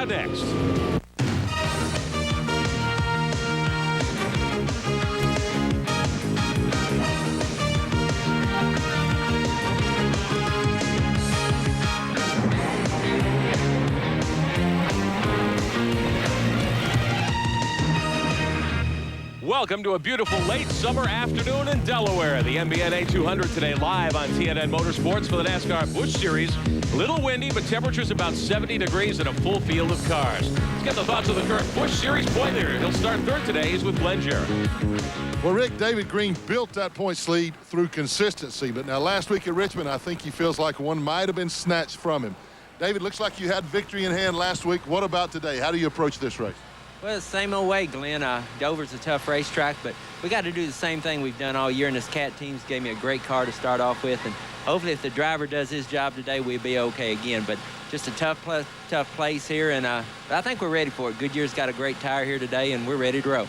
next. Welcome to a beautiful late summer afternoon in Delaware. The MBNA 200 today live on TNN Motorsports for the NASCAR Busch Series. A little windy, but temperatures about 70 degrees and a full field of cars. Let's get the thoughts of the current Busch Series point leader. He'll start third today. He's with Glenn Jarrett. Well, Rick, David Green built that points lead through consistency, but now last week at Richmond, I think he feels like one might have been snatched from him. David, looks like you had victory in hand last week. What about today? How do you approach this race? Well, the same old way, Glenn. Dover's a tough racetrack, but we got to do the same thing we've done all year, and this CAT team's gave me a great car to start off with, and hopefully if the driver does his job today, we'll be okay again. But just a tough place here, and I think we're ready for it. Goodyear's got a great tire here today, and we're ready to roll.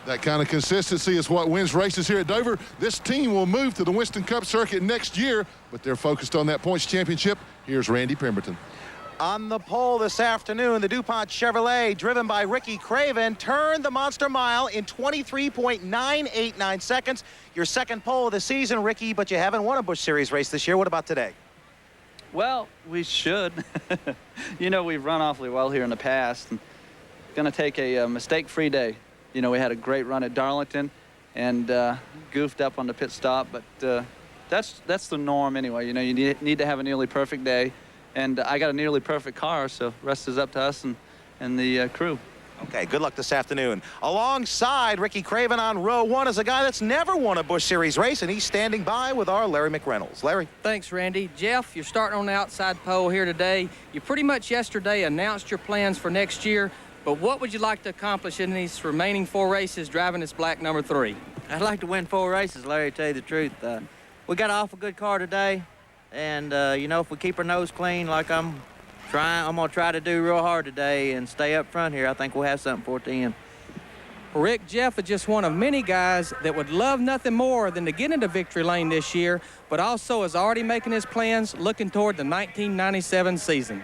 That kind of consistency is what wins races here at Dover. This team will move to the Winston Cup circuit next year, but they're focused on that points championship. Here's Randy Pemberton. On the pole this afternoon, the DuPont Chevrolet, driven by Ricky Craven, turned the Monster Mile in 23.989 seconds. Your second pole of the season, Ricky, but you haven't won a Busch Series race this year. What about today? Well, we should. You know, we've run awfully well here in the past. And going to take a mistake-free day. You know, we had a great run at Darlington and goofed up on the pit stop, but that's the norm anyway. You know, you need to have a nearly perfect day. And I got a nearly perfect car, so rest is up to us and the crew. Okay, good luck this afternoon. Alongside Ricky Craven on row one is a guy that's never won a Busch Series race, and he's standing by with our Larry McReynolds. Larry. Thanks, Randy. Jeff, you're starting on the outside pole here today. You pretty much yesterday announced your plans for next year, but what would you like to accomplish in these remaining 4 races driving this black number 3? I'd like to win 4 races, Larry, to tell you the truth. We got an awful good car today. And, you know, if we keep our nose clean like I'm going to try to do real hard today and stay up front here, I think we'll have something for it to end. Rick, Jeff is just one of many guys that would love nothing more than to get into victory lane this year, but also is already making his plans looking toward the 1997 season.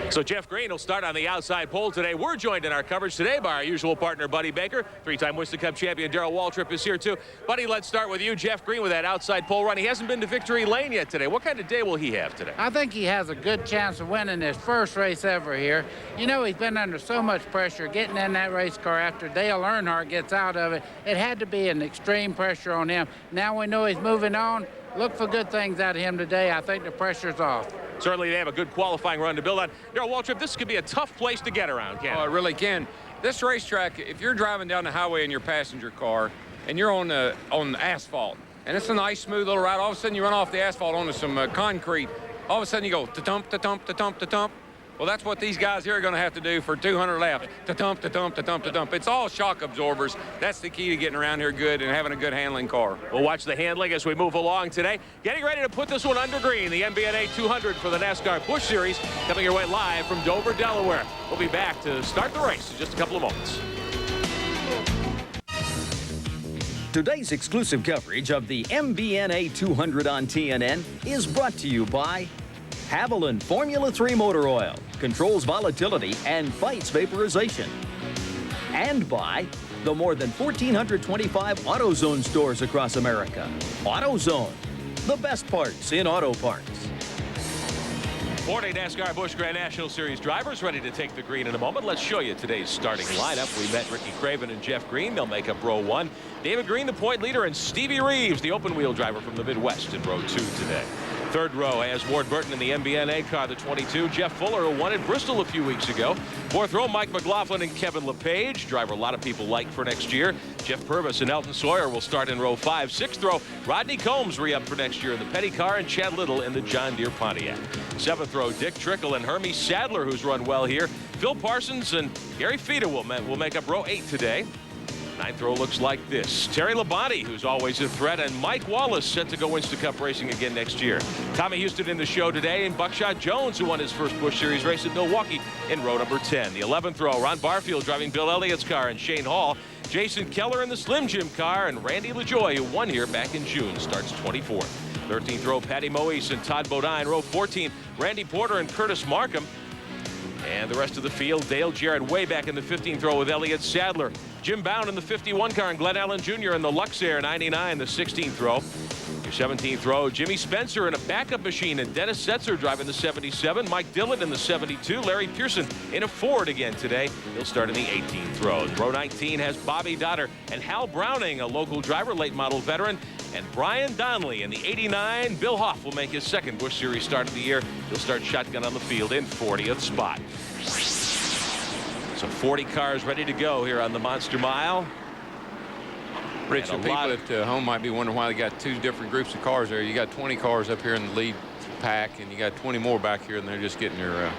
So Jeff Green will start on the outside pole today. We're joined in our coverage today by our usual partner, Buddy Baker. 3-time Winston Cup champion Darrell Waltrip is here, too. Buddy, let's start with you. Jeff Green with that outside pole run. He hasn't been to victory lane yet today. What kind of day will he have today? I think he has a good chance of winning his first race ever here. You know, he's been under so much pressure getting in that race car after Dale Earnhardt gets out of it. It had to be an extreme pressure on him. Now we know he's moving on. Look for good things out of him today. I think the pressure's off. Certainly they have a good qualifying run to build on. Darrell Waltrip, this could be a tough place to get around, can't it? Oh, it really can. This racetrack, if you're driving down the highway in your passenger car and you're on the asphalt, and it's a nice, smooth little ride, all of a sudden you run off the asphalt onto some concrete, all of a sudden you go ta-tump, ta-tump, ta-tump, ta-tump. Well, that's what these guys here are going to have to do for 200 laps. Ta-tump, ta-tump, ta-tump, ta-tump. It's all shock absorbers. That's the key to getting around here good and having a good handling car. We'll watch the handling as we move along today. Getting ready to put this one under green, the MBNA 200 for the NASCAR Busch Series, coming your way live from Dover, Delaware. We'll be back to start the race in just a couple of moments. Today's exclusive coverage of the MBNA 200 on TNN is brought to you by Haviland Formula 3 Motor Oil, controls volatility and fights vaporization. And by the more than 1,425 AutoZone stores across America. AutoZone, the best parts in auto parts. 40 NASCAR Busch Grand National Series drivers ready to take the green in a moment. Let's show you today's starting lineup. We met Ricky Craven and Jeff Green. They'll make up row 1. David Green, the point leader, and Stevie Reeves, the open wheel driver from the Midwest, in row 2 today. Third row has Ward Burton in the MBNA car, the 22. Jeff Fuller, who won at Bristol a few weeks ago. Fourth row, Mike McLaughlin and Kevin LePage, driver a lot of people like for next year. Jeff Purvis and Elton Sawyer will start in row 5. Sixth row, Rodney Combs re-up for next year in the Petty car, and Chad Little in the John Deere Pontiac. Seventh row, Dick Trickle and Hermie Sadler, who's run well here. Phil Parsons and Gary Fita will make up row 8 today. Ninth row looks like this. Terry Labonte, who's always a threat, and Mike Wallace set to go Winston Cup racing again next year. Tommy Houston in the show today, and Buckshot Jones, who won his first Busch Series race at Milwaukee, in row number 10. The 11th row, Ron Barfield driving Bill Elliott's car, and Shane Hall. Jason Keller in the Slim Jim car, and Randy LaJoie, who won here back in June, starts 24th. 13th row, Patty Moise and Todd Bodine. Row 14, Randy Porter and Curtis Markham. And the rest of the field, Dale Jarrett way back in the 15th row with Elliott Sadler. Jim Bound in the 51 car and Glenn Allen Jr. in the Luxair 99, the 16th row. Your 17th row, Jimmy Spencer in a backup machine and Dennis Setzer driving the 77. Mike Dillon in the 72. Larry Pearson in a Ford again today. He'll start in the 18th row. Row 19 has Bobby Dotter and Hal Browning, a local driver, late model veteran. And Brian Donnelly in the 89. Bill Hoff will make his second Busch Series start of the year. He'll start shotgun on the field in 40th spot. So 40 cars ready to go here on the Monster Mile. Rich, the people at home might be wondering why they got two different groups of cars there. You got 20 cars up here in the lead pack, and you got 20 more back here, and they're just getting their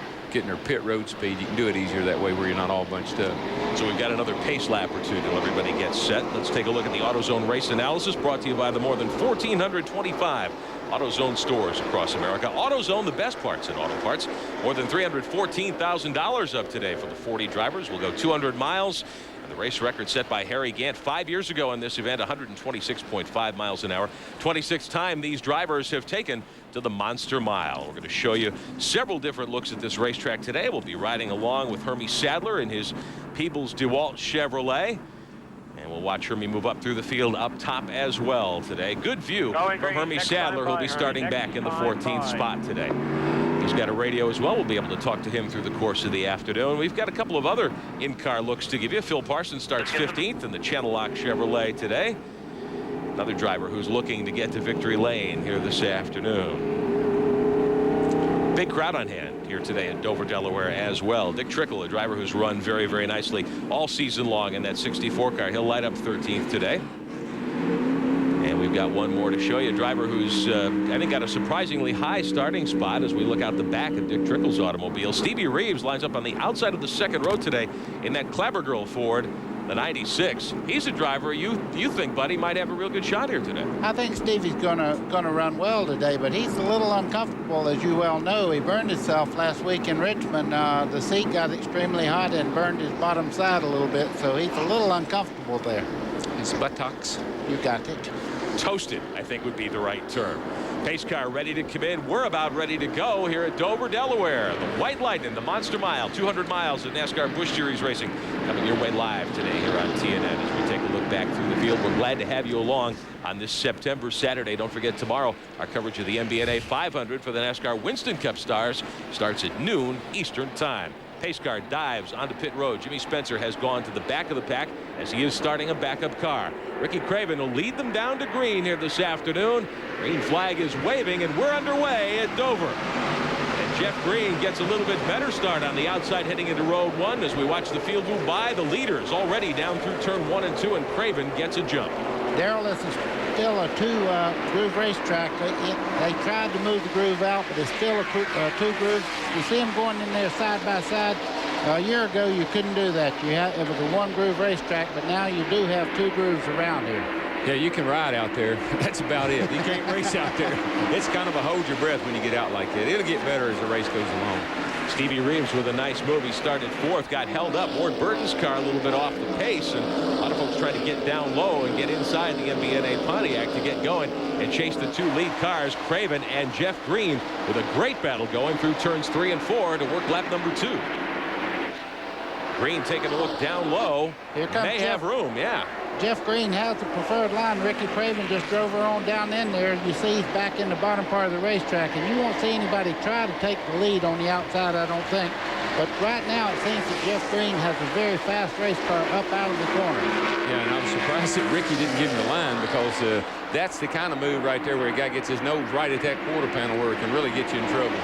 pit road speed. You can do it easier that way where you're not all bunched up. So we've got another pace lap or two till everybody gets set. Let's take a look at the AutoZone race analysis brought to you by the more than 1,425 AutoZone stores across America. AutoZone, the best parts in auto parts. More than $314,000 up today for the 40 drivers. We'll go 200 miles. And the race record set by Harry Gant 5 years ago in this event, 126.5 miles an hour. 26th time these drivers have taken to the Monster Mile. We're going to show you several different looks at this racetrack today. We'll be riding along with Hermie Sadler in his Peebles DeWalt Chevrolet. And we'll watch Hermie move up through the field up top as well today. Good view from Hermie Sadler, who'll be starting back in the 14th spot today. He's got a radio as well. We'll be able to talk to him through the course of the afternoon. We've got a couple of other in-car looks to give you. Phil Parsons starts 15th in the Channel Lock Chevrolet today. Another driver who's looking to get to victory lane here this afternoon. Big crowd on hand here today in Dover, Delaware as well. Dick Trickle, a driver who's run very, very nicely all season long in that 64 car. He'll light up 13th today. And we've got one more to show you. A driver who's, I think, got a surprisingly high starting spot as we look out the back of Dick Trickle's automobile. Stevie Reeves lines up on the outside of the second row today in that Clabber Girl Ford, the 96. He's a driver you think, buddy, might have a real good shot here today. I think Stevie's gonna run well today, but he's a little uncomfortable, as you well know. He burned himself last week in Richmond. The seat got extremely hot and burned his bottom side a little bit, so he's a little uncomfortable there. His buttocks. You got it. Toasted, I think, would be the right term. Pace car ready to come in. We're about ready to go here at Dover, Delaware. The White Lightning, the Monster Mile, 200 miles of NASCAR Busch Series racing coming your way live today here on TNN as we take a look back through the field. We're glad to have you along on this September Saturday. Don't forget tomorrow our coverage of the MBNA 500 for the NASCAR Winston Cup Stars starts at noon Eastern Time. Pace car dives onto pit road. Jimmy Spencer has gone to the back of the pack as he is starting a backup car. Ricky Craven will lead them down to green here this afternoon. Green flag is waving and we're underway at Dover. And Jeff Green gets a little bit better start on the outside heading into road one as we watch the field move by. The leaders already down through turn 1 and 2 and Craven gets a jump. Darrell, this is still a two-groove racetrack. They tried to move the groove out, but it's still a two groove. You see them going in there side by side. A year ago, you couldn't do that. It was a one-groove racetrack, but now you do have two grooves around here. Yeah, you can ride out there. That's about it. You can't race out there. It's kind of a hold your breath when you get out like that. It'll get better as the race goes along. Stevie Reeves with a nice move. He started 4th, got held up. Ward Burton's car a little bit off the pace, and a lot of folks trying to get down low and get inside the MBNA Pontiac to get going and chase the two lead cars, Craven and Jeff Green, with a great battle going through turns 3 and 4 to work lap number 2. Green taking a look down low. Here comes May have room, yeah. Jeff Green has the preferred line. Ricky Craven just drove her on down in there. You see he's back in the bottom part of the racetrack, and you won't see anybody try to take the lead on the outside, I don't think. But right now it seems that Jeff Green has a very fast race car up out of the corner. Yeah, and I'm surprised that Ricky didn't give him the line because that's the kind of move right there where a guy gets his nose right at that quarter panel where it can really get you in trouble.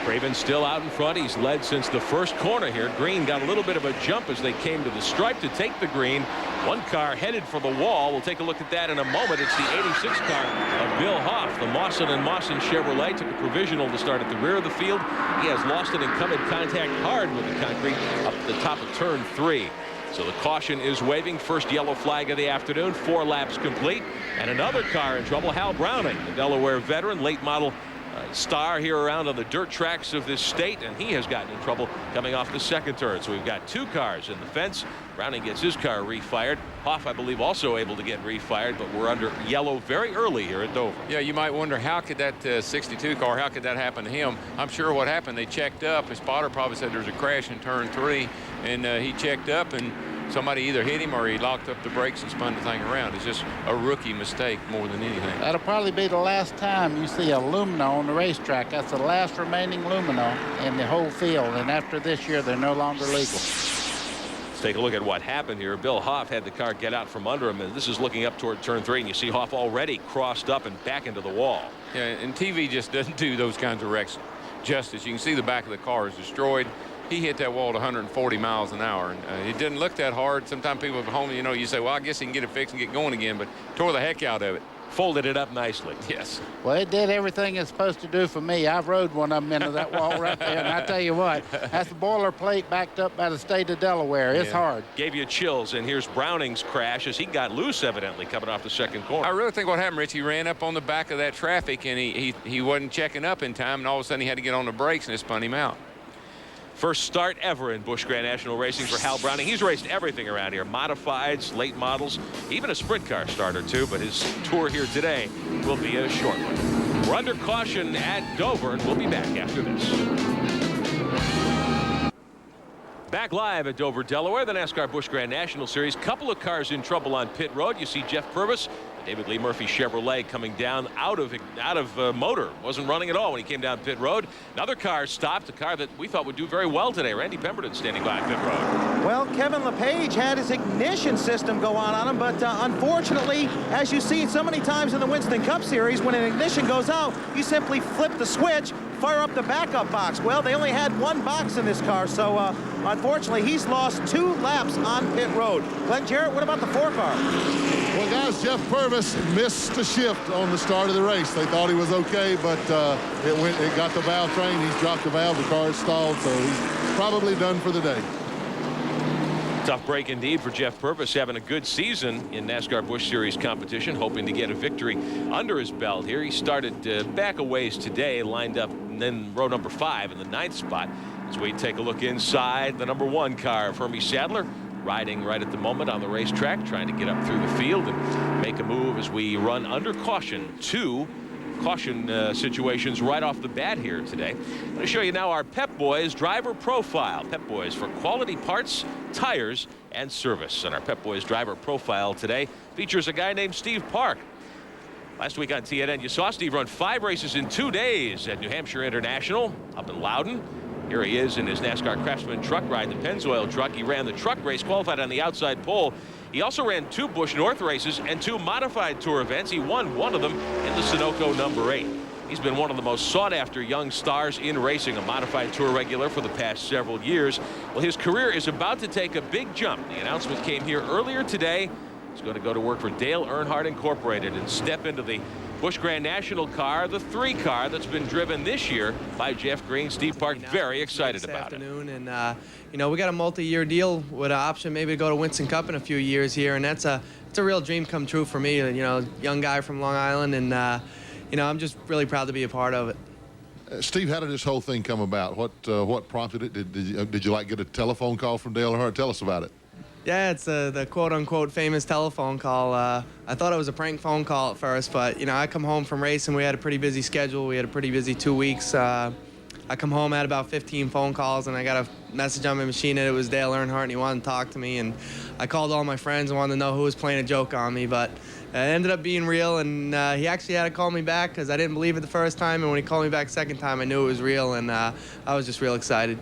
Craven still out in front. He's led since the first corner here. Green got a little bit of a jump as they came to the stripe to take the green. One car headed for the wall. We'll take a look at that in a moment. It's the 86 car of Bill Hoff. The Mawson & Mawson Chevrolet took a provisional to start at the rear of the field. He has lost it and come in contact hard with the concrete up the top of turn 3. So the caution is waving. First yellow flag of the afternoon. 4 laps complete. And another car in trouble. Hal Browning, the Delaware veteran, late model star here around on the dirt tracks of this state, and he has gotten in trouble coming off the second turn. So we've got 2 cars in the fence. Browning gets his car refired. Hoff, I believe, also able to get refired, but we're under yellow very early here at Dover. Yeah, you might wonder, how could that 62 car, how could that happen to him? I'm sure what happened, they checked up. His spotter probably said there's a crash in turn 3, and he checked up, and somebody either hit him or he locked up the brakes and spun the thing around. It's just a rookie mistake more than anything. That'll probably be the last time you see a Lumino on the racetrack. That's the last remaining Lumino in the whole field, and after this year, they're no longer legal. Let's take a look at what happened here. Bill Hoff had the car get out from under him, and this is looking up toward turn 3, and you see Hoff already crossed up and back into the wall. Yeah, and TV just doesn't do those kinds of wrecks justice. You can see the back of the car is destroyed. He hit that wall at 140 miles an hour, and it didn't look that hard. Sometimes people at home, you know, you say, well, I guess he can get it fixed and get going again, but tore the heck out of it. Folded it up nicely. Yes. Well, it did everything it's supposed to do for me. I've rode one of them into that wall right there, and I tell you what, that's the boilerplate backed up by the state of Delaware. It's hard. Gave you chills, and here's Browning's crash as he got loose, evidently, coming off the second corner. I really think what happened, Rich, he ran up on the back of that traffic, and he wasn't checking up in time, and all of a sudden he had to get on the brakes, and it spun him out. First start ever in Busch Grand National Racing for Hal Browning. He's raced everything around here, modifieds, late models, even a sprint car starter too, but his tour here today will be a short one. We're under caution at Dover, and we'll be back after this. Back live at Dover, Delaware, the NASCAR Busch Grand National Series. Couple of cars in trouble on pit road. You see Jeff Purvis, David Lee Murphy Chevrolet coming down out of motor. Wasn't running at all when he came down pit road. Another car stopped, a car that we thought would do very well today. Randy Pemberton standing by pit road. Well, Kevin LePage had his ignition system go on him, but unfortunately, as you see so many times in the Winston Cup Series, when an ignition goes out, you simply flip the switch, fire up the backup box. Well, they only had 1 box in this car, so unfortunately, he's lost 2 laps on pit road. Glenn Jarrett, what about the 4 car? Well, guys, Jeff Purvis missed the shift on the start of the race. They thought he was okay, but it got the valve train. He's dropped the valve. The car is stalled, so he's probably done for the day. Tough break indeed for Jeff Purvis, having a good season in NASCAR Busch Series competition, hoping to get a victory under his belt here. He started back a ways today, lined up in row number 5 in the 9th spot. As we take a look inside the number 1 car, Fermi Sadler, riding right at the moment on the racetrack, trying to get up through the field and make a move as we run under caution. 2 caution situations right off the bat here today. I'm going to show you now our Pep Boys driver profile. Pep Boys for quality parts, tires, and service. And our Pep Boys driver profile today features a guy named Steve Park. Last week on TNN, you saw Steve run 5 races in 2 days at New Hampshire International up in Loudon. Here he is in his NASCAR Craftsman truck ride, the Pennzoil truck. He ran the truck race, qualified on the outside pole. He also ran 2 Busch North races and 2 modified tour events. He won one of them in the Sunoco number 8. He's been one of the most sought-after young stars in racing, a modified tour regular for the past several years. Well, his career is about to take a big jump. The announcement came here earlier today. He's going to go to work for Dale Earnhardt Incorporated and step into the Busch Grand National car, the 3 car that's been driven this year by Jeff Green. Steve Park very excited about it. And you know, we got a multi-year deal with an option maybe to go to Winston Cup in a few years here, and it's a real dream come true for me. You know, young guy from Long Island, and you know, I'm just really proud to be a part of it. Steve, how did this whole thing come about? What prompted it? Did you like get a telephone call from Dale Earnhardt? Tell us about it. Yeah, it's the quote-unquote famous telephone call. I thought it was a prank phone call at first, but, you know, I come home from racing. We had a pretty busy schedule. We had a pretty busy 2 weeks. I come home, had about 15 phone calls, and I got a message on my machine that it was Dale Earnhardt, and he wanted to talk to me. And I called all my friends and wanted to know who was playing a joke on me, but it ended up being real, and he actually had to call me back because I didn't believe it the first time, and when he called me back the second time, I knew it was real, and I was just real excited.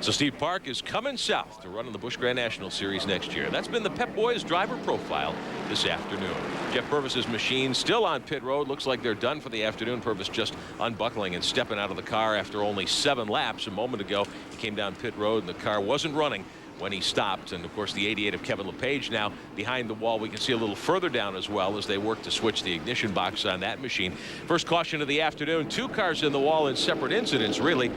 So Steve Park is coming south to run in the Busch Grand National Series next year. That's been the Pep Boys driver profile this afternoon. Jeff Purvis's machine still on pit road. Looks like they're done for the afternoon. Purvis just unbuckling and stepping out of the car after only 7 laps. A moment ago, he came down pit road and the car wasn't running when he stopped. And of course, the 88 of Kevin LePage now behind the wall. We can see a little further down as well as they work to switch the ignition box on that machine. First caution of the afternoon. 2 cars in the wall in separate incidents, really.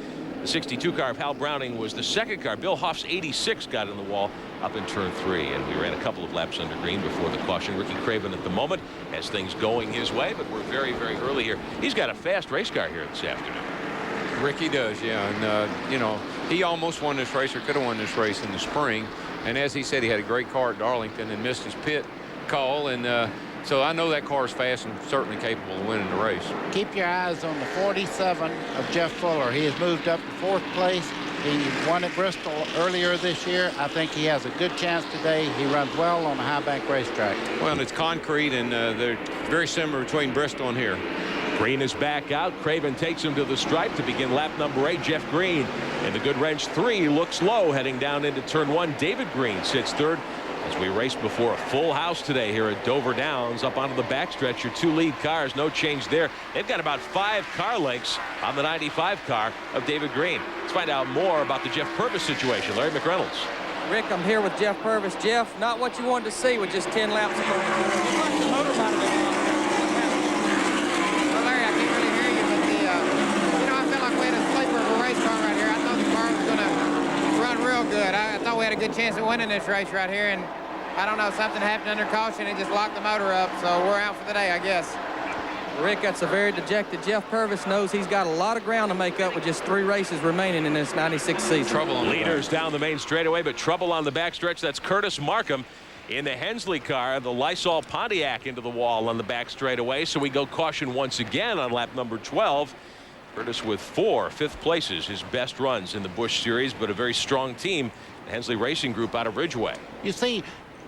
The 62 car of Hal Browning was the second car. Bill Hoff's 86 got in the wall up in turn 3, and we ran a couple of laps under green before the caution. Ricky Craven at the moment has things going his way, but we're very, very early here. He's got a fast race car here this afternoon. Ricky does, yeah. And, you know, he almost won this race, or could have won this race in the spring. And as he said, he had a great car at Darlington and missed his pit call. And so I know that car is fast and certainly capable of winning the race. Keep your eyes on the 47 of Jeff Fuller. He has moved up to 4th place. He won at Bristol earlier this year. I think he has a good chance today. He runs well on a high bank racetrack. Well, and it's concrete, and they're very similar between Bristol and here. Green is back out. Craven takes him to the stripe to begin lap number 8. Jeff Green in the good wrench 3 looks low heading down into turn 1. David Green sits 3rd as we race before a full house today here at Dover Downs. Up onto the backstretch, your 2 lead cars, no change there. They've got about 5 car lengths on the 95 car of David Green. Let's find out more about the Jeff Purvis situation. Larry McReynolds. Rick, I'm here with Jeff Purvis. Jeff, not what you wanted to see with just 10 laps ago. You left the motor out of it. Well, Larry, I can't really hear you, but you know, I felt like we had a sleeper of a race car right here. I thought the car was going to run real good. I thought we had a good chance of winning this race right here, and I don't know, something happened under caution. It just locked the motor up, so we're out for the day, I guess. Rick, that's a very dejected Jeff Purvis. Knows he's got a lot of ground to make up with just 3 races remaining in this 96 season. Trouble on leaders down the main straightaway, but trouble on the backstretch. That's Curtis Markham in the Hensley car. The Lysol Pontiac into the wall on the back straightaway. So we go caution once again on lap number 12. Curtis with 4 fifth places, his best runs in the Busch Series, but a very strong team, the Hensley Racing Group out of Ridgeway. You see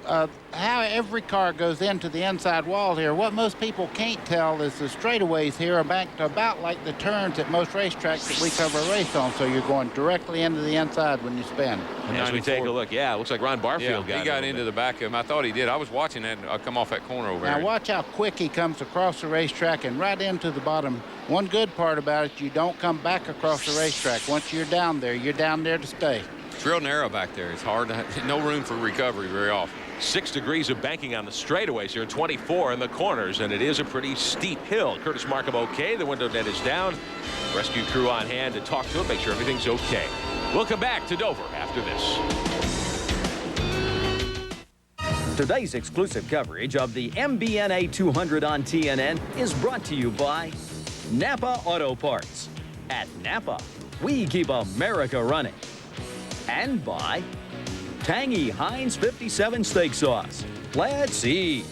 how every car goes into the inside wall here. What most people can't tell is the straightaways here are back to about like the turns at most racetracks that we cover a race on, so you're going directly into the inside when you spin. And as we take a look, yeah, it looks like Ron Barfield got into the back of him. I thought he did. I was watching that come off that corner over there. Now watch how quick he comes across the racetrack and right into the bottom. One good part about it, you don't come back across the racetrack. Once you're down there to stay. It's real narrow back there. It's hard to no room for recovery very often. 6 degrees of banking on the straightaways here, 24 in the corners, and it is a pretty steep hill. Curtis Markham okay. The window net is down. Rescue crew on hand to talk to him, make sure everything's okay. We'll come back to Dover after this. Today's exclusive coverage of the MBNA 200 on TNN is brought to you by Napa Auto Parts. At Napa, we keep America running. And by tangy Heinz 57 steak sauce. Let's eat.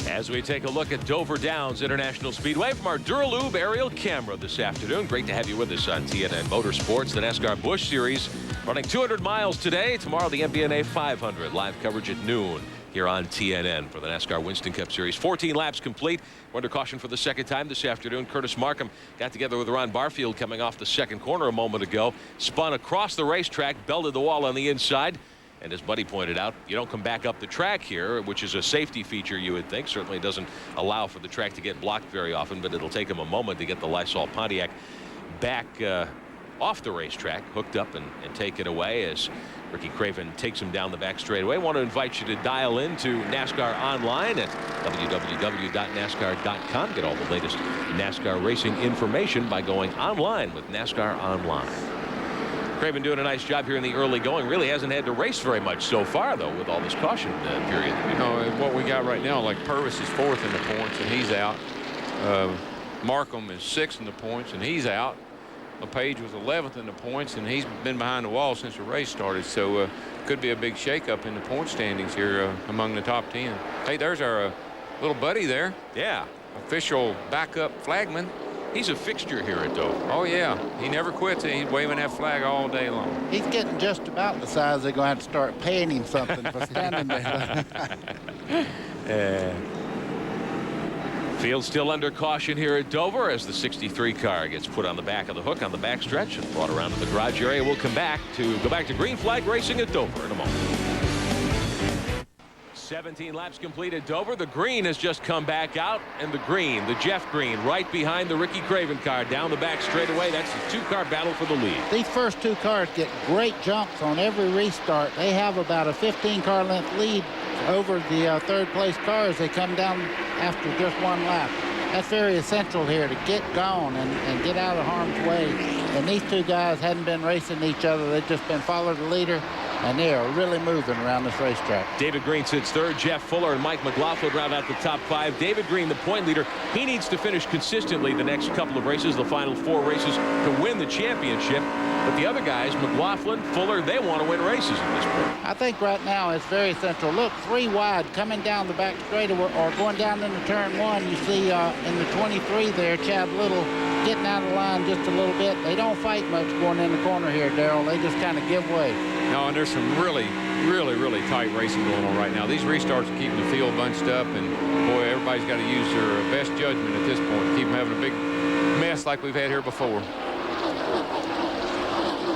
As we take a look at Dover Downs International Speedway from our Duralube aerial camera this afternoon. Great to have you with us on TNN Motorsports, the NASCAR Busch Series. Running 200 miles today. Tomorrow, the MBNA 500. Live coverage at noon here on TNN for the NASCAR Winston Cup Series. 14 laps complete. We're under caution for the second time this afternoon. Curtis Markham got together with Ron Barfield coming off the second corner a moment ago. Spun across the racetrack, belted the wall on the inside. And as Buddy pointed out, you don't come back up the track here, which is a safety feature, you would think. Certainly doesn't allow for the track to get blocked very often, but it'll take him a moment to get the Lysol Pontiac back off the racetrack, hooked up and taken away as Ricky Craven takes him down the back straightaway. I want to invite you to dial in to NASCAR Online at www.nascar.com. Get all the latest NASCAR racing information by going online with NASCAR Online. Craven doing a nice job here in the early going. Really hasn't had to race very much so far, though, with all this caution period. You know, what we got right now, like Purvis is 4th in the points, and he's out. Markham is 6th in the points, and he's out. LePage was 11th in the points, and he's been behind the wall since the race started. So could be a big shakeup in the point standings here among the top 10. Hey, there's our little buddy there. Yeah. Official backup flagman. He's a fixture here at Dover. Oh, yeah. He never quits. He's waving that flag all day long. He's getting just about the size they're going to have to start paying him something for standing there. Field still under caution here at Dover as the 63 car gets put on the back of the hook on the backstretch and brought around to the garage area. We'll go back to green flag racing at Dover in a moment. 17 laps complete at Dover. The green has just come back out, and the Jeff Green, right behind the Ricky Craven car down the back straightaway. That's the 2-car battle for the lead. These first 2 cars get great jumps on every restart. They have about a 15-car length lead over the third place cars. They come down after just 1 lap. That's very essential here to get gone and get out of harm's way. And these two guys hadn't been racing each other. They've just been following the leader, and they are really moving around this racetrack. David Green sits third. Jeff Fuller and Mike McLaughlin round out the top 5. David Green, the point leader, he needs to finish consistently the next couple of races, the final 4 races, to win the championship. But the other guys, McLaughlin, Fuller, they want to win races at this point. I think right now it's very central. Look, 3 wide coming down the back straight or going down into turn 1. You see in the 23 there, Chad Little getting out of the line just a little bit. They don't fight much going in the corner here, Darrell. They just kind of give way. No, and there's some really tight racing going on right now. These restarts are keeping the field bunched up, and boy, everybody's got to use their best judgment at this point to keep them having a big mess like we've had here before.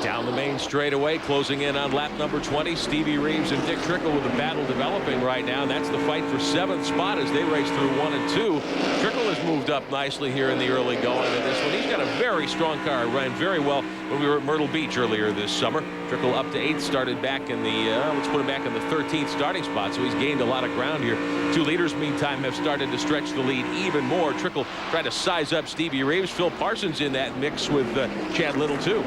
Down the main straightaway, closing in on lap number 20. Stevie Reeves and Dick Trickle with a battle developing right now. And that's the fight for 7th spot as they race through 1 and 2. Trickle has moved up nicely here in the early going of this one. He's got a very strong car. Ran very well when we were at Myrtle Beach earlier this summer. Trickle up to 8th, started back in the, let's put him back in the 13th starting spot. So he's gained a lot of ground here. 2 leaders, meantime, have started to stretch the lead even more. Trickle trying to size up Stevie Reeves. Phil Parsons in that mix with Chad Little, too.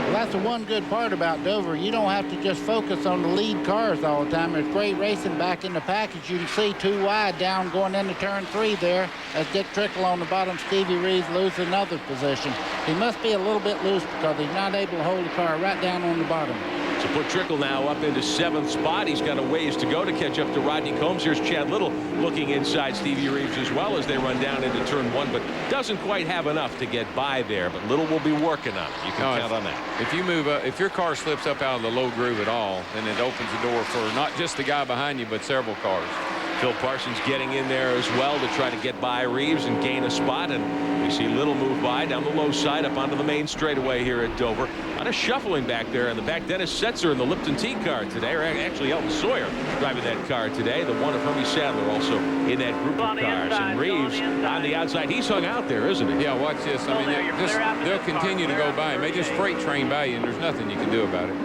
Well, that's the one good part about Dover. You don't have to just focus on the lead cars all the time. There's great racing back in the package. You can see 2 wide down going into turn 3 there as Dick Trickle on the bottom. Stevie Reeves loses another position. He must be a little bit loose because he's not able to hold the car right down on the bottom. So put Trickle now up into 7th spot. He's got a ways to go to catch up to Rodney Combs. Here's Chad Little looking inside Stevie Reeves as well as they run down into turn 1, but doesn't quite have enough to get by there. But Little will be working on it. You can count on that. If you move up, if your car slips up out of the low groove at all, then it opens the door for not just the guy behind you, but several cars. Phil Parsons getting in there as well to try to get by Reeves and gain a spot. And we see Little move by down the low side up onto the main straightaway here at Dover. A lot of shuffling back there in the back. Dennis Setzer in the Lipton T car today, or actually Elton Sawyer driving that car today. The one of Hermie Sadler also in that group of cars. And Reeves on the outside. He's hung out there, isn't he? Yeah, watch this. I mean, they'll continue to go by him. They just freight train by you, and there's nothing you can do about it.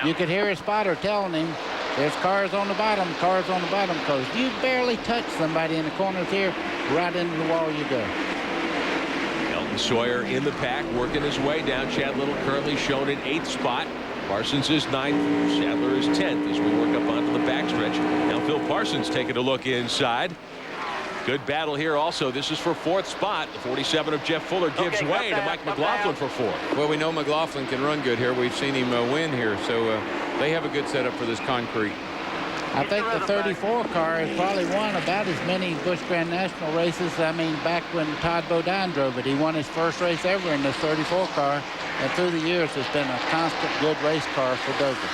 You could hear a spotter telling him, there's cars on the bottom, because if you barely touch somebody in the corners here, right into the wall you go. Elton Sawyer in the pack, working his way down. Chad Little currently shown in 8th spot. Parsons is 9th. Sadler is 10th as we work up onto the backstretch. Now Phil Parsons taking a look inside. Good battle here also. This is for 4th spot. The 47 of Jeff Fuller gives way to Mike McLaughlin for 4th. Well, we know McLaughlin can run good here. We've seen him win here, so they have a good setup for this concrete. I think the 34 car has probably won about as many Busch Grand National races. I mean, back when Todd Bodine drove it, he won his first race ever in this 34 car. And through the years, it's been a constant good race car for Dover.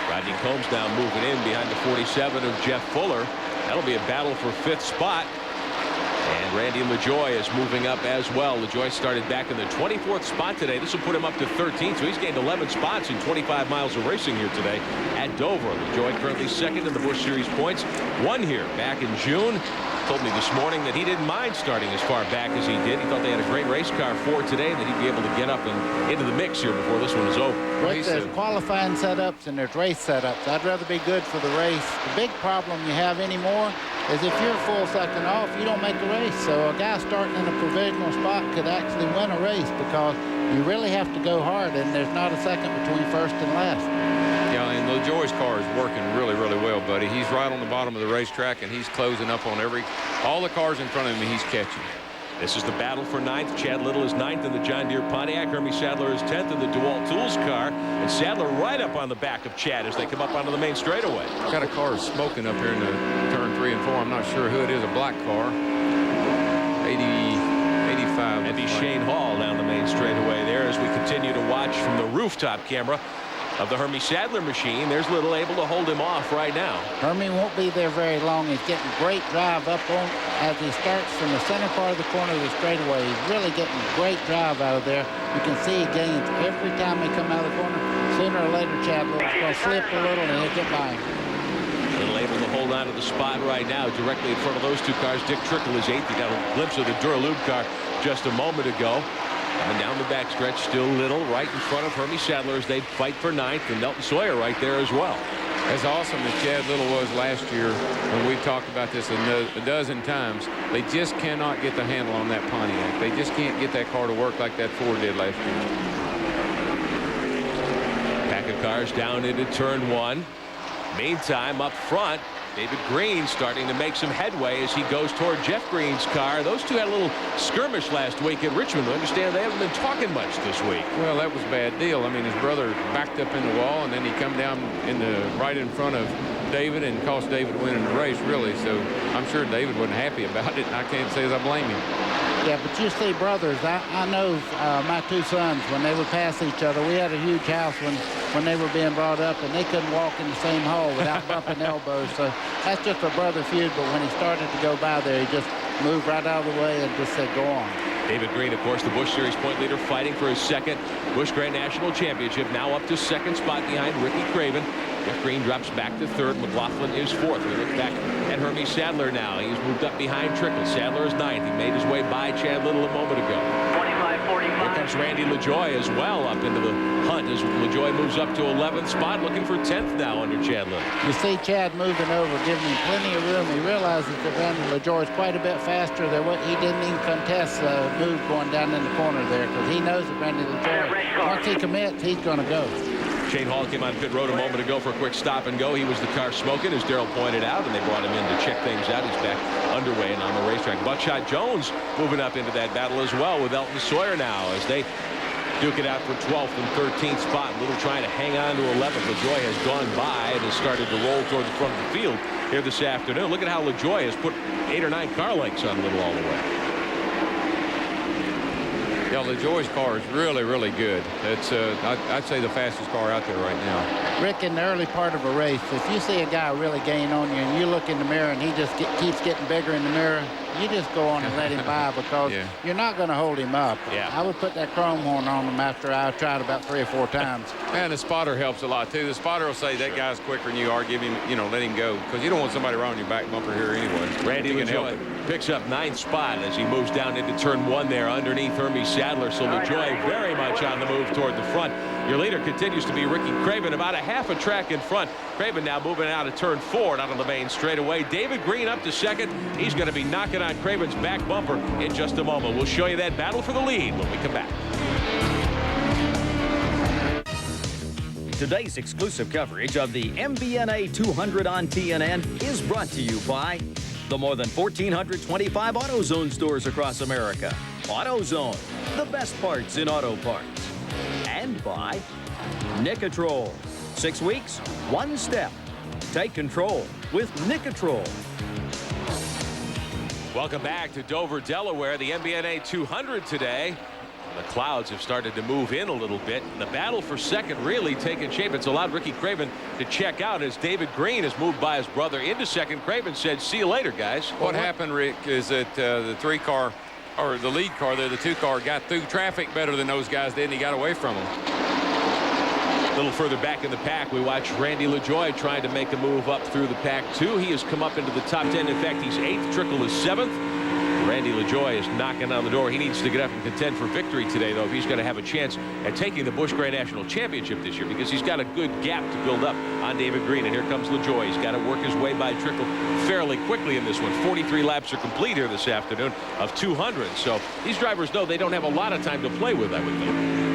Rodney Combs now moving in behind the 47 of Jeff Fuller. That'll be a battle for 5th spot. And Randy LaJoie is moving up as well. LaJoie started back in the 24th spot today. This will put him up to 13th, so he's gained 11 spots in 25 miles of racing here today at Dover. LaJoie currently 2nd in the Busch Series points. Won here back in June. Told me this morning that he didn't mind starting as far back as he did. He thought they had a great race car for today, that he'd be able to get up and into the mix here before this one is over. Rick, there's qualifying setups and there's race setups. I'd rather be good for the race. The big problem you have anymore is if you're full second off, you don't make a race. So a guy starting in a provisional spot could actually win a race because you really have to go hard, and there's not a second between first and last. Yeah, and LaJoie's car is working really, really well, buddy. He's right on the bottom of the racetrack, and he's closing up on all the cars in front of him he's catching. This is the battle for 9th. Chad Little is 9th in the John Deere Pontiac. Hermie Sadler is 10th in the DeWalt Tools car. And Sadler right up on the back of Chad as they come up onto the main straightaway. Got a car smoking up here in the turn 3 and 4. I'm not sure who it is. A black car. 85. That'd be Shane Hall down the main straightaway there as we continue to watch from the rooftop camera of the Hermie Sadler machine. There's Little able to hold him off right now. Hermie won't be there very long. He's getting great drive up on as he starts from the center part of the corner of the straightaway. He's really getting great drive out of there. You can see he gains every time they come out of the corner. Sooner or later, Chad Little's going to slip a little and he'll get by him. Little able to hold on to the spot right now directly in front of those two cars. Dick Trickle is 8th. He got a glimpse of the Duralube car just a moment ago. And down the backstretch, still Little right in front of Hermie Sadler as they fight for 9th, and Nelton Sawyer right there as well. As awesome as Chad Little was last year, and we've talked about this a dozen times, they just cannot get the handle on that Pontiac. They just can't get that car to work like that Ford did last year. Pack of cars down into turn 1. Meantime, up front, David Green starting to make some headway as he goes toward Jeff Green's car. Those two had a little skirmish last week at Richmond. I understand they haven't been talking much this week. Well, that was a bad deal. I mean, his brother backed up in the wall, and then he come down right in front of David and cost David winning the race, really. So I'm sure David wasn't happy about it, and I can't say as I blame him. Yeah, but you see, brothers, I know my two sons, when they would pass each other, we had a huge house when they were being brought up, and they couldn't walk in the same hall without bumping elbows. So that's just a brother feud, but when he started to go by there, he just moved right out of the way and just said, go on. David Green, of course, the Busch Series point leader, fighting for his second Busch Grand National Championship. Now up to second spot behind Ricky Craven. Jeff Green drops back to third. McLaughlin is fourth. We look back at Hermie Sadler now. He's moved up behind Trickle. Sadler is ninth. He made his way by Chad Little a moment ago. 25-45. Here comes Randy LaJoie as well up into the hunt as LaJoie moves up to 11th spot, looking for 10th now under Chad Little. You see Chad moving over, giving him plenty of room. He realizes that Randy LaJoie is quite a bit faster than what he didn't even contest the move going down in the corner there, because he knows that Randy LaJoie, once he commits, he's going to go. Shane Hall came on pit road a moment ago for a quick stop and go. He was the car smoking, as Darrell pointed out, and they brought him in to check things out. He's back underway and on the racetrack. Buckshot Jones moving up into that battle as well with Elton Sawyer now as they duke it out for 12th and 13th spot. Little trying to hang on to 11th. LaJoie has gone by and has started to roll toward the front of the field here this afternoon. Look at how LaJoie has put 8 or 9 car lengths on Little all the way. Yeah, LaJoie's car is really, really good. It's, I'd say, the fastest car out there right now. Rick, in the early part of a race, if you see a guy really gain on you and you look in the mirror and he just keeps getting bigger in the mirror, you just go on and let him by, because you're not going to hold him up. Yeah. I would put that chrome horn on him after I tried about 3 or 4 times. And the spotter helps a lot, too. The spotter will say, that guy's quicker than you are. Give him, let him go, because you don't want somebody around your back bumper here anyway. Randy LaJoie picks up 9th spot as he moves down into turn 1 there underneath Hermie Sadler. So LaJoie very much on the move toward the front. Your leader continues to be Ricky Craven, about a half a track in front. Craven now moving out of turn 4 and out of the main straightaway. David Green up to second. He's going to be knocking on Craven's back bumper in just a moment. We'll show you that battle for the lead when we come back. Today's exclusive coverage of the MBNA 200 on TNN is brought to you by the more than 1,425 AutoZone stores across America. AutoZone, the best parts in auto parts. And by Nicotrol. 6 weeks, 1 step. Take control with Nicotrol. Welcome back to Dover, Delaware, the MBNA 200 today. The clouds have started to move in a little bit. The battle for second really taking shape. It's allowed Ricky Craven to check out as David Green has moved by his brother into second. Craven said, see you later, guys. What happened, Rick, is that the 3-car, or the lead car there, the 2-car, got through traffic better than those guys did, and he got away from them. A little further back in the pack, we watch Randy LaJoie trying to make a move up through the pack, too. He has come up into the top 10. In fact, he's 8th. Trickle is 7th. Randy LaJoie is knocking on the door. He needs to get up and contend for victory today, though, if he's going to have a chance at taking the Busch Grand National Championship this year, because he's got a good gap to build up on David Green. And here comes LaJoie. He's got to work his way by Trickle fairly quickly in this one. 43 laps are complete here this afternoon of 200. So these drivers know they don't have a lot of time to play with, I would think.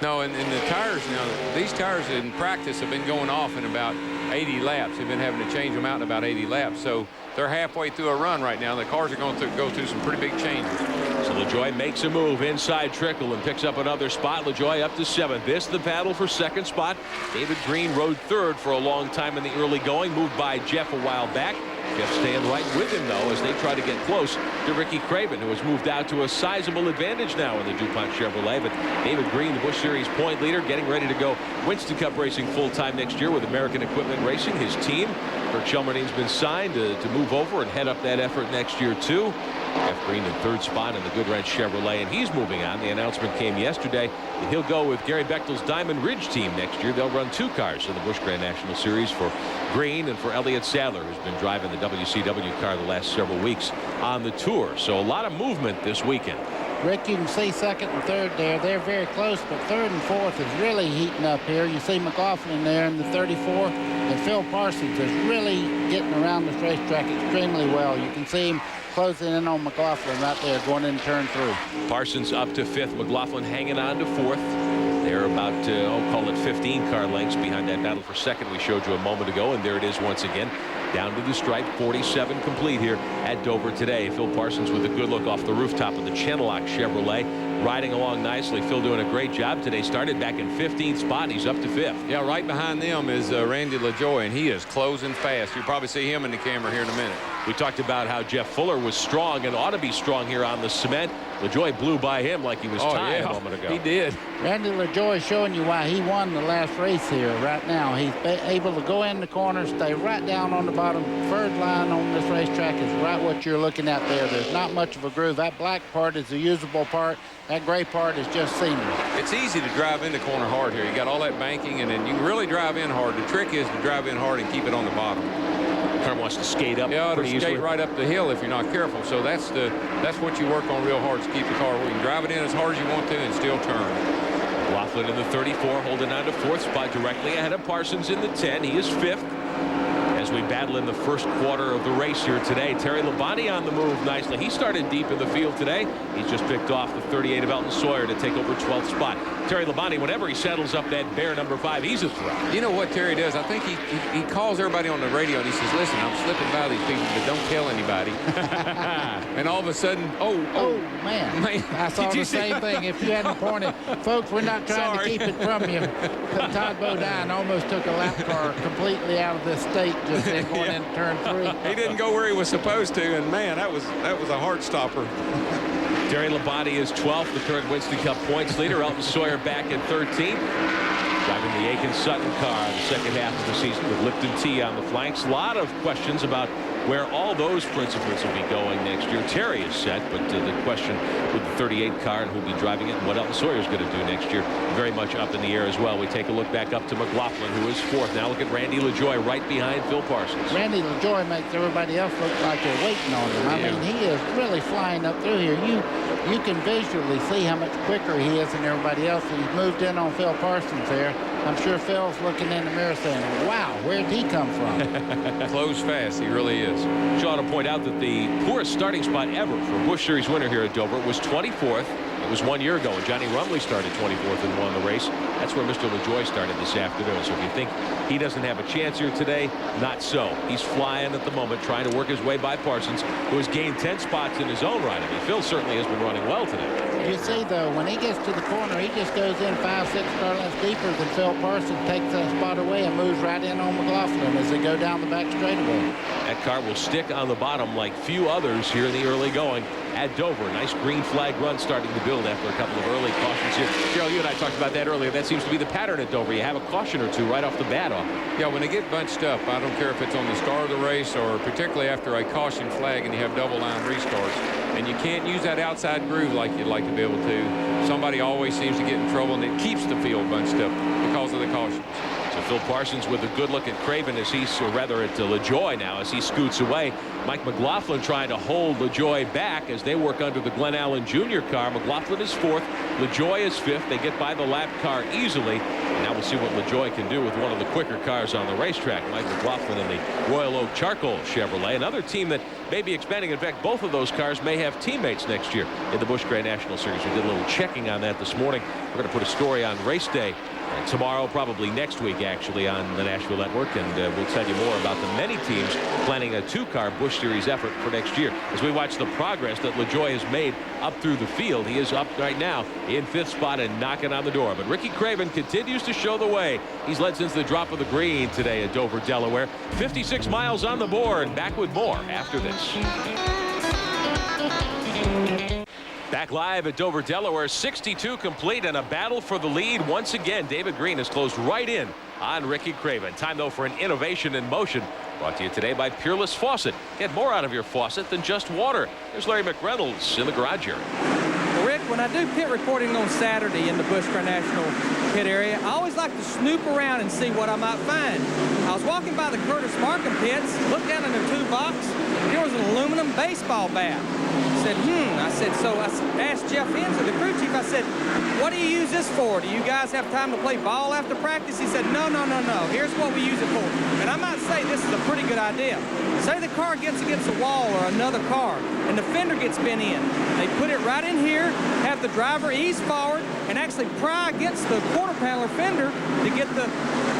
No, and the tires now, these tires in practice have been going off in about 80 laps. They've been having to change them out in about 80 laps. So they're halfway through a run right now. The cars are going to go through some pretty big changes. So LaJoie makes a move inside Trickle and picks up another spot. LaJoie up to 7th. This the battle for second spot. David Green rode 3rd for a long time in the early going. Moved by Jeff a while back. Jeff staying right with him, though, as they try to get close to Ricky Craven, who has moved out to a sizable advantage now in the DuPont Chevrolet. But David Green, the Busch Series point leader, getting ready to go Winston Cup racing full-time next year with American Equipment Racing. His team, Kurt Chelmerding's been signed to move over and head up that effort next year, too. Jeff Green in 3rd spot in the Goodwrench Chevrolet, and he's moving on. The announcement came yesterday that he'll go with Gary Bechtel's Diamond Ridge team next year. They'll run 2 cars in the Busch Grand National Series for Green and for Elliott Sadler, who's been driving the WCW car the last several weeks on the tour. So a lot of movement this weekend. Rick, you can see second and third there. They're very close, but third and fourth is really heating up here. You see McLaughlin there in the 34, and Phil Parsons is really getting around this racetrack extremely well. You can see him closing in on McLaughlin right there going in turn 3. Parsons up to 5th. McLaughlin hanging on to 4th. They're about, call it 15 car lengths behind that battle for 2nd we showed you a moment ago, and there it is once again. Down to the stripe, 47 complete here at Dover today. Phil Parsons with a good look off the rooftop of the Channellock Chevrolet, riding along nicely. Phil doing a great job today. Started back in 15th spot. He's up to 5th. Yeah, right behind them is Randy LaJoie, and he is closing fast. You'll probably see him in the camera here in a minute. We talked about how Jeff Fuller was strong and ought to be strong here on the cement. LaJoie blew by him like he was tied a moment ago. He did. Randy LaJoie showing you why he won the last race here right now. He's able to go in the corner, stay right down on the bottom. Third line on this racetrack is right what you're looking at there. There's not much of a groove. That black part is the usable part. That gray part is just scenery. It's easy to drive in the corner hard here. You got all that banking, and then you can really drive in hard. The trick is to drive in hard and keep it on the bottom. Car wants to skate up. Yeah, it'll skate easily. right up the hill if you're not careful. So that's what you work on real hard, is keep the car where you can drive it in as hard as you want to and still turn. McLaughlin in the 34, holding on to 4th spot, directly ahead of Parsons in the 10. He is 5th. As we battle in the first quarter of the race here today, Terry Labonte on the move nicely. He started deep in the field today. He's just picked off the 38 of Elton Sawyer to take over 12th spot. Terry Labonte, whenever he settles up that bear number 5, he's a threat. You know what Terry does? I think he calls everybody on the radio and he says, listen, I'm slipping by these people, but don't tell anybody. And all of a sudden, oh man. I saw the same thing. If you hadn't pointed, folks, we're not trying to keep it from you. Todd Bodine almost took a lap car completely out of this state just then going into turn 3. He didn't go where he was supposed to, and man, that was a heart stopper. Terry Labonte is 12th, the current Winston Cup points leader. Elton Sawyer back at 13th. Driving the Aiken-Sutton car in the second half of the season with Lipton T on the flanks. A lot of questions about where all those principals will be going next year. Terry is set, but the question with the 38 car and who'll be driving it and what Elton Sawyer is going to do next year, very much up in the air as well. We take a look back up to McLaughlin, who is 4th. Now look at Randy LaJoie right behind Phil Parsons. Randy LaJoie makes everybody else look like they're waiting on him. I mean, he is really flying up through here. You can visually see how much quicker he is than everybody else. And he's moved in on Phil Parsons there. I'm sure Phil's looking in the mirror saying, wow, where'd he come from? Close fast, he really is. Sean to point out that the poorest starting spot ever for a Busch Series winner here at Dover was 24th. It was 1 year ago, and Johnny Rumley started 24th and won the race. That's where Mr. LaJoie started this afternoon. So if you think he doesn't have a chance here today, not so. He's flying at the moment, trying to work his way by Parsons, who has gained 10 spots in his own right. I mean, Phil certainly has been running well today. You see, though, when he gets to the corner, he just goes in 5, 6 car lengths deeper than Phil Parsons, takes that spot away and moves right in on McLaughlin as they go down the back straightaway. That car will stick on the bottom like few others here in the early going at Dover. Nice green flag run starting to build after a couple of early cautions here. Gerald, you and I talked about that earlier. That seems to be the pattern at Dover. You have a caution or two right off the bat. Yeah, when they get bunched up, I don't care if it's on the start of the race or particularly after a caution flag and you have double line restarts. And you can't use that outside groove like you'd like to be able to. Somebody always seems to get in trouble, and it keeps the field bunched up because of the cautions. So Phil Parsons with a good look at Craven as he's, or rather at LaJoie now as he scoots away. Mike McLaughlin trying to hold LaJoie back as they work under the Glenn Allen Jr. car. McLaughlin is 4th. LaJoie is 5th. They get by the lap car easily. And now we'll see what LaJoie can do with one of the quicker cars on the racetrack. Mike McLaughlin in the Royal Oak Charcoal Chevrolet. Another team that may be expanding. In fact, both of those cars may have teammates next year in the Busch Gray National Series. We did a little checking on that this morning. We're going to put a story on race day tomorrow, probably next week, actually, on the Nashville Network, and we'll tell you more about the many teams planning a 2-car Busch Series effort for next year. As we watch the progress that LaJoie has made up through the field, he is up right now in 5th spot and knocking on the door. But Ricky Craven continues to show the way. He's led since the drop of the green today at Dover, Delaware. 56 miles on the board. Back with more after this. Back live at Dover, Delaware, 62 complete and a battle for the lead. Once again, David Green has closed right in on Ricky Craven. Time, though, for an innovation in motion. Brought to you today by Peerless Faucet. Get more out of your faucet than just water. Here's Larry McReynolds in the garage area. Well, Rick, when I do pit reporting on Saturday in the Busch Gray National pit area, I always like to snoop around and see what I might find. I was walking by the Curtis Markham pits, looked down in their toolbox. There was an aluminum baseball bat. said, I said, so I asked Jeff Hensley, the crew chief, I said, what do you use this for? Do you guys have time to play ball after practice? He said, no. Here's what we use it for. And I might say this is a pretty good idea. Say the car gets against a wall or another car, and the fender gets bent in. They put it right in here, have the driver ease forward, and actually pry against the quarter panel or fender to get the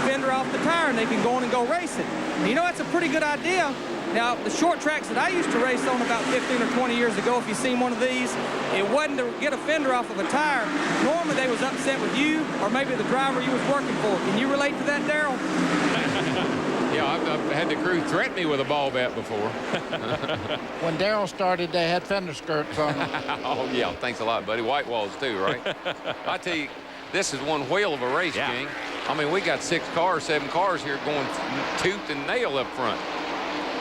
fender off the tire, and they can go on and go racing. You know, that's a pretty good idea. Now, the short tracks that I used to race on about 15 or 20 years ago, if you've seen one of these, it wasn't to get a fender off of a tire. Normally, they was upset with you or maybe the driver you was working for. Can you relate to that, Darrell? Yeah, I've had the crew threaten me with a ball bat before. When Darrell started, they had fender skirts on them. Oh, yeah, thanks a lot, buddy. White walls, too, right? I tell you, this is one whale of a race, King. I mean, we got 7 cars here going tooth and nail up front.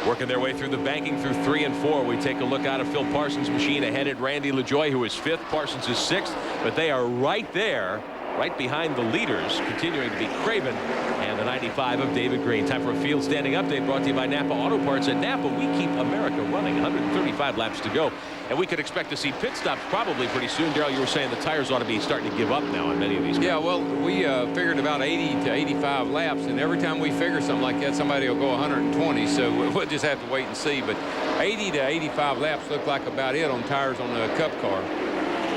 Working their way through the banking through 3 and 4. We take a look out of Phil Parsons' machine ahead at Randy LaJoie, who is 5th. Parsons is 6th, but they are right there, right behind the leaders, continuing to be Craven and the 95 of David Green. Time for a field standing update brought to you by Napa Auto Parts. At Napa, we keep America running. 135 laps to go, and we could expect to see pit stops probably pretty soon. Darrell, you were saying the tires ought to be starting to give up now on many of these cars. Yeah, well, we figured about 80 to 85 laps, and every time we figure something like that, somebody will go 120, so we'll just have to wait and see. But 80 to 85 laps look like about it on tires on the Cup car.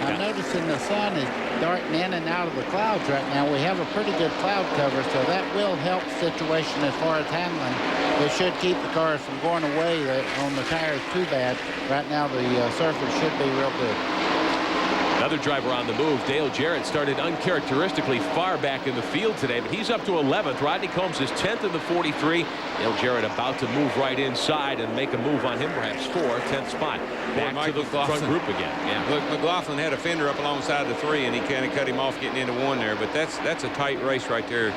I'm noticing the sun is darting in and out of the clouds right now. We have a pretty good cloud cover, so that will help the situation as far as handling. It should keep the cars from going away on the tires too bad. Right now, the surface should be real good. Another driver on the move. Dale Jarrett started uncharacteristically far back in the field today, but he's up to 11th. Rodney Combs is 10th in the 43. Dale Jarrett about to move right inside and make a move on him, perhaps 10th spot. Back to the front group again. Yeah. Look, McLaughlin had a fender up alongside the 3, and he kind of cut him off getting into 1 there. But that's a tight race right there.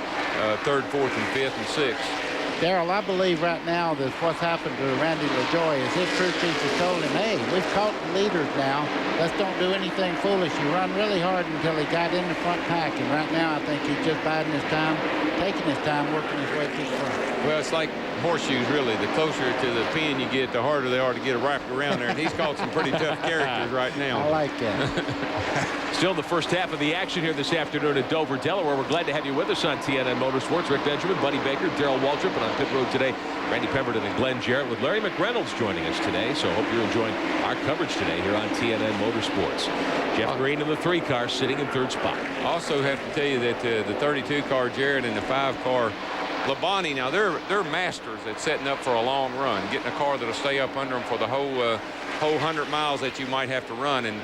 3rd, 4th, and 5th, and 6th. Darrell, I believe right now that what's happened to Randy LaJoie is his crew chief has told him, hey, we've caught the leaders now. Let's don't do anything foolish. He run really hard until he got in the front pack. And right now, I think he's just biding his time, taking his time, working his way through the front. Well, it's like horseshoes, really. The closer to the pin you get, the harder they are to get it wrapped around there. And he's caught some pretty tough characters right now. I like that. Still the first half of the action here this afternoon at Dover, Delaware. We're glad to have you with us on TNN Motorsports. Rick Benjamin, Buddy Baker, Darrell Waltrip, and on pit road today, Randy Pemberton and Glenn Jarrett with Larry McReynolds joining us today. So hope you're enjoying our coverage today here on TNN Motorsports. Jeff Green in the 3 car sitting in 3rd spot. Also have to tell you that the 32 car Jarrett and the 5 car Labonte, now they're masters at setting up for a long run, getting a car that'll stay up under them for the whole 100 miles that you might have to run, and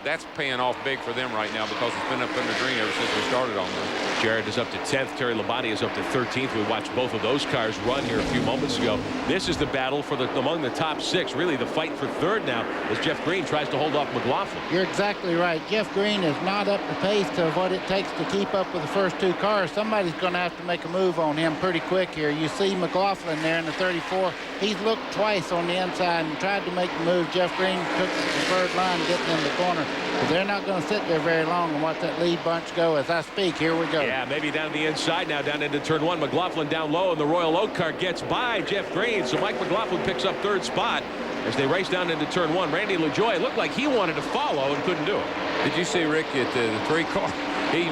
that's paying off big for them right now because it's been up under green ever since we started on them. Jarrett is up to 10th. Terry Labonte is up to 13th. We watched both of those cars run here a few moments ago. This is the battle for among the top 6. Really the fight for 3rd now as Jeff Green tries to hold off McLaughlin. You're exactly right. Jeff Green is not up to pace to what it takes to keep up with the first 2 cars. Somebody's going to have to make a move on him pretty quick here. You see McLaughlin there in the 34. He's looked twice on the inside and tried to make the move. Jeff Green took the preferred line getting in the corner. But they're not going to sit there very long and watch that lead bunch go as I speak. Here we go. Yeah, maybe down the inside now, down into turn 1. McLaughlin down low, and the Royal Oak car gets by Jeff Green. So Mike McLaughlin picks up 3rd spot as they race down into turn 1. Randy LaJoie looked like he wanted to follow and couldn't do it. Did you see Rick at the 3 car? He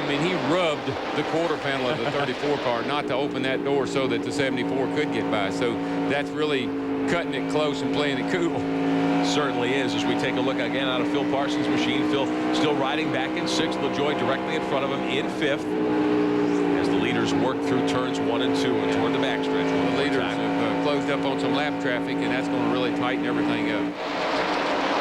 rubbed the quarter panel of the 34 car not to open that door so that the 74 could get by. So that's really cutting it close and playing it cool. Certainly is. As we take a look again out of Phil Parsons' machine, Phil still riding back in 6th. LaJoie directly in front of him in 5th as the leaders work through turns 1 and 2 and toward the backstretch. Well, the leaders have closed up on some lap traffic, and that's going to really tighten everything up.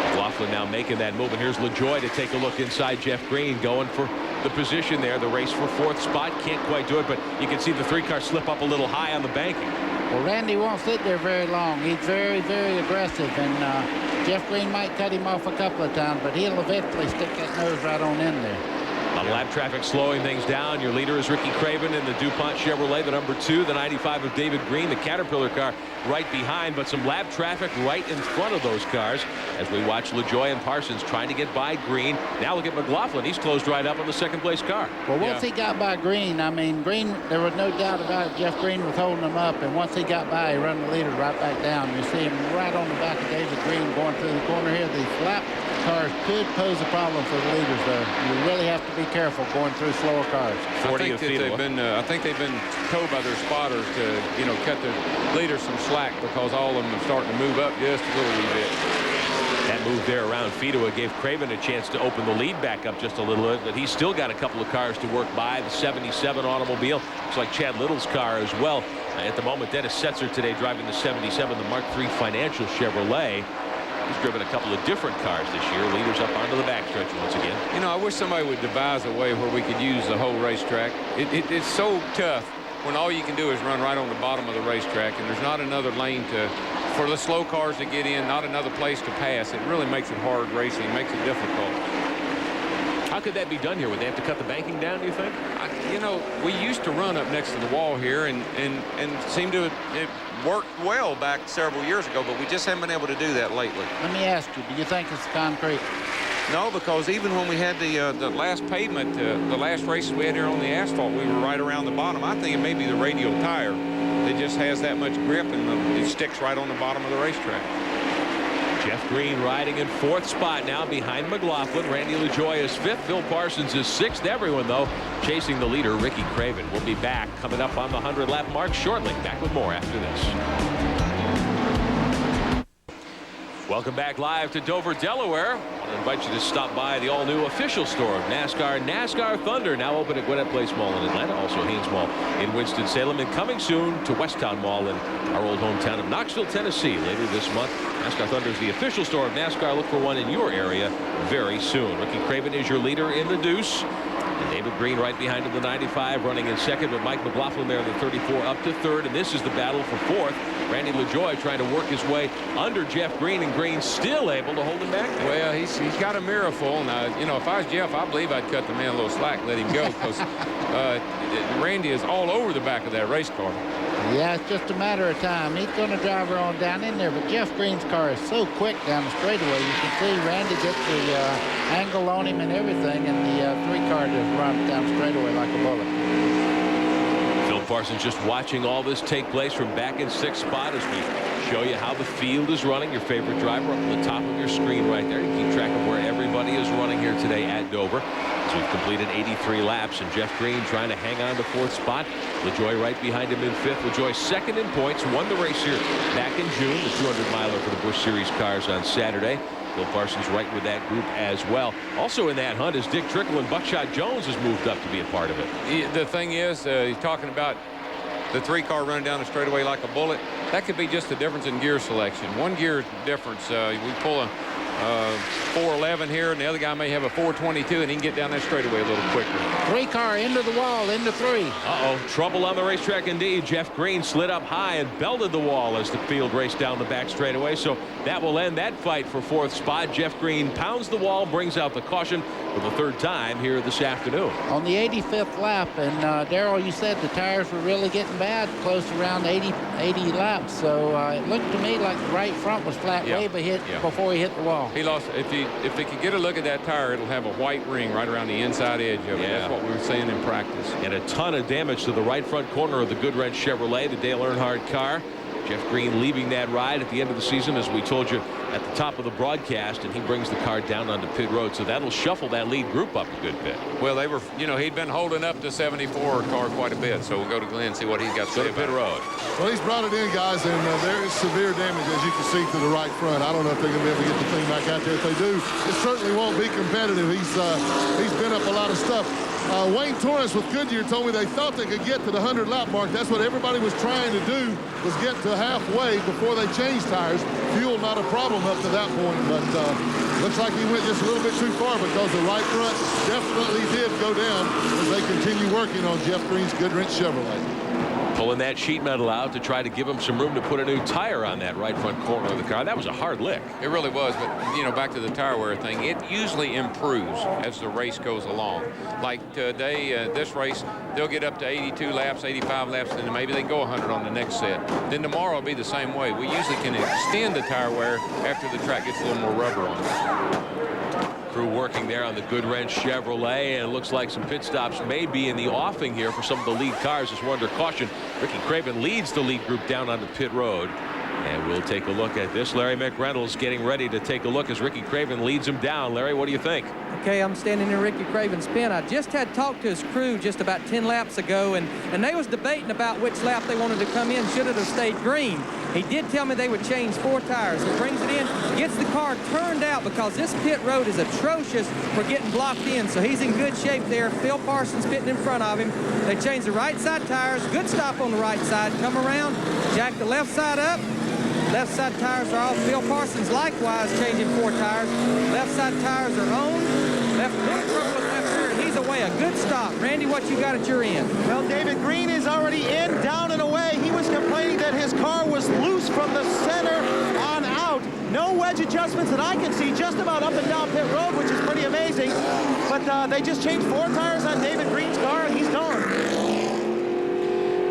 McLaughlin now making that move, and here's LaJoie to take a look inside Jeff Green, going for the position there. The race for 4th spot, can't quite do it, but you can see the 3 car slip up a little high on the banking. Well, Randy won't sit there very long. He's very, very aggressive, and Jeff Green might cut him off a couple of times, but he'll eventually stick that nose right on in there. On lap traffic slowing things down, your leader is Ricky Craven in the DuPont Chevrolet, the number 2, the 95 of David Green, the Caterpillar car right behind, but some lap traffic right in front of those cars as we watch LaJoie and Parsons trying to get by Green. Now look at McLaughlin. He's closed right up on the second place car. Well, once he got by Green, I mean, Green, there was no doubt about it. Jeff Green was holding him up, and once he got by, he run the leader right back down. You see him right on the back of David Green going through the corner here. These lap cars could pose a problem for the leaders, though. You really have to be careful going through slower cars. I think they've been told by their spotters to, cut the leaders some slack because all of them are starting to move up just a little wee bit. That move there around Fedua gave Craven a chance to open the lead back up just a little bit, but he's still got a couple of cars to work by. The 77 automobile looks like Chad Little's car as well. At the moment, Dennis Setzer today driving the 77, the Mark III Financial Chevrolet. He's driven a couple of different cars this year. Leaders up onto the backstretch once again. I wish somebody would devise a way where we could use the whole racetrack. It's so tough when all you can do is run right on the bottom of the racetrack, and there's not another lane for the slow cars to get in, not another place to pass. It really makes it hard racing. It makes it difficult. How could that be done here? Would they have to cut the banking down, do you think? We used to run up next to the wall here and seemed to it worked well back several years ago, but we just haven't been able to do that lately. Let me ask you, do you think it's concrete? No, because even when we had the last pavement, the last races we had here on the asphalt, we were right around the bottom. I think it may be the radial tire that just has that much grip, and it sticks right on the bottom of the racetrack. Jeff Green riding in 4th spot now behind McLaughlin. Randy LaJoie is 5th. Phil Parsons is 6th. Everyone, though, chasing the leader, Ricky Craven. We'll be back coming up on the 100-lap mark shortly. Back with more after this. Welcome back live to Dover, Delaware. I want to invite you to stop by the all-new official store of NASCAR Thunder, now open at Gwinnett Place Mall in Atlanta, also Haynes Mall in Winston-Salem, and coming soon to Westtown Mall in our old hometown of Knoxville, Tennessee later this month. NASCAR Thunder is the official store of NASCAR. Look for one in your area very soon. Ricky Craven is your leader in the deuce. And David Green right behind him, the 95, running in 2nd, with Mike McLaughlin there, the 34, up to 3rd. And this is the battle for 4th. Randy LaJoie trying to work his way under Jeff Green, and Green still able to hold him back there. Well, he's got a mirror full. And, if I was Jeff, I believe I'd cut the man a little slack, let him go, because Randy is all over the back of that race car. Yeah, it's just a matter of time. He's going to drive her on down in there, but Jeff Green's car is so quick down the straightaway. You can see Randy get the angle on him and everything, and the 3 car just runs down the straightaway like a bullet. Phil Parsons just watching all this take place from back in 6th spot as we show you how the field is running. Your favorite driver up on the top of your screen right there. You keep track of where everybody is running here today at Dover. So we've completed 83 laps, and Jeff Green trying to hang on to 4th spot. LaJoie right behind him in 5th. LaJoie 2nd in points, won the race here back in June, the 200-miler for the Busch Series cars on Saturday. Phil Parsons right with that group as well. Also in that hunt is Dick Trickle, and Buckshot Jones has moved up to be a part of it. The thing is, he's talking about the 3 car running down the straightaway like a bullet. That could be just a difference in gear selection. One gear difference. We pull a 411 here, and the other guy may have a 422, and he can get down that straightaway a little quicker. 3 car into the wall, into 3. Uh-oh, trouble on the racetrack indeed. Jeff Green slid up high and belted the wall as the field raced down the back straightaway, so that will end that fight for 4th spot. Jeff Green pounds the wall, brings out the caution for the 3rd time here this afternoon. On the 85th lap, and Darrell, you said the tires were really getting bad, close to around 80 laps, so it looked to me like the right front was flat way before he hit the wall. He lost. If they could get a look at that tire, it'll have a white ring right around the inside edge of it. That's what we were seeing in practice. And a ton of damage to the right front corner of the Goodwrench Chevrolet, the Dale Earnhardt car. Jeff Green leaving that ride at the end of the season, as we told you at the top of the broadcast, and he brings the car down onto pit road, so that'll shuffle that lead group up a good bit. Well, they were, he'd been holding up the 74 car quite a bit, so we'll go to Glenn and see what he's got to say about pit road. Well, he's brought it in, guys, and there is severe damage, as you can see, to the right front. I don't know if they're going to be able to get the thing back out there. If they do, it certainly won't be competitive. He's been up a lot of stuff. Wayne Torres with Goodyear told me they thought they could get to the 100-lap mark. That's what everybody was trying to do, was get to halfway before they changed tires. Fuel not a problem up to that point, but looks like he went just a little bit too far, because the right front definitely did go down as they continue working on Jeff Green's Goodwrench Chevrolet. Pulling that sheet metal out to try to give him some room to put a new tire on that right front corner of the car. That was a hard lick. It really was, but you know, back to the tire wear thing, it usually improves as the race goes along. Like today, this race, they'll get up to 82 laps, 85 laps, and then maybe they go 100 on the next set. Then tomorrow will be the same way. We usually can extend the tire wear after the track gets a little more rubber on it. Crew working there on the Goodwrench Chevrolet, and it looks like some pit stops may be in the offing here for some of the lead cars as we're under caution. Ricky Craven leads the lead group down on the pit road. And we'll take a look at this. Larry McReynolds getting ready to take a look as Ricky Craven leads him down. Larry, what do you think? Okay, I'm standing in Ricky Craven's pen. I just had talked to his crew just about 10 laps ago, and they was debating about which lap they wanted to come in. Should it have stayed green? He did tell me they would change 4 tires. He brings it in, gets the car turned out because this pit road is atrocious for getting blocked in. So he's in good shape there. Phil Parsons pitting in front of him. They change the right side tires. Good stop on the right side. Come around, jack the left side up. Left side tires are off. Phil Parsons likewise changing 4 tires. Left side tires are on. Left rear. He's away. A good stop. Randy, what you got at your end? Well, David Green is already in, down and away. He was complaining that his car was loose from the center on out. No wedge adjustments that I can see, just about up and down pit road, which is pretty amazing. But they just changed 4 tires on David Green's car, and he's gone.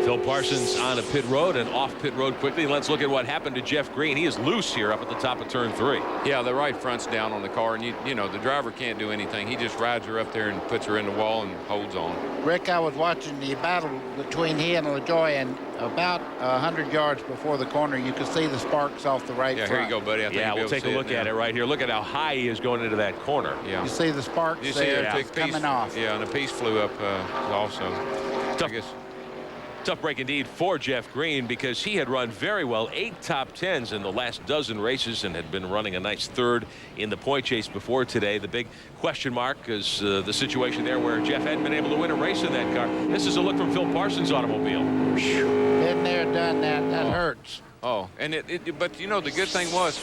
Phil Parsons on a pit road and off pit road quickly. Let's look at what happened to Jeff Green. He is loose here up at the top of turn 3. Yeah, the right front's down on the car, and you know, the driver can't do anything. He just rides her up there and puts her in the wall and holds on. Rick, I was watching the battle between he and LaJoy, and about 100 yards before the corner, you could see the sparks off the right front. Here you go, buddy. I think yeah, we'll take a look at it right here. Look at how high he is going into that corner. Yeah. You see the sparks you there see coming off. Yeah, and a piece flew up also. Tough break indeed for Jeff Green, because he had run very well, 8 top 10s in the last dozen races and had been running a nice 3rd in the point chase before today. The big question mark is the situation there where Jeff hadn't been able to win a race in that car. This is a look from Phil Parsons' automobile. Been there, done that. That hurts. Oh, and but you know, the good thing was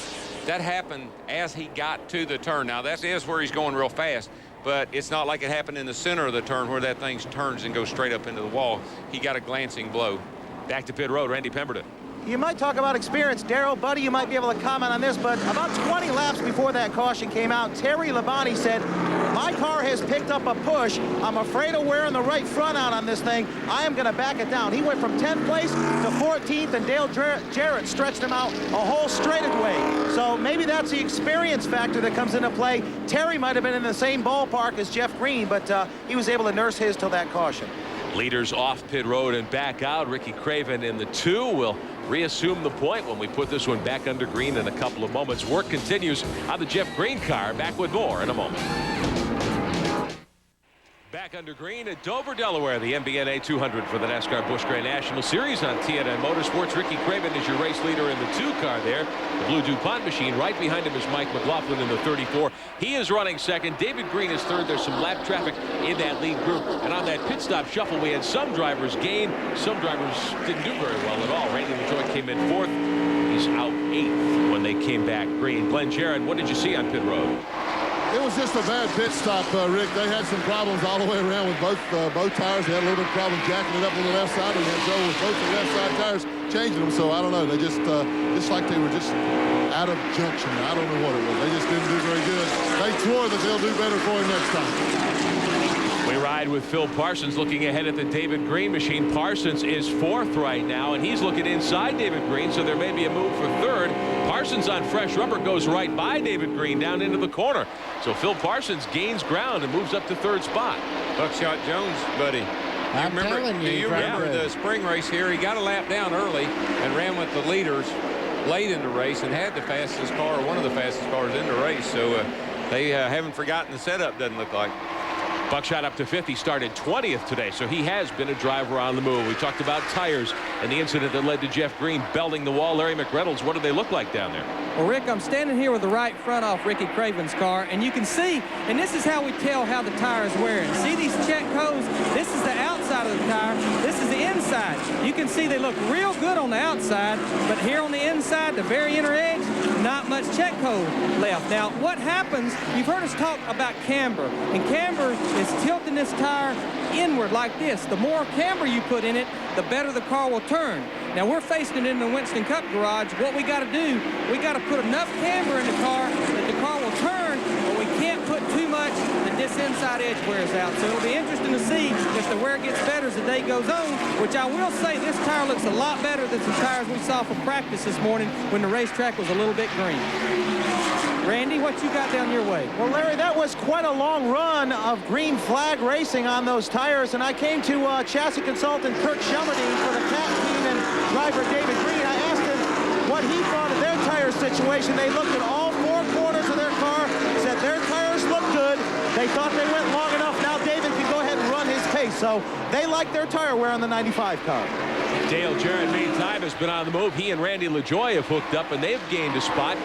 that happened as he got to the turn. Now that is where he's going real fast, but it's not like it happened in the center of the turn where that thing turns and goes straight up into the wall. He got a glancing blow. Back to pit road, Randy Pemberton. You might talk about experience. Darrell, buddy, you might be able to comment on this, but about 20 laps before that caution came out, Terry Labonte said, my car has picked up a push. I'm afraid of wearing the right front out on this thing. I am going to back it down. He went from 10th place to 14th, and Dale Jarrett stretched him out a whole straightaway. So maybe that's the experience factor that comes into play. Terry might have been in the same ballpark as Jeff Green, but he was able to nurse his till that caution. Leaders off pit road and back out. Ricky Craven in the 2 will reassume the point when we put this one back under Green in a couple of moments. Work continues on the Jeff Green car. Back with more in a moment. Back under Green at Dover, Delaware, the MBNA 200 for the NASCAR Busch Grand National Series on TNN Motorsports. Ricky Craven is your race leader in the 2 car there. The blue DuPont machine. Right behind him is Mike McLaughlin in the 34. He is running second. David Green is third. There's some lap traffic in that lead group. And on that pit stop shuffle, we had some drivers gain. Some drivers didn't do very well at all. Randy LaJoy came in 4th. He's out 8th when they came back green. Glenn Jarrett, what did you see on pit road? It was just a bad pit stop, Rick. They had some problems all the way around with both tires. They had a little bit of problem jacking it up on the left side, and they had trouble with both the left side tires changing them. So I don't know. They just like they were just out of junction. I don't know what it was. They just didn't do very good. They swore that they'll do better for him next time. We ride with Phil Parsons looking ahead at the David Green machine. Parsons is 4th right now, and he's looking inside David Green, so there may be a move for 3rd. Parsons on fresh rubber goes right by David Green down into the corner. So Phil Parsons gains ground and moves up to 3rd spot. Buckshot Jones, buddy. Do you remember the spring race here? He got a lap down early and ran with the leaders late in the race and had the fastest car, one of the fastest cars in the race. So they haven't forgotten the setup, doesn't look like. Buckshot up to 5th. He started 20th today, so he has been a driver on the move. We talked about tires and the incident that led to Jeff Green belting the wall. Larry McReynolds, what do they look like down there? Well, Rick, I'm standing here with the right front off Ricky Craven's car, and you can see, and this is how we tell how the tire is wearing. See these check codes? This is the outside of the tire. This is the inside. You can see they look real good on the outside, but here on the inside, the very inner edge, not much check code left. Now, what happens, you've heard us talk about camber, and camber is tilting this tire inward like this. The more camber you put in it, the better the car will turn. Now, we're facing it in the Winston Cup garage. What we got to do, we got to put enough camber in the car that the car will turn, but we can't put too much that this inside edge wears out. So it'll be interesting to see if the wear gets better as the day goes on, which I will say this tire looks a lot better than some tires we saw from practice this morning when the racetrack was a little bit green. Randy, what you got down your way? Well, Larry, that was quite a long run of green flag racing on those tires, and I came to chassis consultant Kurt Shummerding for the Cat team and driver David Green. I asked him what he thought of their tire situation. They looked at all four corners of their car, said their tires look good. They thought they went long enough. Now David can go ahead and run his pace. So they like their tire wear on the 95 car. Dale Jarrett, meantime, has been on the move. He and Randy LaJoie have hooked up, and they've gained a spot,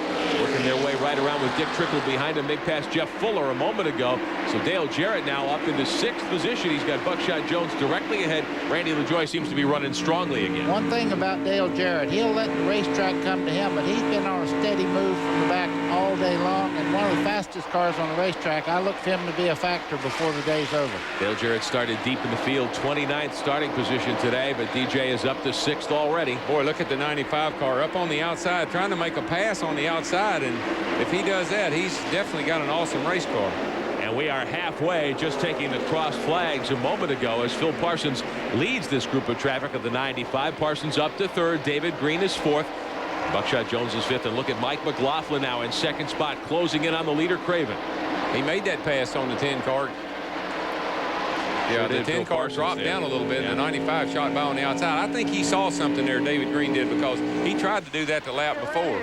working their way right around with Dick Trickle behind him. Big pass Jeff Fuller a moment ago. So Dale Jarrett now up into 6th position. He's got Buckshot Jones directly ahead. Randy LaJoie seems to be running strongly again. One thing about Dale Jarrett, he'll let the racetrack come to him, but he's been on a steady move from the back all day long, and one of the fastest cars on the racetrack. I look for him to be a factor before the day's over. Dale Jarrett started deep in the field, 29th starting position today, but DJ is up to 6th already. Boy, look at the 95 car up on the outside, trying to make a pass on the outside, and if he does that, he's definitely got an awesome race car. And we are halfway, just taking the cross flags a moment ago as Phil Parsons leads this group of traffic of the 95. Parsons up to 3rd. David Green is 4th. Buckshot Jones is 5th. And look at Mike McLaughlin now in 2nd spot, closing in on the leader, Craven. He made that pass on the 10 car. Yeah, the 10 car dropped down a little bit, and the 95 shot by on the outside. I think he saw something there, David Green did, because he tried to do that the lap before.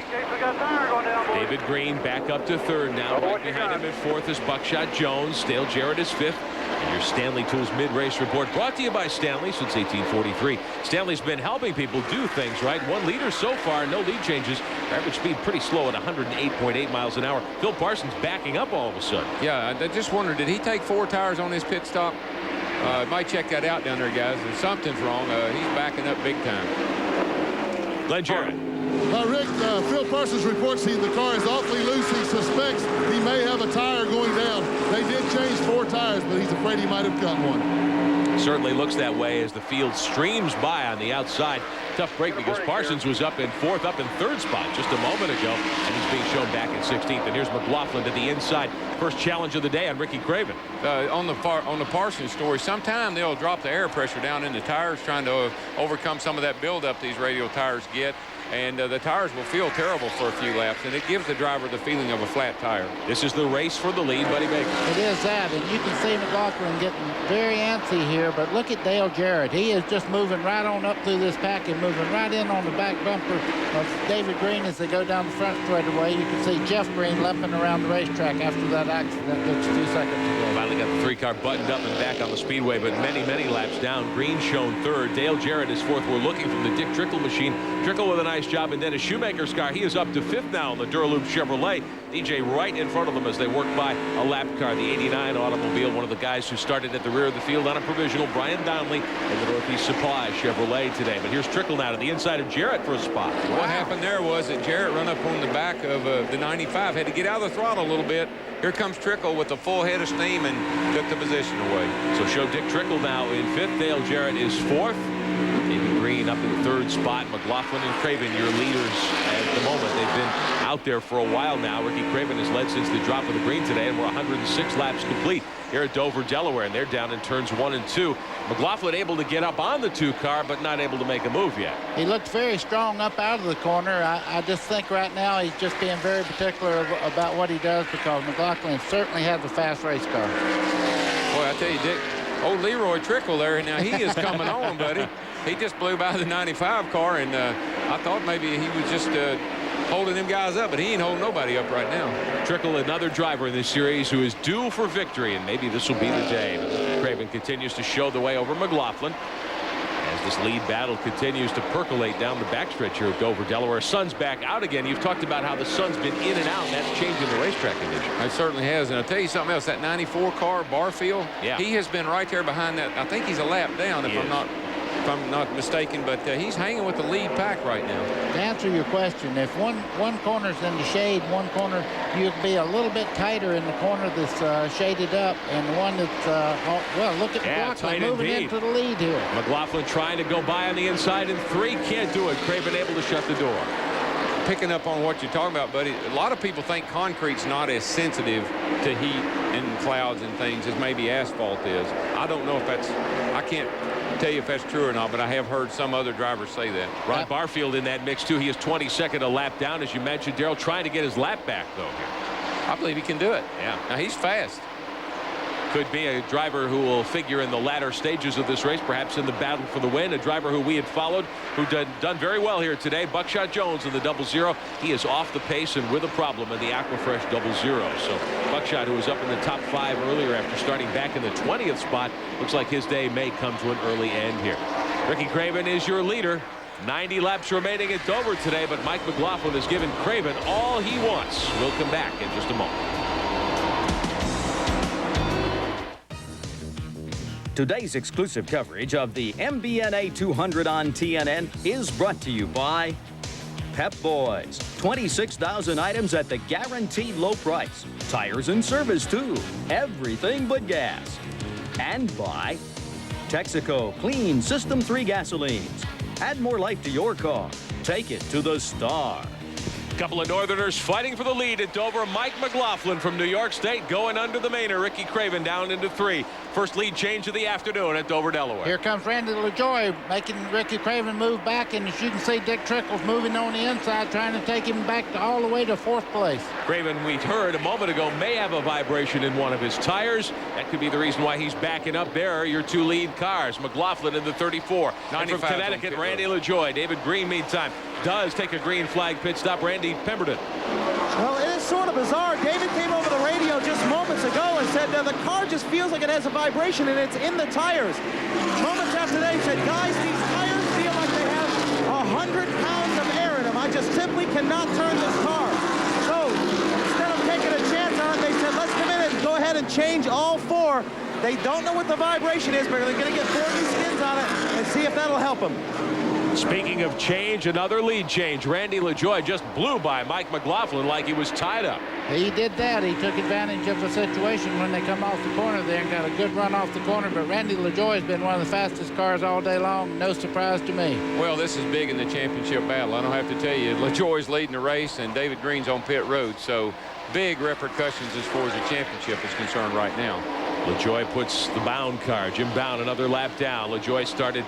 David Green back up to 3rd now. Right behind him at 4th is Buckshot Jones. Dale Jarrett is 5th. And your Stanley Tools mid-race report brought to you by Stanley since 1843. Stanley's been helping people do things right. 1 leader so far, no lead changes. Average speed pretty slow at 108.8 miles an hour. Phil Parsons backing up all of a sudden. Yeah, I just wondered, did he take 4 tires on his pit stop? Might check that out down there, guys. If something's wrong, he's backing up big time. Glenn Jarrett. Rick, Phil Parsons reports the car is awfully loose. He suspects he may have a tire going down. They did change 4 tires, but he's afraid he might have cut one. Certainly looks that way as the field streams by on the outside. Tough break because Parsons was up in 4th, up in 3rd spot just a moment ago, and he's being shown back in 16th. And here's McLaughlin to the inside. First challenge of the day on Ricky Craven. On the Parsons story, sometime they'll drop the air pressure down in the tires, trying to overcome some of that buildup these radial tires get. And the tires will feel terrible for a few laps, and it gives the driver the feeling of a flat tire. This is the race for the lead, Buddy Baker. It is that, and you can see McLaughlin getting very antsy here, but look at Dale Jarrett. He is just moving right on up through this pack and moving right in on the back bumper of David Green as they go down the front straightaway. You can see Jeff Green limping around the racetrack after that accident just 2 seconds ago. Finally got the 3-car buttoned up and back on the speedway, but many, many laps down. Green shown 3rd. Dale Jarrett is 4th. We're looking from the Dick Trickle machine. Trickle with a nice job, and Dennis Shoemaker's car. He is up to 5th now in the Duraloop Chevrolet. DJ right in front of them as they work by a lap car. The 89 automobile, one of the guys who started at the rear of the field on a provisional, Brian Donnelly in the Northeast Supply Chevrolet today. But here's Trickle now to the inside of Jarrett for a spot. Wow. What happened there was that Jarrett run up on the back of the 95, had to get out of the throttle a little bit. Here comes Trickle with a full head of steam and took the position away. So show Dick Trickle now in 5th. Dale Jarrett is 4th. David Green up in the 3rd spot. McLaughlin and Craven, your leaders at the moment. They've been out there for a while now. Ricky Craven has led since the drop of the green today, and we're 106 laps complete here at Dover, Delaware, and they're down in turns 1 and 2. McLaughlin able to get up on the 2 car, but not able to make a move yet. He looked very strong up out of the corner. I just think right now he's just being very particular about what he does because McLaughlin certainly has a fast race car. Boy, I tell you, Dick, old Leroy Trickle there, now he is coming on, buddy. He just blew by the 95 car, and I thought maybe he was just holding them guys up, but he ain't holding nobody up right now. Trickle, another driver in this series who is due for victory, and maybe this will be the day. But Craven continues to show the way over McLaughlin as this lead battle continues to percolate down the backstretch here at Dover, Delaware. Sun's back out again. You've talked about how the sun's been in and out, and that's changing the racetrack condition. It certainly has, and I'll tell you something else. That 94 car, Barfield, yeah, he has been right there behind that. I think he's a lap down, if I'm not if I'm not mistaken, but he's hanging with the lead pack right now. To answer your question, if one corner's in the shade, one corner, you'd be a little bit tighter in the corner that's shaded up, and the one that's, well, look at McLaughlin moving into the lead here. McLaughlin trying to go by on the inside, and 3 can't do it. Craven able to shut the door. Picking up on what you're talking about, buddy, a lot of people think concrete's not as sensitive to heat and clouds and things as maybe asphalt is. I don't know if that's, I can't tell you if that's true or not, but I have heard some other drivers say that. Rod Barfield in that mix too. He is 22nd a lap down, as you mentioned, Darrell, trying to get his lap back though. I believe he can do it. Yeah. Now he's fast. Could be a driver who will figure in the latter stages of this race, perhaps in the battle for the win. A driver who we had followed, who done very well here today, Buckshot Jones in the 00. He is off the pace and with a problem in the Aquafresh 00. So Buckshot, who was up in the top 5 earlier after starting back in the 20th spot, looks like his day may come to an early end here. Ricky Craven is your leader. 90 laps remaining at Dover today, but Mike McLaughlin has given Craven all he wants. We'll come back in just a moment. Today's exclusive coverage of the MBNA 200 on TNN is brought to you by Pep Boys. 26,000 items at the guaranteed low price. Tires and service, too. Everything but gas. And by Texaco Clean System 3 gasolines. Add more life to your car. Take it to the star. Couple of Northerners fighting for the lead at Dover. Mike McLaughlin from New York State going under the mainer. Ricky Craven down into 3. First lead change of the afternoon at Dover, Delaware. Here comes Randy LaJoie making Ricky Craven move back, and as you can see, Dick Trickle's moving on the inside, trying to take him back all the way to 4th place. Craven, we heard a moment ago, may have a vibration in one of his tires. That could be the reason why he's backing up. There are your 2 lead cars. McLaughlin in the 34. And from Connecticut, Randy LaJoie. David Green, meantime, does take a green flag pit stop. Randy Pemberton. Well, it is sort of bizarre. David came over the radio just moments ago and said the car just feels like it has a vibration, and it's in the tires. Moments after that, he said, guys, these tires feel like they have 100 pounds of air in them. I just simply cannot turn this car. So instead of taking a chance on it, they said, let's come in and go ahead and change all 4. They don't know what the vibration is, but they're going to get 4 new skins on it and see if that'll help them. Speaking of change, another lead change. Randy LaJoie just blew by Mike McLaughlin like he was tied up. He did that. He took advantage of the situation when they come off the corner there and got a good run off the corner. But Randy LaJoie has been one of the fastest cars all day long. No surprise to me. Well, this is big in the championship battle. I don't have to tell you, LaJoie's leading the race and David Green's on pit road. So big repercussions as far as the championship is concerned right now. LaJoie puts the Bound car. Jim Bound another lap down. LaJoie started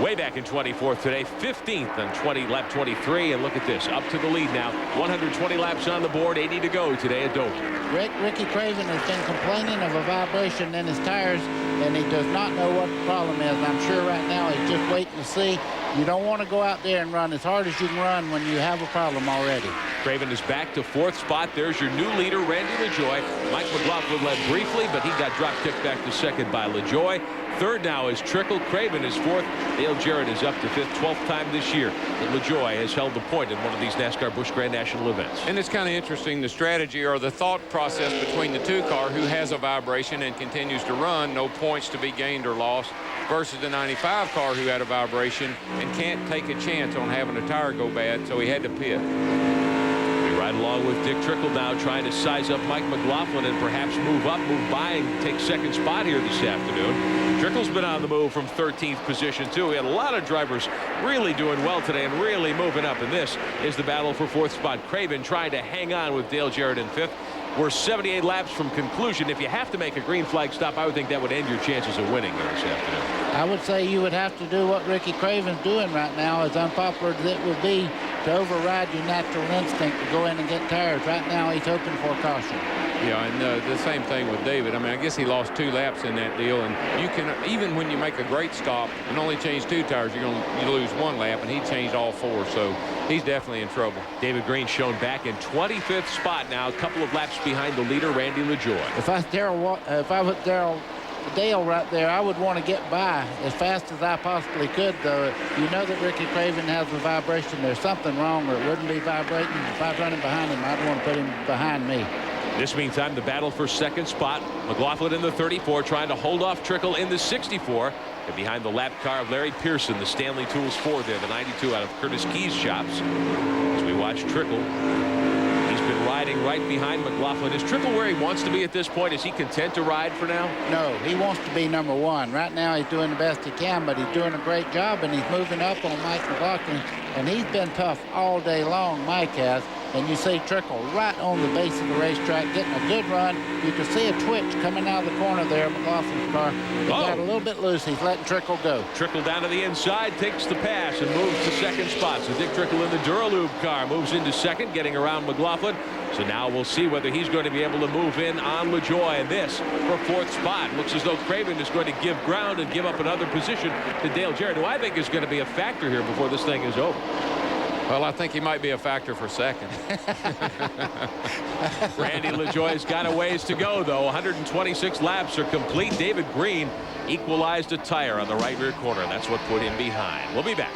way back in 24th today, 15th on lap 23, and look at this, up to the lead now. 120 laps on the board, 80 to go today at Dover. Ricky Craven has been complaining of a vibration in his tires, and he does not know what the problem is. I'm sure right now he's just waiting to see. You don't want to go out there and run as hard as you can run when you have a problem already. Craven is back to 4th spot. There's your new leader, Randy LaJoie. Mike McLaughlin led briefly, but he got drop kicked back to 2nd by LaJoie. 3rd now is Trickle. Craven is 4th. Dale Jarrett is up to 5th, 12th time this year that LaJoie has held the point in one of these NASCAR Busch Grand National events. And it's kind of interesting, the strategy or the thought process between the 2 car who has a vibration and continues to run, no points to be gained or lost, versus the 95 car who had a vibration and can't take a chance on having a tire go bad, so he had to pit. Right along with Dick Trickle now trying to size up Mike McLaughlin and perhaps move up, move by, and take 2nd spot here this afternoon. Trickle's been on the move from 13th position too. We had a lot of drivers really doing well today and really moving up, and this is the battle for 4th spot. Craven trying to hang on with Dale Jarrett in 5th. We're 78 laps from conclusion. If you have to make a green flag stop, I would think that would end your chances of winning this afternoon. I would say you would have to do what Ricky Craven's doing right now, as unpopular as it would be, to override your natural instinct to go in and get tires. Right now, he's hoping for a caution. Yeah, and the same thing with David. I mean, I guess he lost 2 laps in that deal, and you can, even when you make a great stop and only change 2 tires, you lose 1 lap, and he changed all 4, so he's definitely in trouble. David Green shown back in 25th spot now, a couple of laps behind the leader, Randy LaJoie. If I was Dale right there, I would want to get by as fast as I possibly could, though. You know that Ricky Craven has a vibration. There's something wrong, or it wouldn't be vibrating. If I was running behind him, I'd want to put him behind me. This meantime, the battle for 2nd spot. McLaughlin in the 34 trying to hold off Trickle in the 64. And behind the lap car of Larry Pearson, the Stanley Tools Ford there, the 92 out of Curtis Key's shops. As we watch Trickle. He's been riding right behind McLaughlin. Is Trickle where he wants to be at this point? Is he content to ride for now? No, he wants to be number one. Right now he's doing the best he can, but he's doing a great job, and he's moving up on Mike McLaughlin. And he's been tough all day long, Mike has. And you see Trickle right on the base of the racetrack, getting a good run. You can see a twitch coming out of the corner there, McLaughlin's car. He got a little bit loose. He's letting Trickle go. Trickle down to the inside, takes the pass, and moves to second spot. So Dick Trickle in the Duralube car moves into second, getting around McLaughlin. So now we'll see whether he's going to be able to move in on LaJoie. And this for fourth spot. Looks as though Craven is going to give ground and give up another position to Dale Jarrett, who I think is going to be a factor here before this thing is over. Well, I think he might be a factor for second. Randy LaJoie's got a ways to go, though. 126 laps are complete. David Green equalized a tire on the right rear corner. That's what put him behind. We'll be back.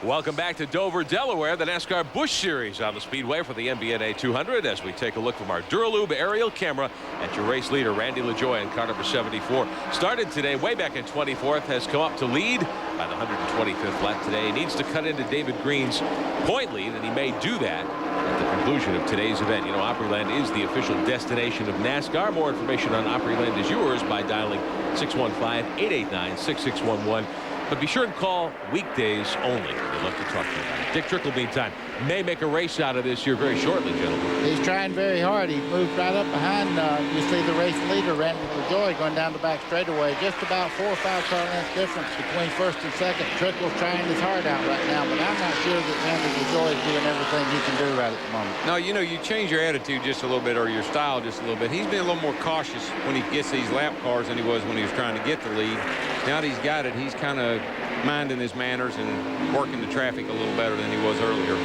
Welcome back to Dover, Delaware, the NASCAR Busch Series on the Speedway for the MBNA 200 as we take a look from our Duralube aerial camera at your race leader, Randy LaJoie, in car number 74. Started today way back in 24th, has come up to lead by the 125th lap today. He needs to cut into David Green's point lead, and he may do that at the conclusion of today's event. You know, Opryland is the official destination of NASCAR. More information on Opryland is yours by dialing 615-889-6611. But be sure and call weekdays only. We'd love to talk to you about it. Dick Trickle, meantime, may make a race out of this here very shortly, gentlemen. He's trying very hard. He moved right up behind. You see the race leader, Randy LaJoie, going down the back straightaway. Just about 4 or 5 car lengths difference between first and second. Trickle's trying his heart out right now, but I'm not sure that Randy LaJoie is doing everything he can do right at the moment. No, you know, you change your attitude just a little bit, or your style just a little bit. He's been a little more cautious when he gets these lap cars than he was when he was trying to get the lead. Now that he's got it, he's kind of minding his manners and working the traffic a little better than he was earlier.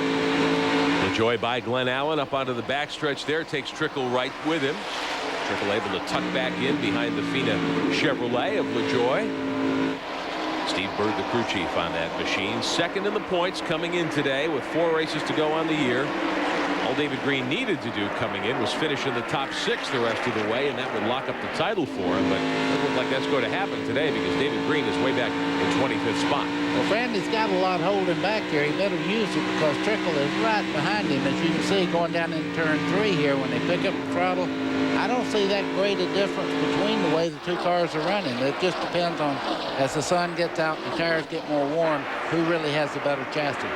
LaJoie by Glenn Allen up onto the backstretch there, takes Trickle right with him. Trickle able to tuck back in behind the Fina Chevrolet of LaJoie. Steve Bird, the crew chief on that machine, second in the points coming in today with 4 races to go on the year. All David Green needed to do coming in was finish in the top 6 the rest of the way, and that would lock up the title for him. But it doesn't look like that's going to happen today because David Green is way back in 25th spot. Well, Randy's got a lot holding back here. He better use it because Trickle is right behind him. As you can see, going down in turn 3 here, when they pick up the throttle, I don't see that great a difference between the way the 2 cars are running. It just depends on, as the sun gets out, the tires get more warm, who really has the better chassis.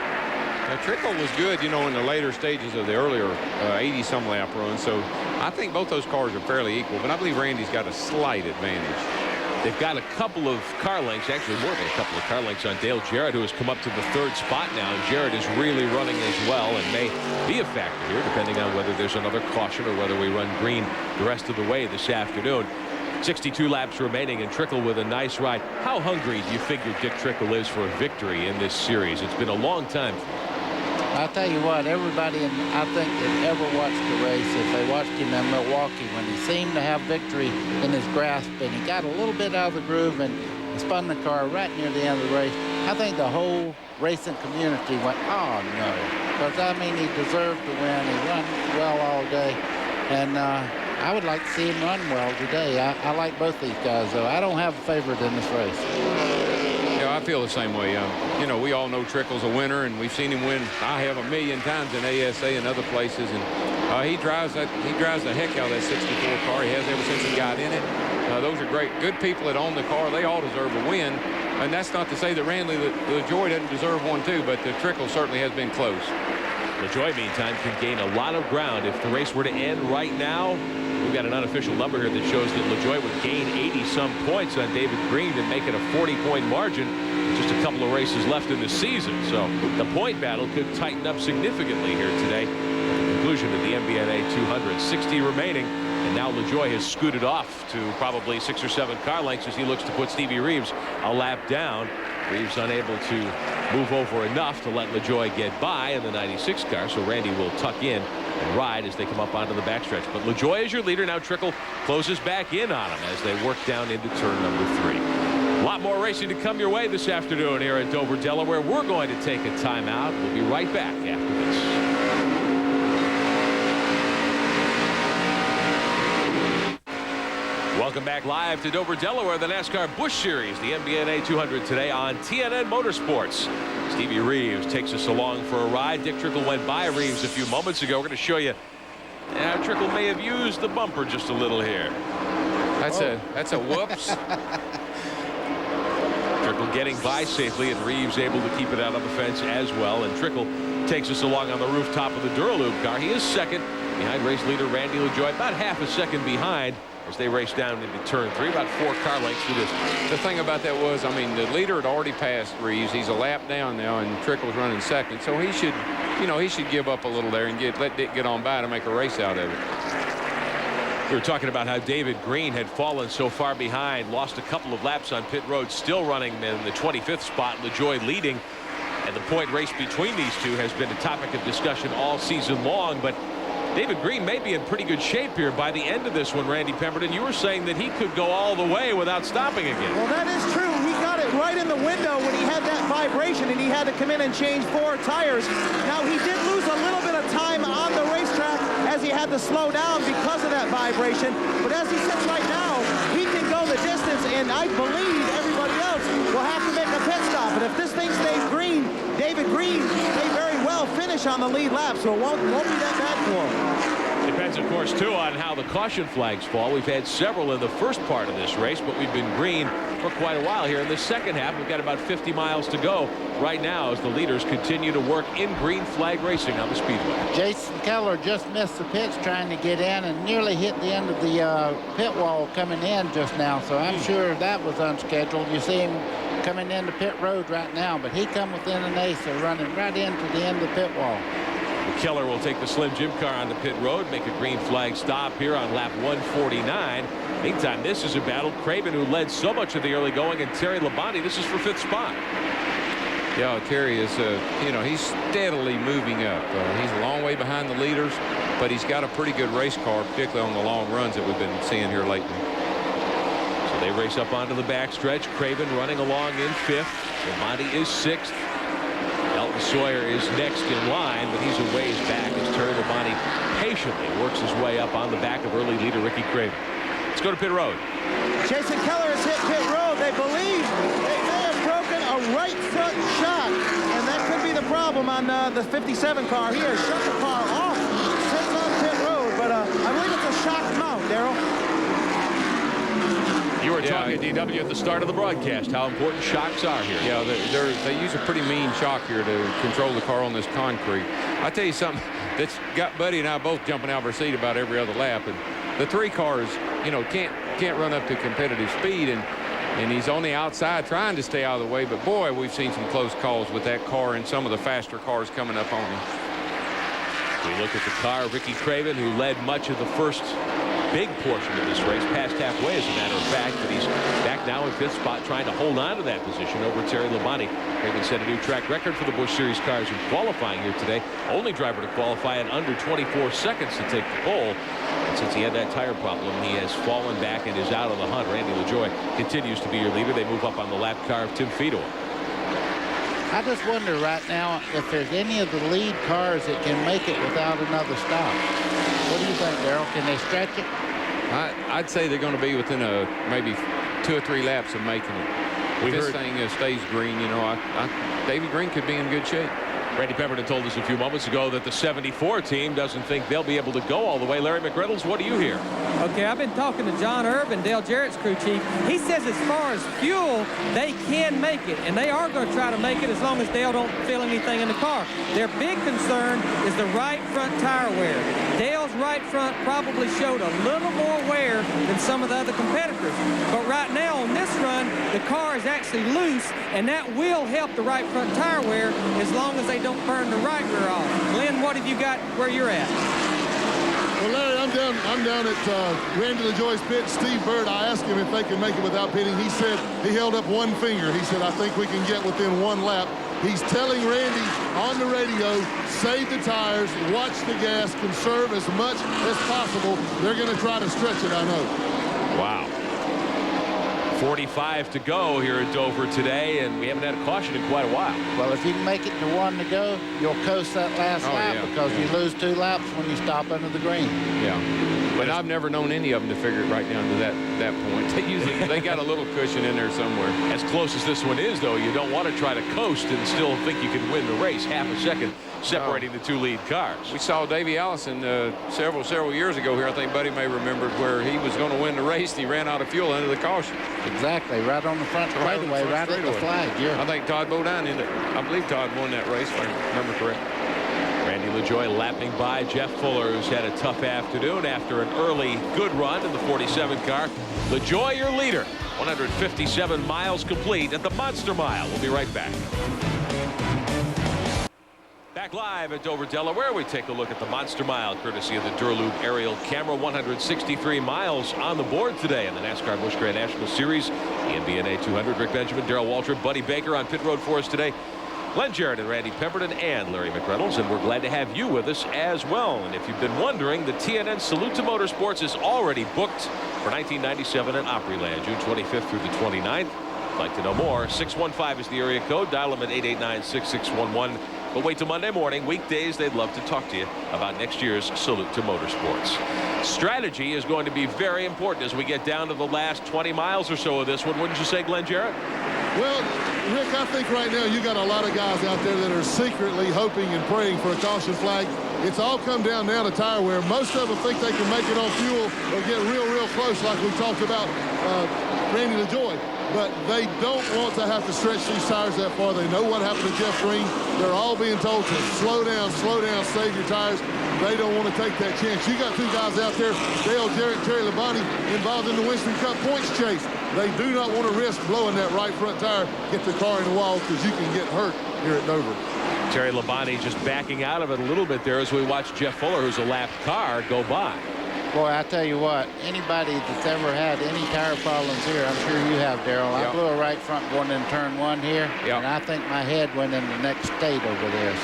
Now, Trickle was good, you know, in the later stages of the earlier 80-some lap run. So I think both those cars are fairly equal, but I believe Randy's got a slight advantage. They've got a couple of car lengths, actually more than a couple of car lengths on Dale Jarrett, who has come up to the 3rd spot now. And Jarrett is really running as well and may be a factor here, depending on whether there's another caution or whether we run green the rest of the way this afternoon. 62 laps remaining, and Trickle with a nice ride. How hungry do you figure Dick Trickle is for a victory in this series? It's been a long time. I'll tell you what, everybody, I think, that ever watched the race, if they watched him in Milwaukee, when he seemed to have victory in his grasp and he got a little bit out of the groove and spun the car right near the end of the race, I think the whole racing community went, oh, no. Because, I mean, he deserved to win. He run well all day. And I would like to see him run well today. I like both these guys, though. I don't have a favorite in this race. Yeah, I feel the same way. You know, we all know Trickle's a winner, and we've seen him win. I have 1,000,000 times in ASA and other places, and he drives the heck out of that 64 car. He has ever since he got in it. Those are great, good people that own the car. They all deserve a win, and that's not to say that Randy LaJoie doesn't deserve one too, but the Trickle certainly has been close. LaJoie, meantime, can gain a lot of ground. If the race were to end right now, we've got an unofficial number here that shows that LaJoie would gain 80-some points on David Green and make it a 40-point margin. Just a couple of races left in the season. So the point battle could tighten up significantly here today. At the conclusion of the MBNA 200. 60 remaining. And now LaJoie has scooted off to probably 6 or 7 car lengths as he looks to put Stevie Reeves a lap down. Reeves unable to move over enough to let LaJoie get by in the 96 car. So Randy will tuck in and ride as they come up onto the backstretch. But LaJoie is your leader. Now Trickle closes back in on him as they work down into turn number 3. A lot more racing to come your way this afternoon here at Dover, Delaware. We're going to take a timeout. We'll be right back after this. Welcome back live to Dover, Delaware, the NASCAR Busch Series, the MBNA 200 today on TNN Motorsports. Stevie Reeves takes us along for a ride. Dick Trickle went by Reeves a few moments ago. We're going to show you how Trickle may have used the bumper just a little here. That's a whoops. Trickle getting by safely, and Reeves able to keep it out of the fence as well. And Trickle takes us along on the rooftop of the Duraloop car. He is second behind race leader Randy LaJoie, about half a second behind as they race down into turn 3, about 4 car lengths to this. The thing about that was, I mean, the leader had already passed Reeves. He's a lap down now, and Trickle's running second. So he should, he should give up a little there and let Dick get on by to make a race out of it. We were talking about how David Green had fallen so far behind, lost a couple of laps on pit road, still running in the 25th spot, LaJoie leading. And the point race between these two has been a topic of discussion all season long. But David Green may be in pretty good shape here by the end of this one. Randy Pemberton, you were saying that he could go all the way without stopping again. Well, that is true. He got it right in the window when he had that vibration, and he had to come in and change 4 tires. Now, he did lose a little bit of time on the racetrack as he had to slow down because of that vibration. But as he sits right now, he can go the distance, and I believe everybody else will have to make a pit stop. And if this thing stays green, David Green may very well finish on the lead lap, so it won't be that bad for him. Depends, of course, too, on how the caution flags fall. We've had several in the first part of this race, but we've been green for quite a while here. In the second half, we've got about 50 miles to go right now as the leaders continue to work in green flag racing on the speedway. Jason Keller just missed the pits trying to get in and nearly hit the end of the pit wall coming in just now, so I'm sure that was unscheduled. You see him coming into pit road right now, but he come within an ace. They're running right into the end of the pit wall. Keller will take the Slim Jim car on the pit road, make a green flag stop here on lap 149. Meantime, this is a battle. Craven, who led so much of the early going, and Terry Labonte, this is for 5th spot. Yeah, Terry is, he's steadily moving up. He's a long way behind the leaders, but he's got a pretty good race car, particularly on the long runs that we've been seeing here lately. So they race up onto the backstretch. Craven running along in 5th. Labonte is 6th. Elton Sawyer is next in line, but he's a ways back as Terry Labonte patiently works his way up on the back of early leader Ricky Craven. Let's go to pit road. Jason Keller has hit pit road. They believe they may have broken a right front shock, and that could be the problem on the 57 car. He has shut the car off, sits on pit road, but I believe it's a shock mount, Darrell. You were talking, DW, at the start of the broadcast, how important shocks are here. Yeah, they use a pretty mean shock here to control the car on this concrete. I'll tell you something that's got Buddy and I both jumping out of our seat about every other lap. And the 3 cars, can't run up to competitive speed, and he's on the outside trying to stay out of the way. But boy, we've seen some close calls with that car and some of the faster cars coming up on him. We look at the car, Ricky Craven, who led much of the first big portion of this race, past halfway as a matter of fact, but he's back now in 5th spot trying to hold on to that position over Terry Labonte. Craven set a new track record for the Busch Series cars in qualifying here today. Only driver to qualify in under 24 seconds to take the pole. And since he had that tire problem, he has fallen back and is out of the hunt. Randy LaJoie continues to be your leader. They move up on the lap car of Tim Fedor. I just wonder right now if there's any of the lead cars that can make it without another stop. What do you think, Darrell? Can they stretch it? I'd say they're going to be within maybe 2 or 3 laps of making it. If this thing stays green, David Green could be in good shape. Randy Pemberton told us a few moments ago that the 74 team doesn't think they'll be able to go all the way. Larry McReynolds, what do you hear? Okay, I've been talking to John Irvin, Dale Jarrett's crew chief. He says as far as fuel, they can make it, and they are going to try to make it as long as Dale don't feel anything in the car. Their big concern is the right front tire wear. Dale's right front probably showed a little more wear than some of the other competitors. But right now on this run, the car is actually loose, and that will help the right front tire wear as long as they don't burn the right rear off. Glenn, what have you got where you're at? Well, Larry, I'm down at Randy LaJoie's pit. Steve Bird, I asked him if they can make it without pitting. He said he held up one finger. He said, I think we can get within 1 lap. He's telling Randy on the radio, save the tires, watch the gas, conserve as much as possible. They're going to try to stretch it, I know. Wow. 45 to go here at Dover today, and we haven't had a caution in quite a while. Well, if you can make it to 1 to go, you'll coast that last lap because you lose 2 laps when you stop under the green. Yeah. But I've never known any of them to figure it right down to that point. They got a little cushion in there somewhere. As close as this one is, though, you don't want to try to coast and still think you can win the race. Half a second separating the two lead cars. We saw Davey Allison several years ago here. I think Buddy may remember where he was going to win the race and he ran out of fuel under the caution. Exactly, right on the front straightaway, right at the flag. Yeah. I think Todd Bodine in it. I believe Todd won that race, if I remember correct. Randy LaJoie lapping by Jeff Fuller, who's had a tough afternoon after an early good run in the 47 car. LaJoie, your leader. 157 miles complete at the Monster Mile. We'll be right back. Back live at Dover, Delaware, we take a look at the Monster Mile, courtesy of the Duraloop aerial camera. 163 miles on the board today in the NASCAR Busch Grand National Series. The MBNA 200, Rick Benjamin, Darrell Waltrip, Buddy Baker on pit road for us today. Glenn Jarrett and Randy Pemberton and Larry McReynolds, and we're glad to have you with us as well. And if you've been wondering, the TNN Salute to Motorsports is already booked for 1997 at Opryland, June 25th through the 29th. If you'd like to know more, 615 is the area code. Dial them at 889-6611. But wait till Monday morning. Weekdays, they'd love to talk to you about next year's Salute to Motorsports. Strategy is going to be very important as we get down to the last 20 miles or so of this one. Wouldn't you say, Glenn Jarrett? Well, Rick, I think right now you got a lot of guys out there that are secretly hoping and praying for a caution flag. It's all come down now to tire wear. Most of them think they can make it on fuel or get real close, like we talked about Randy LaJoie. But they don't want to have to stretch these tires that far. They know what happened to Jeff Green. They're all being told to slow down, save your tires. They don't want to take that chance. You got two guys out there, Dale Jarrett and Terry Labonte, involved in the Winston Cup points chase. They do not want to risk blowing that right front tire, get the car in the wall, because you can get hurt here at Dover. Terry Labonte just backing out of it a little bit there as we watch Jeff Fuller, who's a lapped car, go by. Boy, I tell you what, anybody that's ever had any tire problems here, I'm sure you have, Darrell. Yep. I blew a right front going in turn one here, yep. and I think my head went in the next state over there.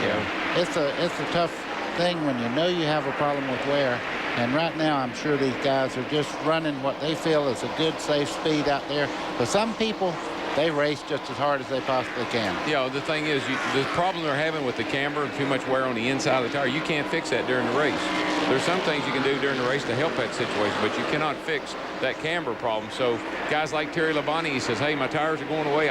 So it's a tough thing when you know you have a problem with wear. And right now, I'm sure these guys are just running what they feel is a good, safe speed out there. But some people, they race just as hard as they possibly can. Yeah, the thing is, the problem they're having with the camber and too much wear on the inside of the tire, you can't fix that during the race. There's some things you can do during the race to help that situation, but you cannot fix that camber problem. So guys like Terry Labonte, he says, hey, my tires are going away.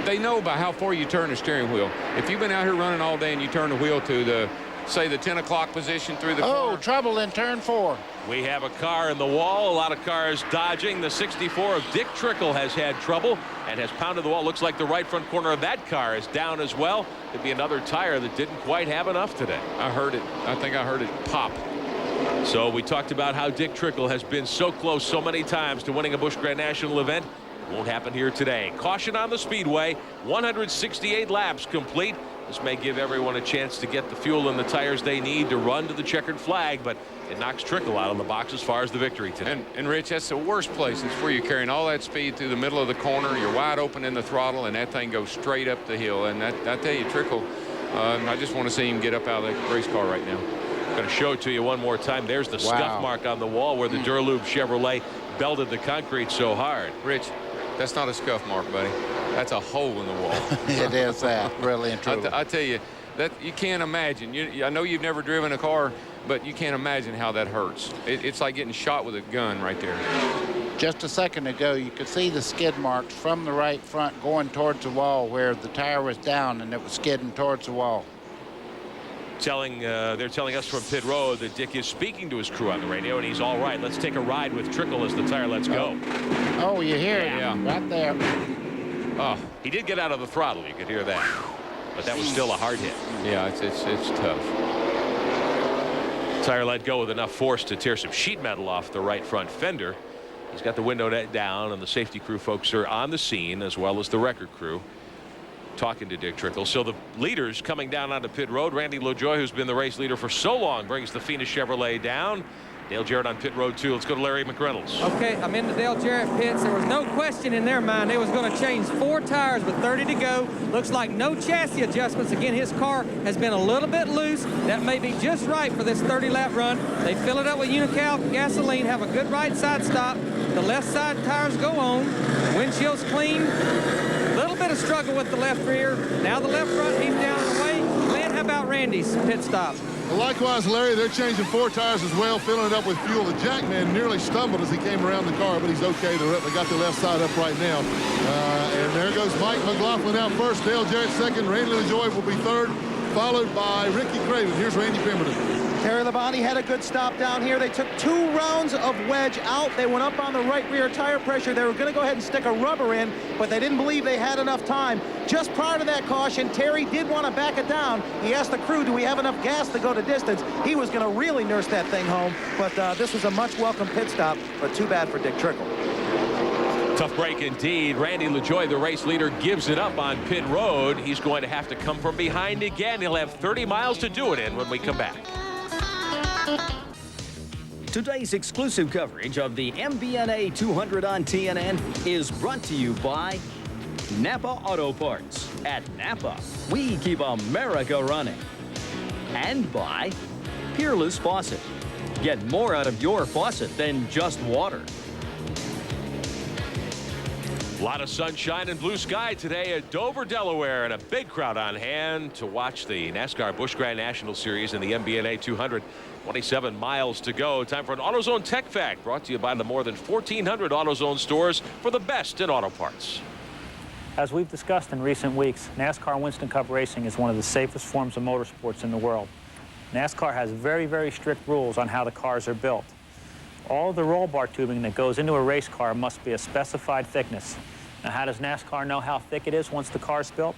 They know by how far you turn the steering wheel. If you've been out here running all day and you turn the wheel to the, say, the 10 o'clock position through the corner. Oh, trouble in turn 4. We have a car in the wall. A lot of cars dodging. The 64 of Dick Trickle has had trouble and has pounded the wall. Looks like the right front corner of that car is down as well. Could be another tire that didn't quite have enough today. I heard it. I think I heard it pop. So we talked about how Dick Trickle has been so close so many times to winning a Busch Grand National event. Won't happen here today. Caution on the speedway. 168 laps complete. This may give everyone a chance to get the fuel and the tires they need to run to the checkered flag, but it knocks Trickle out on the box as far as the victory today. And Rich, that's the worst place. It's where you're carrying all that speed through the middle of the corner. You're wide open in the throttle, and that thing goes straight up the hill. And I tell you, Trickle, I just want to see him get up out of that race car right now. Going to show it to you one more time. There's the scuff mark on the wall where the Duraloop Chevrolet belted the concrete so hard. Rich, that's not a scuff mark, buddy. That's a hole in the wall. It is that, really and truly. I tell you, that you can't imagine. I know you've never driven a car, but you can't imagine how that hurts. It's like getting shot with a gun right there. Just a second ago, you could see the skid marks from the right front going towards the wall where the tire was down and it was skidding towards the wall. They're telling us from pit road that Dick is speaking to his crew on the radio, and he's all right. Let's take a ride with Trickle as the tire lets go. Oh, you hear it right there. Oh, he did get out of the throttle. You could hear that, but that was still a hard hit. Yeah, it's tough. Tire let go with enough force to tear some sheet metal off the right front fender. He's got the window net down, and the safety crew folks are on the scene, as well as the record crew, talking to Dick Trickle. So the leaders coming down onto pit road. Randy LaJoie, who's been the race leader for so long, brings the Phoenix Chevrolet down. Dale Jarrett on pit road 2. Let's go to Larry McReynolds. Okay, I'm in the Dale Jarrett pits. There was no question in their mind they was going to change 4 tires with 30 to go. Looks like no chassis adjustments. Again, his car has been a little bit loose. That may be just right for this 30-lap run. They fill it up with Unical gasoline, have a good right side stop. The left side tires go on. Windshield's clean. Little bit of struggle with the left rear. Now the left front, he's down the way. Glenn, how about Randy's pit stop? Well, likewise, Larry, they're changing 4 tires as well, filling it up with fuel. The Jackman nearly stumbled as he came around the car, but he's okay. They got the left side up right now. And there goes Mike McLaughlin out first. Dale Jarrett second. Randy LaJoie will be third, followed by Ricky Craven. Here's Randy Pemberton. Terry Labonte had a good stop down here. They took 2 rounds of wedge out. They went up on the right rear tire pressure. They were going to go ahead and stick a rubber in, but they didn't believe they had enough time. Just prior to that caution, Terry did want to back it down. He asked the crew, do we have enough gas to go to distance? He was going to really nurse that thing home, but this was a much welcome pit stop, but too bad for Dick Trickle. Tough break indeed. Randy LaJoie, the race leader, gives it up on pit road. He's going to have to come from behind again. He'll have 30 miles to do it in when we come back. Today's exclusive coverage of the MBNA 200 on TNN is brought to you by Napa Auto Parts. At Napa, we keep America running. And by Peerless Faucet. Get more out of your faucet than just water. A lot of sunshine and blue sky today at Dover, Delaware, and a big crowd on hand to watch the NASCAR Busch Grand National Series in the MBNA 200. 27 miles to go. Time for an AutoZone Tech Fact, brought to you by the more than 1,400 AutoZone stores for the best in auto parts. As we've discussed in recent weeks, NASCAR Winston Cup racing is one of the safest forms of motorsports in the world. NASCAR has very, very strict rules on how the cars are built. All of the roll bar tubing that goes into a race car must be a specified thickness. Now, how does NASCAR know how thick it is once the car is built?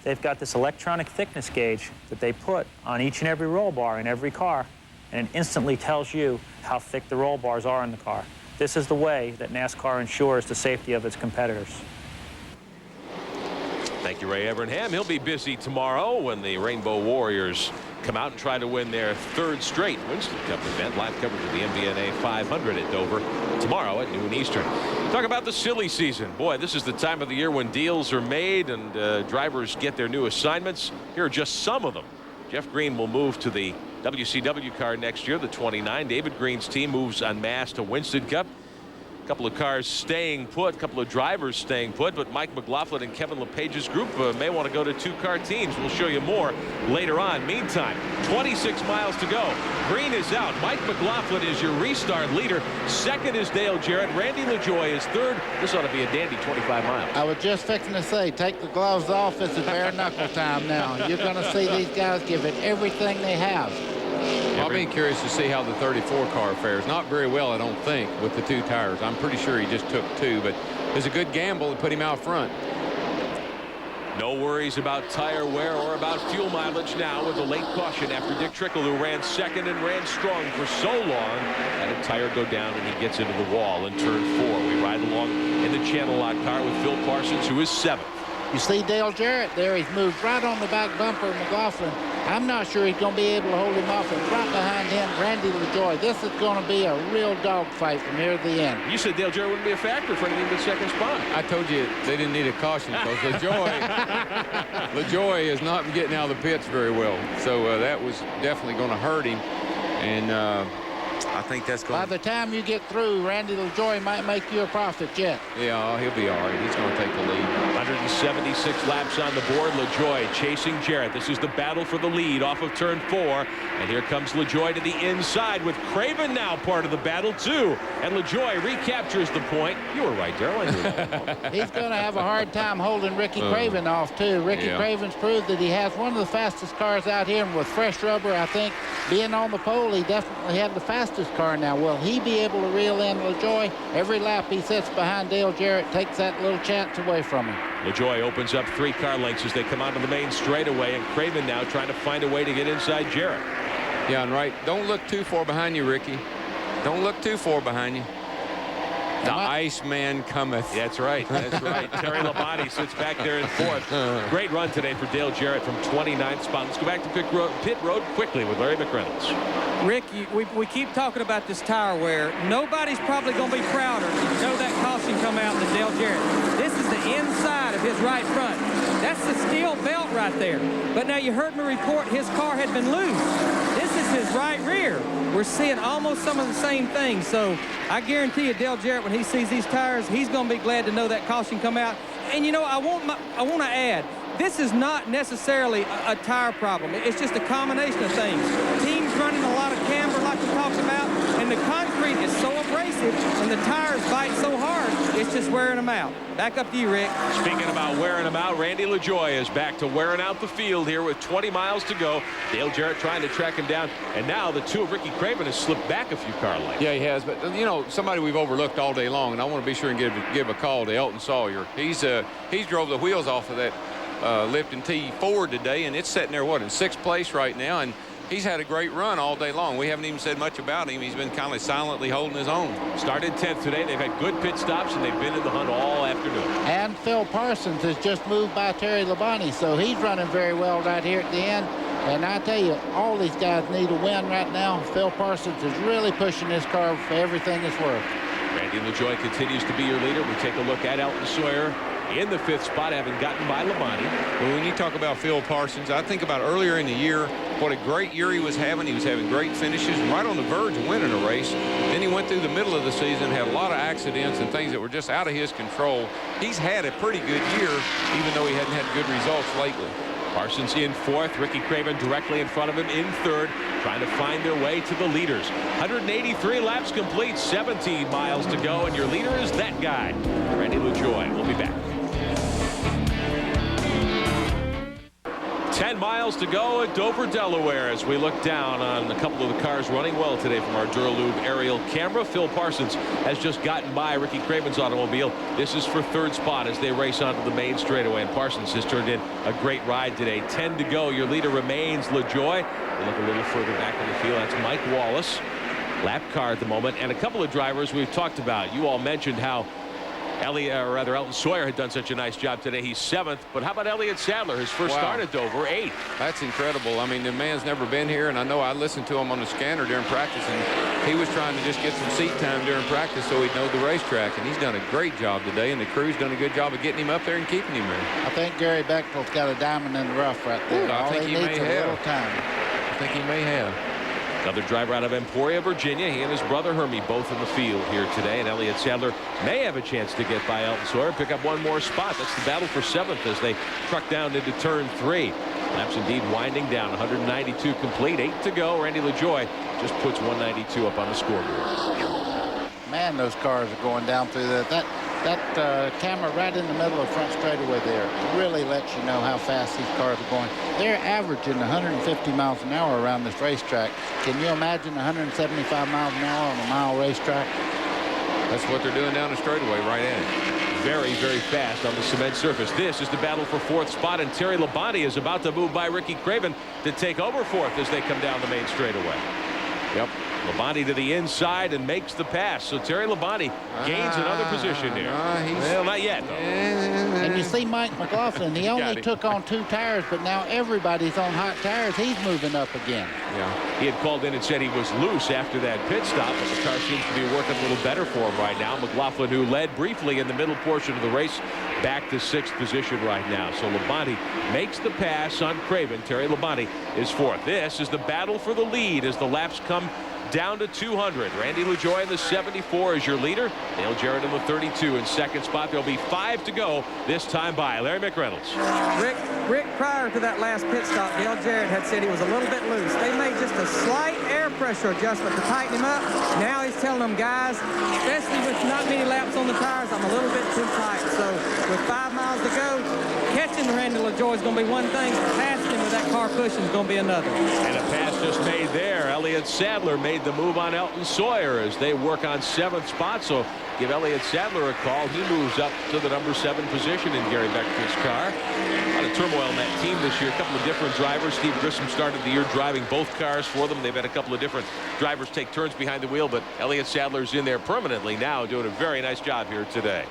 They've got this electronic thickness gauge that they put on each and every roll bar in every car, and it instantly tells you how thick the roll bars are in the car. This is the way that NASCAR ensures the safety of its competitors. Thank you, Ray Evernham. He'll be busy tomorrow when the Rainbow Warriors come out and try to win their 3rd straight Winston Cup event. Live coverage of the MBNA 500 at Dover tomorrow at noon Eastern. Talk about the silly season. Boy, this is the time of the year when deals are made and drivers get their new assignments. Here are just some of them. Jeff Green will move to the WCW car next year, the 29. David Green's team moves en masse to Winston Cup. A couple of cars staying put, a couple of drivers staying put, but Mike McLaughlin and Kevin LePage's group may want to go to 2-car teams. We'll show you more later on. Meantime, 26 miles to go. Green is out. Mike McLaughlin is your restart leader. Second is Dale Jarrett. Randy LaJoie is third. This ought to be a dandy 25 miles. I was just fixing to say, take the gloves off. It's a bare knuckle time now. You're going to see these guys give it everything they have. I'll be curious to see how the 34 car fares. Not very well, I don't think, with the 2 tires. I'm pretty sure he just took 2, but it was a good gamble to put him out front. No worries about tire wear or about fuel mileage now with a late caution after Dick Trickle, who ran second and ran strong for so long, had a tire go down and he gets into the wall in turn 4. We ride along in the channel lock car with Phil Parsons, who is 7th. You see Dale Jarrett there. He's moved right on the back bumper of McLaughlin. I'm not sure he's going to be able to hold him off. And right behind him, Randy LaJoie. This is going to be a real dogfight from here to the end. You said Dale Jarrett wouldn't be a factor for anything but second spot. I told you they didn't need a caution because LaJoie is not getting out of the pits very well. So that was definitely going to hurt him. And I think that's going By the time you get through, Randy LaJoie might make you a profit yet. Yeah, he'll be all right. He's going to take the lead. 176 laps on the board. LaJoie chasing Jarrett. This is the battle for the lead off of turn 4. And here comes LaJoie to the inside with Craven now part of the battle too. And LaJoie recaptures the point. You were right, Darrell. He's going to have a hard time holding Ricky Craven off too. Ricky Craven's proved that he has one of the fastest cars out here, and with fresh rubber, I think being on the pole, he definitely had the fastest car now. Will he be able to reel in LaJoie? Every lap he sits behind Dale Jarrett takes that little chance away from him. LaJoie opens up 3 car lengths as they come onto the main straightaway, and Craven now trying to find a way to get inside Jarrett. Yeah, and right. Don't look too far behind you, Ricky. Don't look too far behind you. The Iceman cometh. That's right. That's right. Terry Labonte sits back there in 4th. Great run today for Dale Jarrett from 29th spot. Let's go back to pit road quickly with Larry McReynolds. Rick, we keep talking about this tire wear. Nobody's probably going to be prouder to know that caution come out than Dale Jarrett. This is the inside of his right front. That's the steel belt right there. But now you heard me report his car had been loose. This is his right rear. We're seeing almost some of the same things. So I guarantee you, Dale Jarrett, when he sees these tires, he's going to be glad to know that caution come out. And, you know, I want to add, this is not necessarily a tire problem. It's just a combination of things. Teams running a lot of camber like we talked about, and the concrete is so abrasive and the tires bite so hard, it's just wearing them out. Back up to you, Rick. Speaking about wearing them out, Randy LaJoie is back to wearing out the field here with 20 miles to go. Dale Jarrett trying to track him down, and now the two of Ricky Craven has slipped back a few car lengths. Yeah, he has, but you know, somebody we've overlooked all day long, and I want to be sure and give a call to Elton Sawyer. He's drove the wheels off of that Lipton T Ford today, and it's sitting there, what, in 6th place right now, and he's had a great run all day long. We haven't even said much about him. He's been kind of silently holding his own. Started 10th today. They've had good pit stops, and they've been in the hunt all afternoon. And Phil Parsons has just moved by Terry Labonte, so he's running very well right here at the end. And I tell you, all these guys need a win right now. Phil Parsons is really pushing this car for everything it's worth. Randy LaJoie continues to be your leader. We take a look at Elton Sawyer in the 5th spot, having gotten by Labonte. Well, when you talk about Phil Parsons, I think about earlier in the year, what a great year he was having. He was having great finishes, right on the verge of winning a race. Then he went through the middle of the season, had a lot of accidents and things that were just out of his control. He's had a pretty good year, even though he hadn't had good results lately. Parsons in 4th, Ricky Craven directly in front of him in 3rd, trying to find their way to the leaders. 183 laps complete, 17 miles to go, and your leader is that guy, Randy LaJoie. We'll be back. 10 miles to go at Dover, Delaware, as we look down on a couple of the cars running well today from our Duralube aerial camera. Phil Parsons has just gotten by Ricky Craven's automobile. This is for 3rd spot as they race onto the main straightaway, and Parsons has turned in a great ride today. 10 to go. Your leader remains LaJoie. We look a little further back on the field. That's Mike Wallace, lap car at the moment, and a couple of drivers we've talked about. You all mentioned how Elton Sawyer had done such a nice job today. He's 7th, but how about Elliott Sadler, his first start at Dover, 8th? That's incredible. I mean, the man's never been here, and I know I listened to him on the scanner during practice, and he was trying to just get some seat time during practice so he'd know the racetrack, and he's done a great job today, and the crew's done a good job of getting him up there and keeping him there. I think Gary Bechtel's got a diamond in the rough right there. I think he may have. Time. I think he may have. Another driver out of Emporia, Virginia. He and his brother Hermie both in the field here today. And Elliott Sadler may have a chance to get by Elton Sawyer, pick up one more spot. That's the battle for 7th as they truck down into turn 3. Laps indeed winding down. 192 complete, 8 to go. Randy LaJoie just puts 192 up on the scoreboard. Man, those cars are going down through that camera right in the middle of front straightaway there really lets you know how fast these cars are going. They're averaging 150 miles an hour around this racetrack. Can you imagine 175 miles an hour on a mile racetrack? That's what they're doing down the straightaway, right at it. Very, very fast on the cement surface. This is the battle for 4th spot, and Terry Labonte is about to move by Ricky Craven to take over 4th as they come down the main straightaway. Yep. Labonte to the inside and makes the pass. So Terry Labonte gains another position here. Well, not yet, though. And you see Mike McLaughlin, he only took on 2 tires, but now everybody's on hot tires. He's moving up again. Yeah. He had called in and said he was loose after that pit stop, but the car seems to be working a little better for him right now. McLaughlin, who led briefly in the middle portion of the race, back to 6th position right now. So Labonte makes the pass on Craven. Terry Labonte is 4th. This is the battle for the lead as the laps come down to 200. Randy LaJoie in the 74 is your leader. Dale Jarrett in the 32 in 2nd spot. There'll be 5 to go this time by. Larry McReynolds. Rick, prior to that last pit stop, Dale Jarrett had said he was a little bit loose. They made just a slight air pressure adjustment to tighten him up. Now he's telling them, guys, especially with not many laps on the tires, I'm a little bit too tight. So with 5 miles to go, catching Randy LaJoie is going to be one thing. Passing him with that car pushing is going to be another. And a pass just made there. Elliott Sadler made the move on Elton Sawyer as they work on 7th spot. So give Elliott Sadler a call. He moves up to the number 7 position in Gary Bechtel's car. A lot of turmoil in that team this year. A couple of different drivers. Steve Grissom started the year driving both cars for them. They've had a couple of different drivers take turns behind the wheel, but Elliott Sadler's in there permanently now, doing a very nice job here today.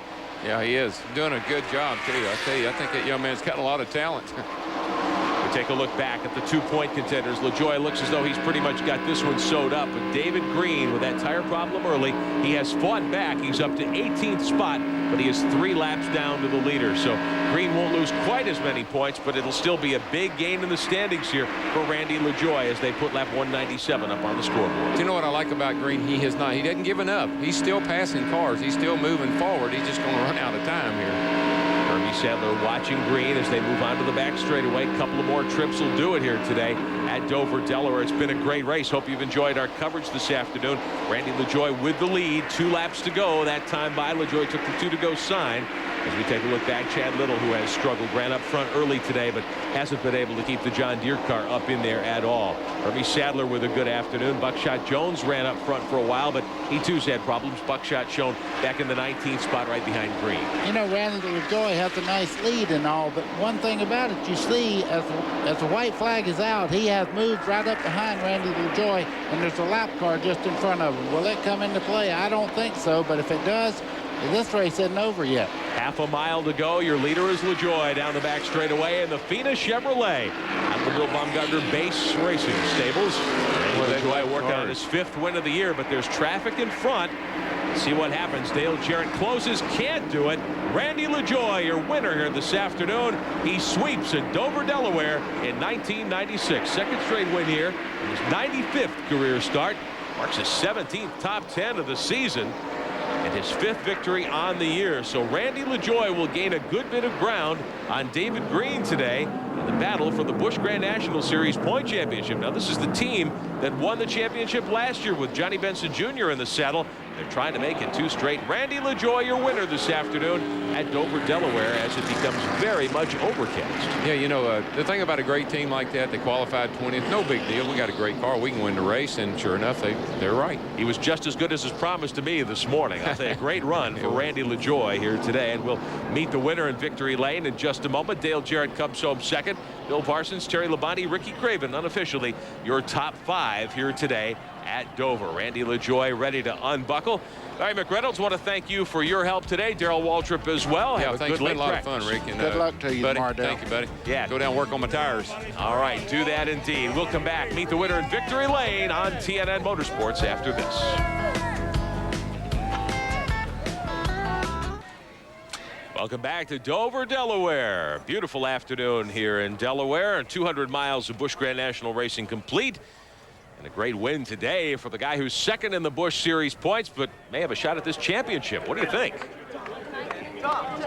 Yeah, he is doing a good job too. I tell you, I think that young man's got a lot of talent. We take a look back at the 2-point contenders. LaJoie looks as though he's pretty much got this one sewed up. But David Green, with that tire problem early, he has fought back. He's up to 18th spot, but he is 3 laps down to the leader. So Green won't lose quite as many points, but it'll still be a big gain in the standings here for Randy LaJoie as they put lap 197 up on the scoreboard. Do you know what I like about Green? He hasn't given up. He's still passing cars. He's still moving forward. He's just going to run out of time here. Hermie Sadler watching green as they move on to the back straightaway. A couple of more trips will do it here today at Dover, Delaware. It's been a great race. Hope you've enjoyed our coverage this afternoon. Randy LaJoie with the lead. 2 laps to go. That time by LaJoie took the 2-to-go sign. As we take a look back, Chad Little, who has struggled, ran up front early today, but hasn't been able to keep the John Deere car up in there at all. Hermie Sadler with a good afternoon. Buckshot Jones ran up front for a while, but he too's had problems. Buckshot shown back in the 19th spot right behind green. You know, Randy LaJoie has a nice lead and all, but one thing about it, you see, as the white flag is out, he has moved right up behind Randy LaJoie, and there's a lap car just in front of him. Will it come into play? I don't think so, but if it does, this race isn't over yet. Half a mile to go. Your leader is LaJoie down the back straightaway in the Fina Chevrolet at the Bill Baumgartner Base Racing Stables. LaJoie working on his 5th win of the year, but there's traffic in front. See what happens. Dale Jarrett closes, can't do it. Randy LaJoie, your winner here this afternoon. He sweeps in Dover, Delaware in 1996. 2nd straight win here. His 95th career start. Marks his 17th top 10 of the season. And his 5th victory on the year. So Randy LaJoie will gain a good bit of ground on David Green today in the battle for the Busch Grand National Series point championship. Now, this is the team that won the championship last year with Johnny Benson Jr. in the saddle. They're trying to make it 2 straight. Randy LaJoie, your winner this afternoon at Dover, Delaware, as it becomes very much overcast. Yeah, you know, the thing about a great team like that, they qualified 20th. No big deal. We got a great car. We can win the race. And sure enough, they're right. He was just as good as his promise to me this morning. I'll say a great run for Randy LaJoie here today. And we'll meet the winner in victory lane in just a moment. Dale Jarrett comes home 2nd. Bill Parsons, Terry Labonte, Ricky Craven, unofficially your top 5 here today at Dover. Randy LaJoie ready to unbuckle. Larry McReynolds, want to thank you for your help today. Darrell Waltrip as well. Yeah, Have thanks. A good It's been a lot practice. of fun, Rick. And, Good luck to you, buddy. tomorrow, Dale. Thank you, buddy. Yeah. Go down and work on my tires. All right, do that indeed. We'll come back, meet the winner in victory lane on TNN Motorsports after this. Welcome back to Dover, Delaware. Beautiful afternoon here in Delaware. 200 miles of Busch Grand National Racing complete. And a great win today for the guy who's 2nd in the Busch Series points, but may have a shot at this championship. What do you think?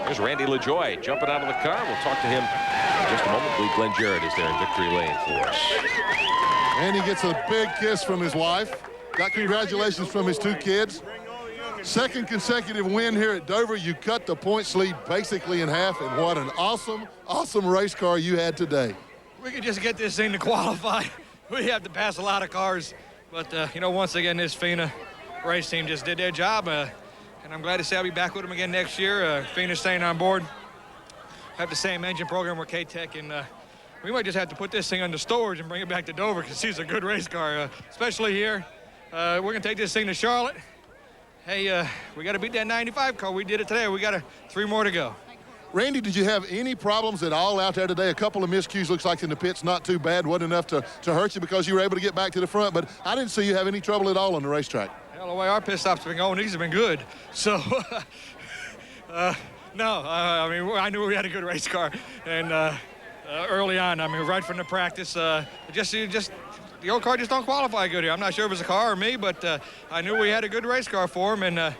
There's Randy LaJoie jumping out of the car. We'll talk to him in just a moment. I believe Glenn Jarrett is there in victory lane for us. And he gets a big kiss from his wife. Got congratulations from his 2 kids. 2nd consecutive win here at Dover. You cut the points lead basically in half, and what an awesome race car you had today. We could just get this thing to qualify. We have to pass a lot of cars, but you know, once again, this Fina race team just did their job, and I'm glad to say I'll be back with them again next year. Fina's staying on board. Have the same engine program with K-Tech, and we might just have to put this thing under storage and bring it back to Dover because it's a good race car, especially here. We're gonna take this thing to Charlotte. Hey, we got to beat that 95 car. We did it today. We got 3 more to go. Randy, did you have any problems at all out there today? A couple of miscues, looks like in the pits, not too bad. Wasn't enough to hurt you because you were able to get back to the front, but I didn't see you have any trouble at all on the racetrack. Hell, the way our pit stops have been going, these have been good. So, no, I mean, I knew we had a good race car. And early on, I mean, right from the practice, just the old car just don't qualify good here. I'm not sure if it's a car or me, but I knew we had a good race car for them, and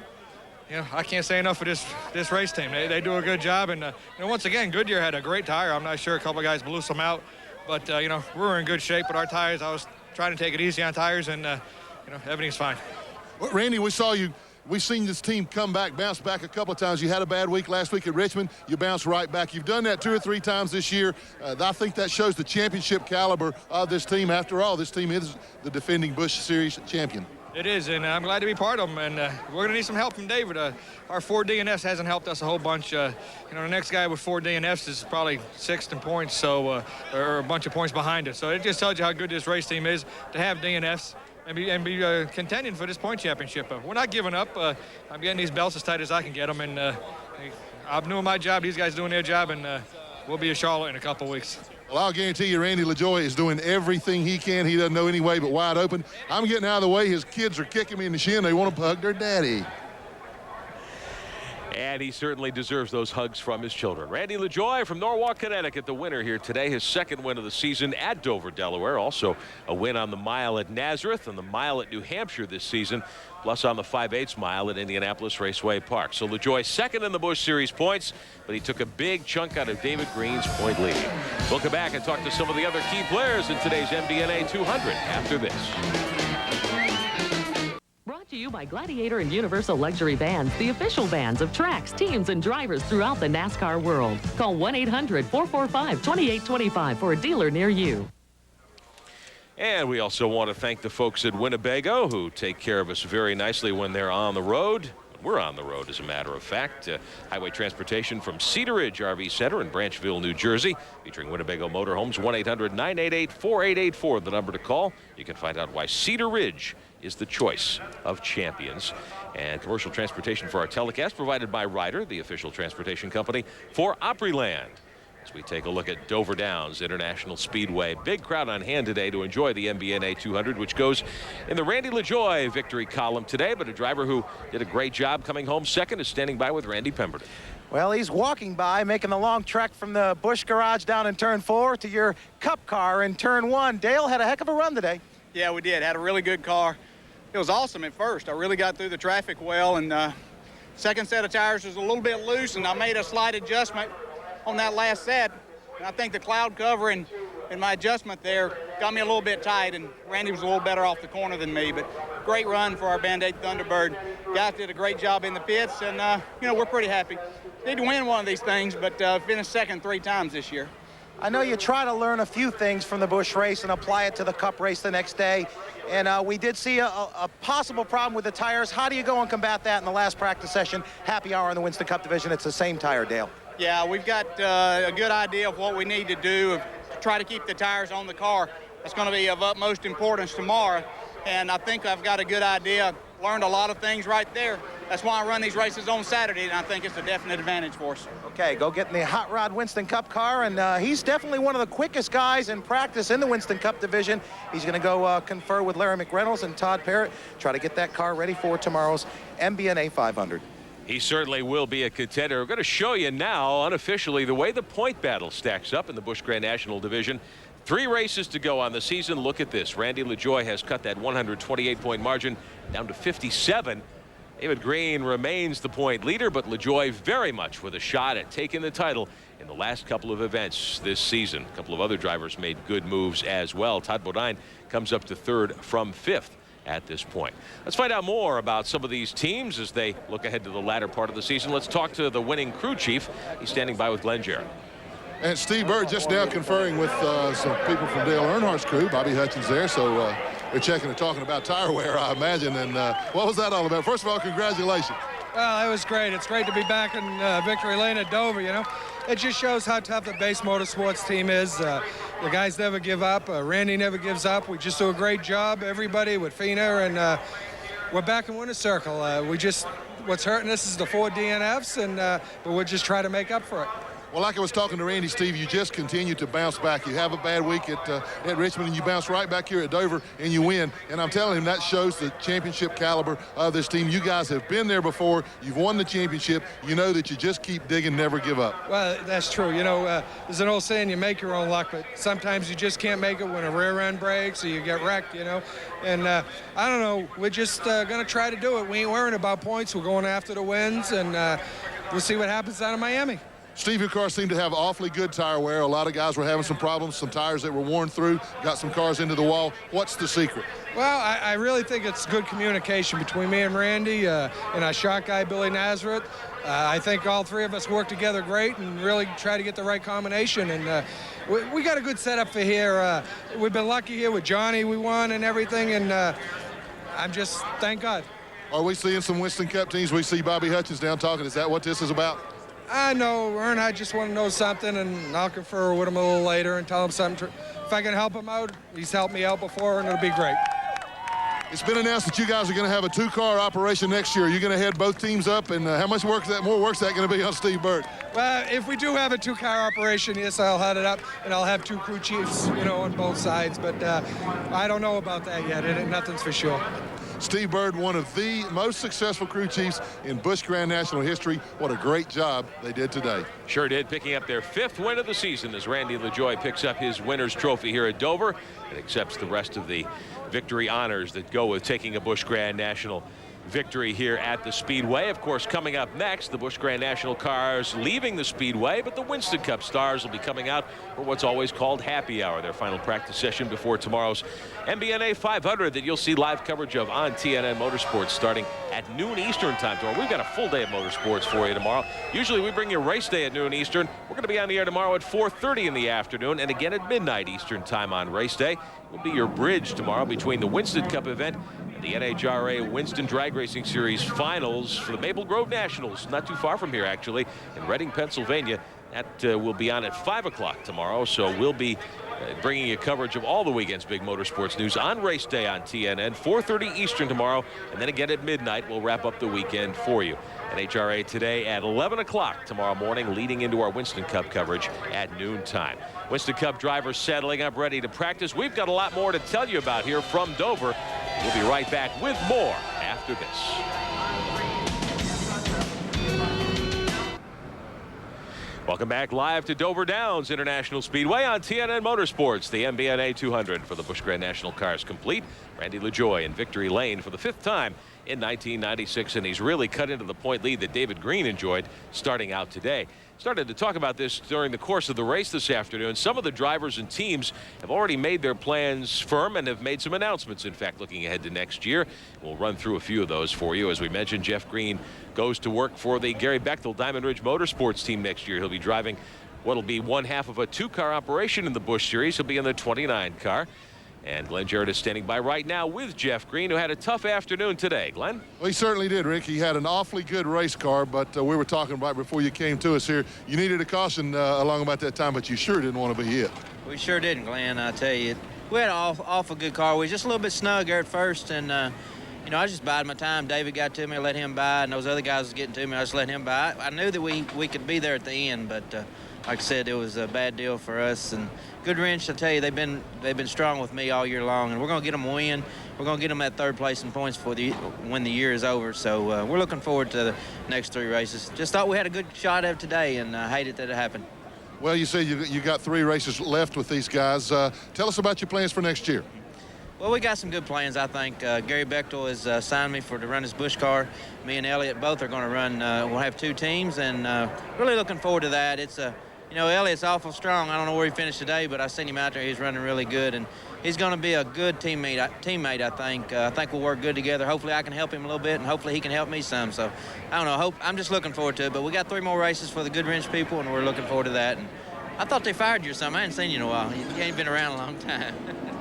you know, I can't say enough for this race team. They do a good job, and you know, once again, Goodyear had a great tire. I'm not sure, a couple of guys blew some out, but you know, we're in good shape with our tires. I was trying to take it easy on tires, and you know, everything's fine. Well, Randy, we've seen this team come back, bounce back a couple of times. You had a bad week last week at Richmond. You bounced right back. You've done that 2 or 3 times this year. I think that shows the championship caliber of this team. After all, this team is the defending Busch Series champion. It is, and I'm glad to be part of them. And we're going to need some help from David. Our 4 DNFs hasn't helped us a whole bunch. You know, the next guy with 4 DNFs is probably 6th in points, so or a bunch of points behind us. So it just tells you how good this race team is to have DNFs and be contending for this point championship. We're not giving up. I'm getting these belts as tight as I can get them, and I'm doing my job. These guys doing their job, and we'll be at Charlotte in a couple of weeks. Well, I'll guarantee you Randy LaJoie is doing everything he can. He doesn't know any way but wide open. I'm getting out of the way. His kids are kicking me in the shin. They want to hug their daddy. And he certainly deserves those hugs from his children. Randy LaJoie from Norwalk, Connecticut, the winner here today. His second win of the season at Dover, Delaware. Also a win on the mile at Nazareth and the mile at New Hampshire this season, plus on the 5/8 mile at Indianapolis Raceway Park. So LaJoie second in the Busch Series points, but he took a big chunk out of David Green's point lead. We'll come back and talk to some of the other key players in today's MBNA 200 after this. Brought to you by Gladiator and Universal Luxury Vans, the official vans of tracks, teams, and drivers throughout the NASCAR world. Call 1-800-445-2825 for a dealer near you. And we also want to thank the folks at Winnebago who take care of us very nicely when they're on the road. We're on the road, as a matter of fact. Highway transportation from Cedar Ridge RV Center in Branchville, New Jersey, featuring Winnebago Motorhomes. 1-800-988-4884, the number to call. You can find out why Cedar Ridge is the choice of champions. And commercial transportation for our telecast provided by Ryder, the official transportation company for Opryland. As we take a look at Dover Downs International Speedway. Big crowd on hand today to enjoy the MBNA 200, which goes in the Randy LaJoie victory column today. But a driver who did a great job coming home second is standing by with Randy Pemberton. Well, he's walking by, making the long trek from the Busch garage down in turn 4 to your Cup car in turn 1. Dale had a heck of a run today. Yeah, we did. Had a really good car. It was awesome at first. I really got through the traffic well, and second set of tires was a little bit loose, and I made a slight adjustment on that last set. And I think the cloud cover and my adjustment there got me a little bit tight, and Randy was a little better off the corner than me. But great run for our Band-Aid Thunderbird. Guys did a great job in the pits, and we're pretty happy. Need to win one of these things, but finished second 3 times this year. I know you try to learn a few things from the Busch race and apply it to the Cup race the next day. And we did see a possible problem with the tires. How do you go and combat that in the last practice session? Happy hour in the Winston Cup division. It's the same tire, Dale. Yeah, we've got a good idea of what we need to do to try to keep the tires on the car. That's going to be of utmost importance tomorrow. And I think I've got a good idea. Learned a lot of things right there. That's why I run these races on Saturday, and I think it's a definite advantage for us. Okay, go get in the Hot Rod Winston Cup car, and he's definitely one of the quickest guys in practice in the Winston Cup division. He's going to go confer with Larry McReynolds and Todd Parrott, try to get that car ready for tomorrow's MBNA 500. He certainly will be a contender. We're going to show you now, unofficially, the way the point battle stacks up in the Busch Grand National Division. 3 races to go on the season. Look at this. Randy LaJoie has cut that 128-point margin down to 57. David Green remains the point leader, but LaJoie very much with a shot at taking the title in the last couple of events this season. A couple of other drivers made good moves as well. Todd Bodine comes up to 3rd from 5th at this point. Let's find out more about some of these teams as they look ahead to the latter part of the season. Let's talk to the winning crew chief. He's standing by with Glenn Jarrett. And Steve Bird just now conferring with some people from Dale Earnhardt's crew. Bobby Hutchins there, so they're checking and talking about tire wear, I imagine. And what was that all about? First of all, congratulations. Well, it was great. It's great to be back in victory lane at Dover, you know. It just shows how tough the base motorsports team is. The guys never give up. Randy never gives up. We just do a great job, everybody, with Fina, and we're back in winner's circle. What's hurting us is the 4 DNFs, but we'll just try to make up for it. Well, like I was talking to Randy, Steve, you just continue to bounce back. You have a bad week at Richmond, and you bounce right back here at Dover, and you win. And I'm telling him that shows the championship caliber of this team. You guys have been there before. You've won the championship. You know that you just keep digging, never give up. Well, that's true. You know, there's an old saying, you make your own luck, but sometimes you just can't make it when a rear end breaks or you get wrecked, you know. And I don't know. We're just going to try to do it. We ain't worrying about points. We're going after the wins, and we'll see what happens down in Miami. Steve, your car seemed to have awfully good tire wear. A lot of guys were having some problems, some tires that were worn through, got some cars into the wall. What's the secret? Well, I really think it's good communication between me and Randy and our shot guy, Billy Nazareth. I think all 3 of us work together great and really try to get the right combination. And we got a good setup for here. We've been lucky here with Johnny. We won and everything, and I'm just, thank God. Are we seeing some Winston Cup teams? We see Bobby Hutchins down talking. Is that what this is about? I know, Earnhardt just want to know something, and I'll confer with him a little later and tell him something. If I can help him out, he's helped me out before, and it'll be great. It's been announced that you guys are going to have a 2-car operation next year. Are you going to head both teams up, and how much more work is that going to be on Steve Bird? Well, if we do have a 2-car operation, yes, I'll head it up, and I'll have 2 crew chiefs, you know, on both sides. But I don't know about that yet. Nothing's for sure. Steve Bird, one of the most successful crew chiefs in Busch Grand National history. What a great job they did today. Sure did, picking up their 5th win of the season as Randy LaJoie picks up his winner's trophy here at Dover and accepts the rest of the victory honors that go with taking a Busch Grand National victory here at the Speedway. Of course, coming up next, the Busch Grand National cars leaving the Speedway, but the Winston Cup stars will be coming out for what's always called happy hour, their final practice session before tomorrow's MBNA 500 that you'll see live coverage of on TNN Motorsports starting at noon Eastern time tomorrow. We've got a full day of motorsports for you tomorrow. Usually we bring you race day at noon Eastern. We're going to be on the air tomorrow at 4:30 in the afternoon and again at midnight Eastern time on race day. Will be your bridge tomorrow between the Winston Cup event and the NHRA Winston Drag Racing Series finals for the Maple Grove Nationals, not too far from here actually, in Reading, Pennsylvania. That will be on at 5 o'clock tomorrow, so we'll be bringing you coverage of all the weekend's big motorsports news on race day on TNN, 4:30 Eastern tomorrow, and then again at midnight we'll wrap up the weekend for you. NHRA today at 11 o'clock tomorrow morning, leading into our Winston Cup coverage at noon time. Winston Cup drivers settling up, ready to practice. We've got a lot more to tell you about here from Dover. We'll be right back with more after this. Welcome back live to Dover Downs International Speedway on TNN Motorsports. The MBNA 200 for the Busch Grand National cars complete. Randy LaJoie in victory lane for the 5th time in 1996, and he's really cut into the point lead that David Green enjoyed starting out today. Started to talk about this during the course of the race this afternoon. Some of the drivers and teams have already made their plans firm and have made some announcements, in fact, looking ahead to next year. We'll run through a few of those for you. As we mentioned, Jeff Green goes to work for the Gary Bechtel Diamond Ridge Motorsports team next year. He'll be driving what'll be one half of a 2-car operation in the Busch Series. He'll be in the 29 car. And Glenn Jarrett is standing by right now with Jeff Green, who had a tough afternoon today. Glenn? Well, he certainly did, Rick. He had an awfully good race car, but we were talking about before you came to us here. You needed a caution along about that time, but you sure didn't want to be hit. We sure didn't, Glenn, I tell you. We had an awful good car. We were just a little bit snug there at first, and, you know, I was just biding my time. David got to me, I let him by, and those other guys was getting to me, I just let him by. I knew that we could be there at the end, but like I said, it was a bad deal for us. And Good Wrench, I tell you, they've been strong with me all year long, and we're going to get them a win. We're going to get them at 3rd place in points for when the year is over. So we're looking forward to the next 3 races. Just thought we had a good shot at it today, and I hated that it happened. Well, you say you got 3 races left with these guys. Tell us about your plans for next year. Well, we got some good plans, I think. Gary Bechtel has signed me to run his Busch car. Me and Elliott both are going to run. We'll have 2 teams, and really looking forward to that. It's you know, Elliott's awful strong. I don't know where he finished today, but I seen him out there. He's running really good, and he's going to be a good teammate. I think. I think we'll work good together. Hopefully, I can help him a little bit, and hopefully, he can help me some. So, I don't know. I'm just looking forward to it. But we got 3 more races for the Good Wrench people, and we're looking forward to that. And I thought they fired you or something. I hadn't seen you in a while. You ain't been around a long time.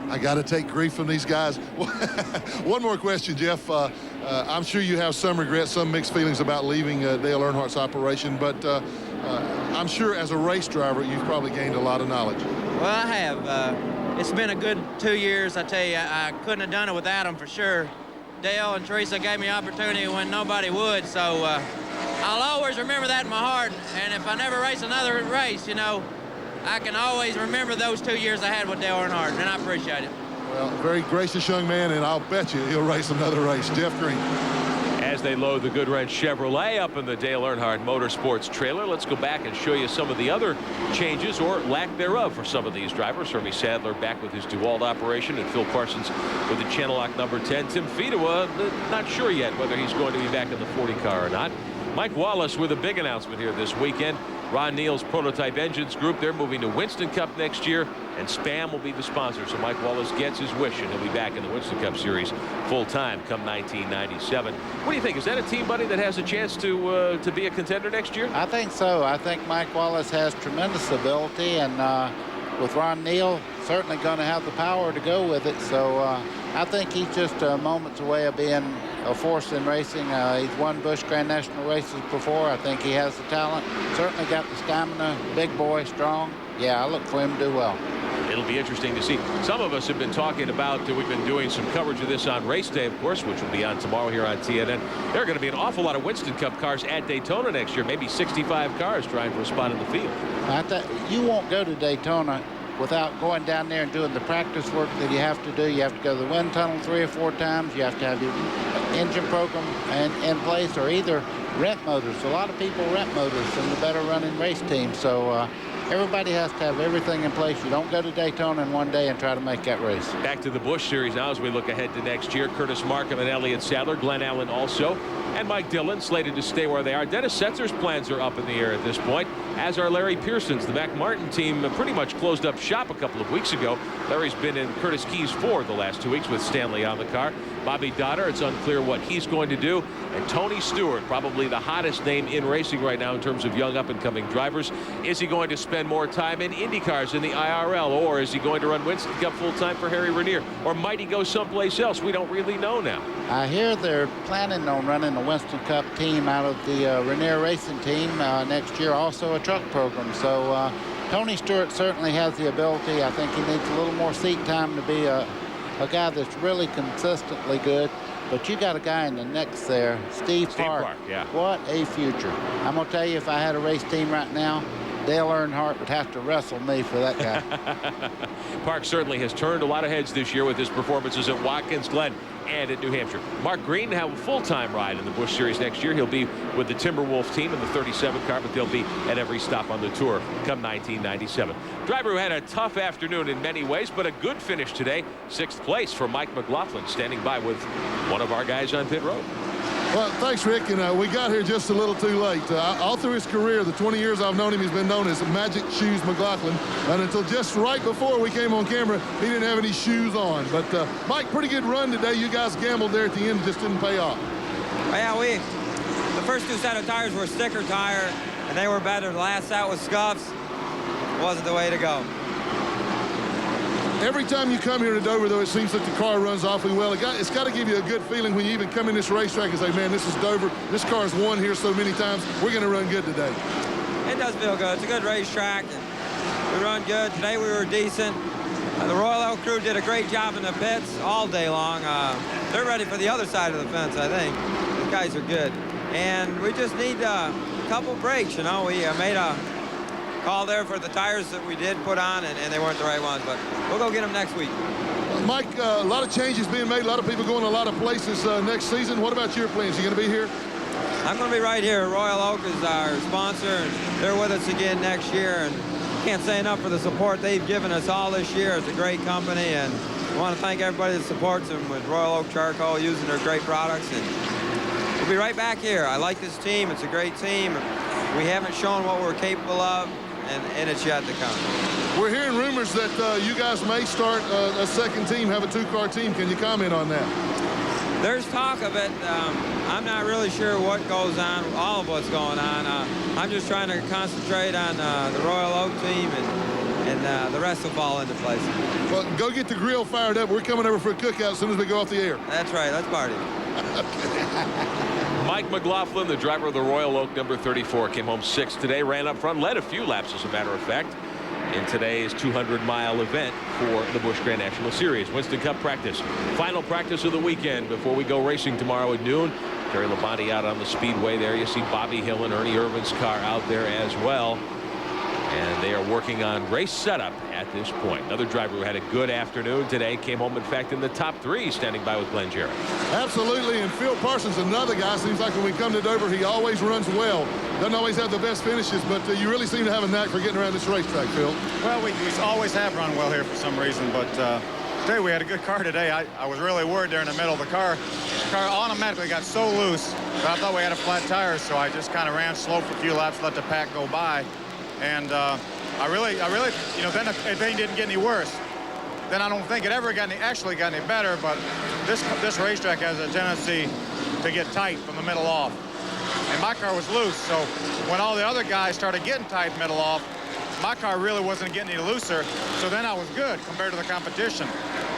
I got to take grief from these guys. One more question, Jeff. I'm sure you have some regrets, some mixed feelings about leaving Dale Earnhardt's operation, but I'm sure as a race driver, you've probably gained a lot of knowledge. Well, I have. It's been a good 2 years. I tell you, I couldn't have done it without them for sure. Dale and Teresa gave me opportunity when nobody would, so I'll always remember that in my heart. And if I never race another race, you know, I can always remember those 2 years I had with Dale Earnhardt, and I appreciate it. Well, very gracious young man, and I'll bet you he'll race another race. Jeff Green. As they load the Good Wrench Chevrolet up in the Dale Earnhardt Motorsports trailer, let's go back and show you some of the other changes or lack thereof for some of these drivers. Hermie Sadler back with his DeWalt operation, and Phil Parsons with the channel lock number 10. Tim Fedewa, not sure yet whether he's going to be back in the 40 car or not. Mike Wallace with a big announcement here this weekend. Ron Neal's Prototype Engines Group, they're moving to Winston Cup next year, and SPAM will be the sponsor. So Mike Wallace gets his wish, and he'll be back in the Winston Cup Series full-time come 1997. What do you think? Is that a team, buddy, that has a chance to be a contender next year? I think so. I think Mike Wallace has tremendous ability, and with Ron Neal, certainly going to have the power to go with it. So I think he's just moments away of being a force in racing. He's won Busch Grand National races before. I think he has the talent. Certainly got the stamina. Big boy, strong. Yeah, I look for him to do well. It'll be interesting to see. Some of us have been talking about, we've been doing some coverage of this on race day, of course, which will be on tomorrow here on TNN. There are going to be an awful lot of Winston Cup cars at Daytona next year, maybe 65 cars trying for a spot in the field. You won't go to Daytona without going down there and doing the practice work that you have to do. You have to go to the wind tunnel 3 or 4 times. You have to have your engine program in place, or either rent motors. A lot of people rent motors from the better running race teams. So everybody has to have everything in place. You don't go to Daytona in one day and try to make that race. Back to the Busch Series now as we look ahead to next year. Curtis Markham and Elliott Sadler, Glenn Allen also, and Mike Dillon slated to stay where they are. Dennis Setzer's plans are up in the air at this point, as are Larry Pearson's. The Mac Martin team pretty much closed up shop a couple of weeks ago. Larry's been in Curtis Key's 4 the last 2 weeks with Stanley on the car. Bobby Donner, it's unclear what he's going to do. And Tony Stewart, probably the hottest name in racing right now in terms of young up-and-coming drivers. Is he going to spend more time in IndyCars in the IRL, or is he going to run Winston Cup full-time for Harry Ranier, or might he go someplace else? We don't really know now. I hear they're planning on running a Winston Cup team out of the Ranier Racing team next year, also a truck program. So Tony Stewart certainly has the ability. I think he needs a little more seat time to be a guy that's really consistently good. But you got a guy in the next there, Steve Park. Yeah. What a future. I'm going to tell you, if I had a race team right now, Dale Earnhardt would have to wrestle me for that guy. Park certainly has turned a lot of heads this year with his performances at Watkins Glen and at New Hampshire. Mark Green will have a full-time ride in the Busch Series next year. He'll be with the Timberwolf team in the 37 car, but they'll be at every stop on the tour come 1997. Driver who had a tough afternoon in many ways, but a good finish today. 6th place for Mike McLaughlin, standing by with one of our guys on pit road. Well, thanks, Rick. And we got here just a little too late. All through his career, the 20 years I've known him, he's been known as Magic Shoes McLaughlin. And until just right before we came on camera, he didn't have any shoes on. But, Mike, pretty good run today. You guys gambled there at the end, just didn't pay off. Yeah, the first 2 set of tires were sticker tire, and they were better. The last set was scuffs. It wasn't the way to go. Every time you come here to Dover, though, it seems that the car runs awfully well. It's got to give you a good feeling when you even come in this racetrack and say, man, this is Dover. This car's won here so many times. We're going to run good today. It does feel good. It's a good racetrack. And we run good. Today we were decent. The Royal Oak crew did a great job in the pits all day long. They're ready for the other side of the fence, I think. These guys are good. And we just need a couple breaks, you know. We made a call there for the tires that we did put on, and they weren't the right ones, but we'll go get them next week. Mike, a lot of changes being made, a lot of people going a lot of places next season. What about your plans? You going to be here? I'm going to be right here. Royal Oak is our sponsor, and they're with us again next year, and can't say enough for the support they've given us all this year. It's a great company, and I want to thank everybody that supports them with Royal Oak Charcoal, using their great products, and we'll be right back here. I like this team. It's a great team. We haven't shown what we're capable of, and it's yet to come. We're hearing rumors that you guys may start a second team, have a 2-car team. Can you comment on that? There's talk of it. I'm not really sure what goes on, all of what's going on. I'm just trying to concentrate on the Royal Oak team, and the rest will fall into place. Well, go get the grill fired up. We're coming over for a cookout as soon as we go off the air. That's right. Let's party. Mike McLaughlin, the driver of the Royal Oak number 34, came home 6th today, ran up front, led a few laps, as a matter of fact, in today's 200-mile event for the Busch Grand National Series. Winston Cup practice. Final practice of the weekend before we go racing tomorrow at noon. Terry Labonte out on the speedway there. You see Bobby Hill and Ernie Irvin's car out there as well. And they are working on race setup at this point. Another driver who had a good afternoon today, came home, in fact, in the top 3, standing by with Glenn Jarrett. Absolutely, and Phil Parsons, another guy. Seems like when we come to Dover, he always runs well. Doesn't always have the best finishes, but you really seem to have a knack for getting around this racetrack, Phil. Well, we always have run well here for some reason, but today we had a good car today. I was really worried there in the middle of the car. The car automatically got so loose that I thought we had a flat tire, so I just kind of ran slow for a few laps, let the pack go by. And I really, you know, then if they didn't get any worse, then I don't think it ever actually got any better. But this racetrack has a tendency to get tight from the middle off. And my car was loose, so when all the other guys started getting tight middle off, my car really wasn't getting any looser. So then I was good compared to the competition.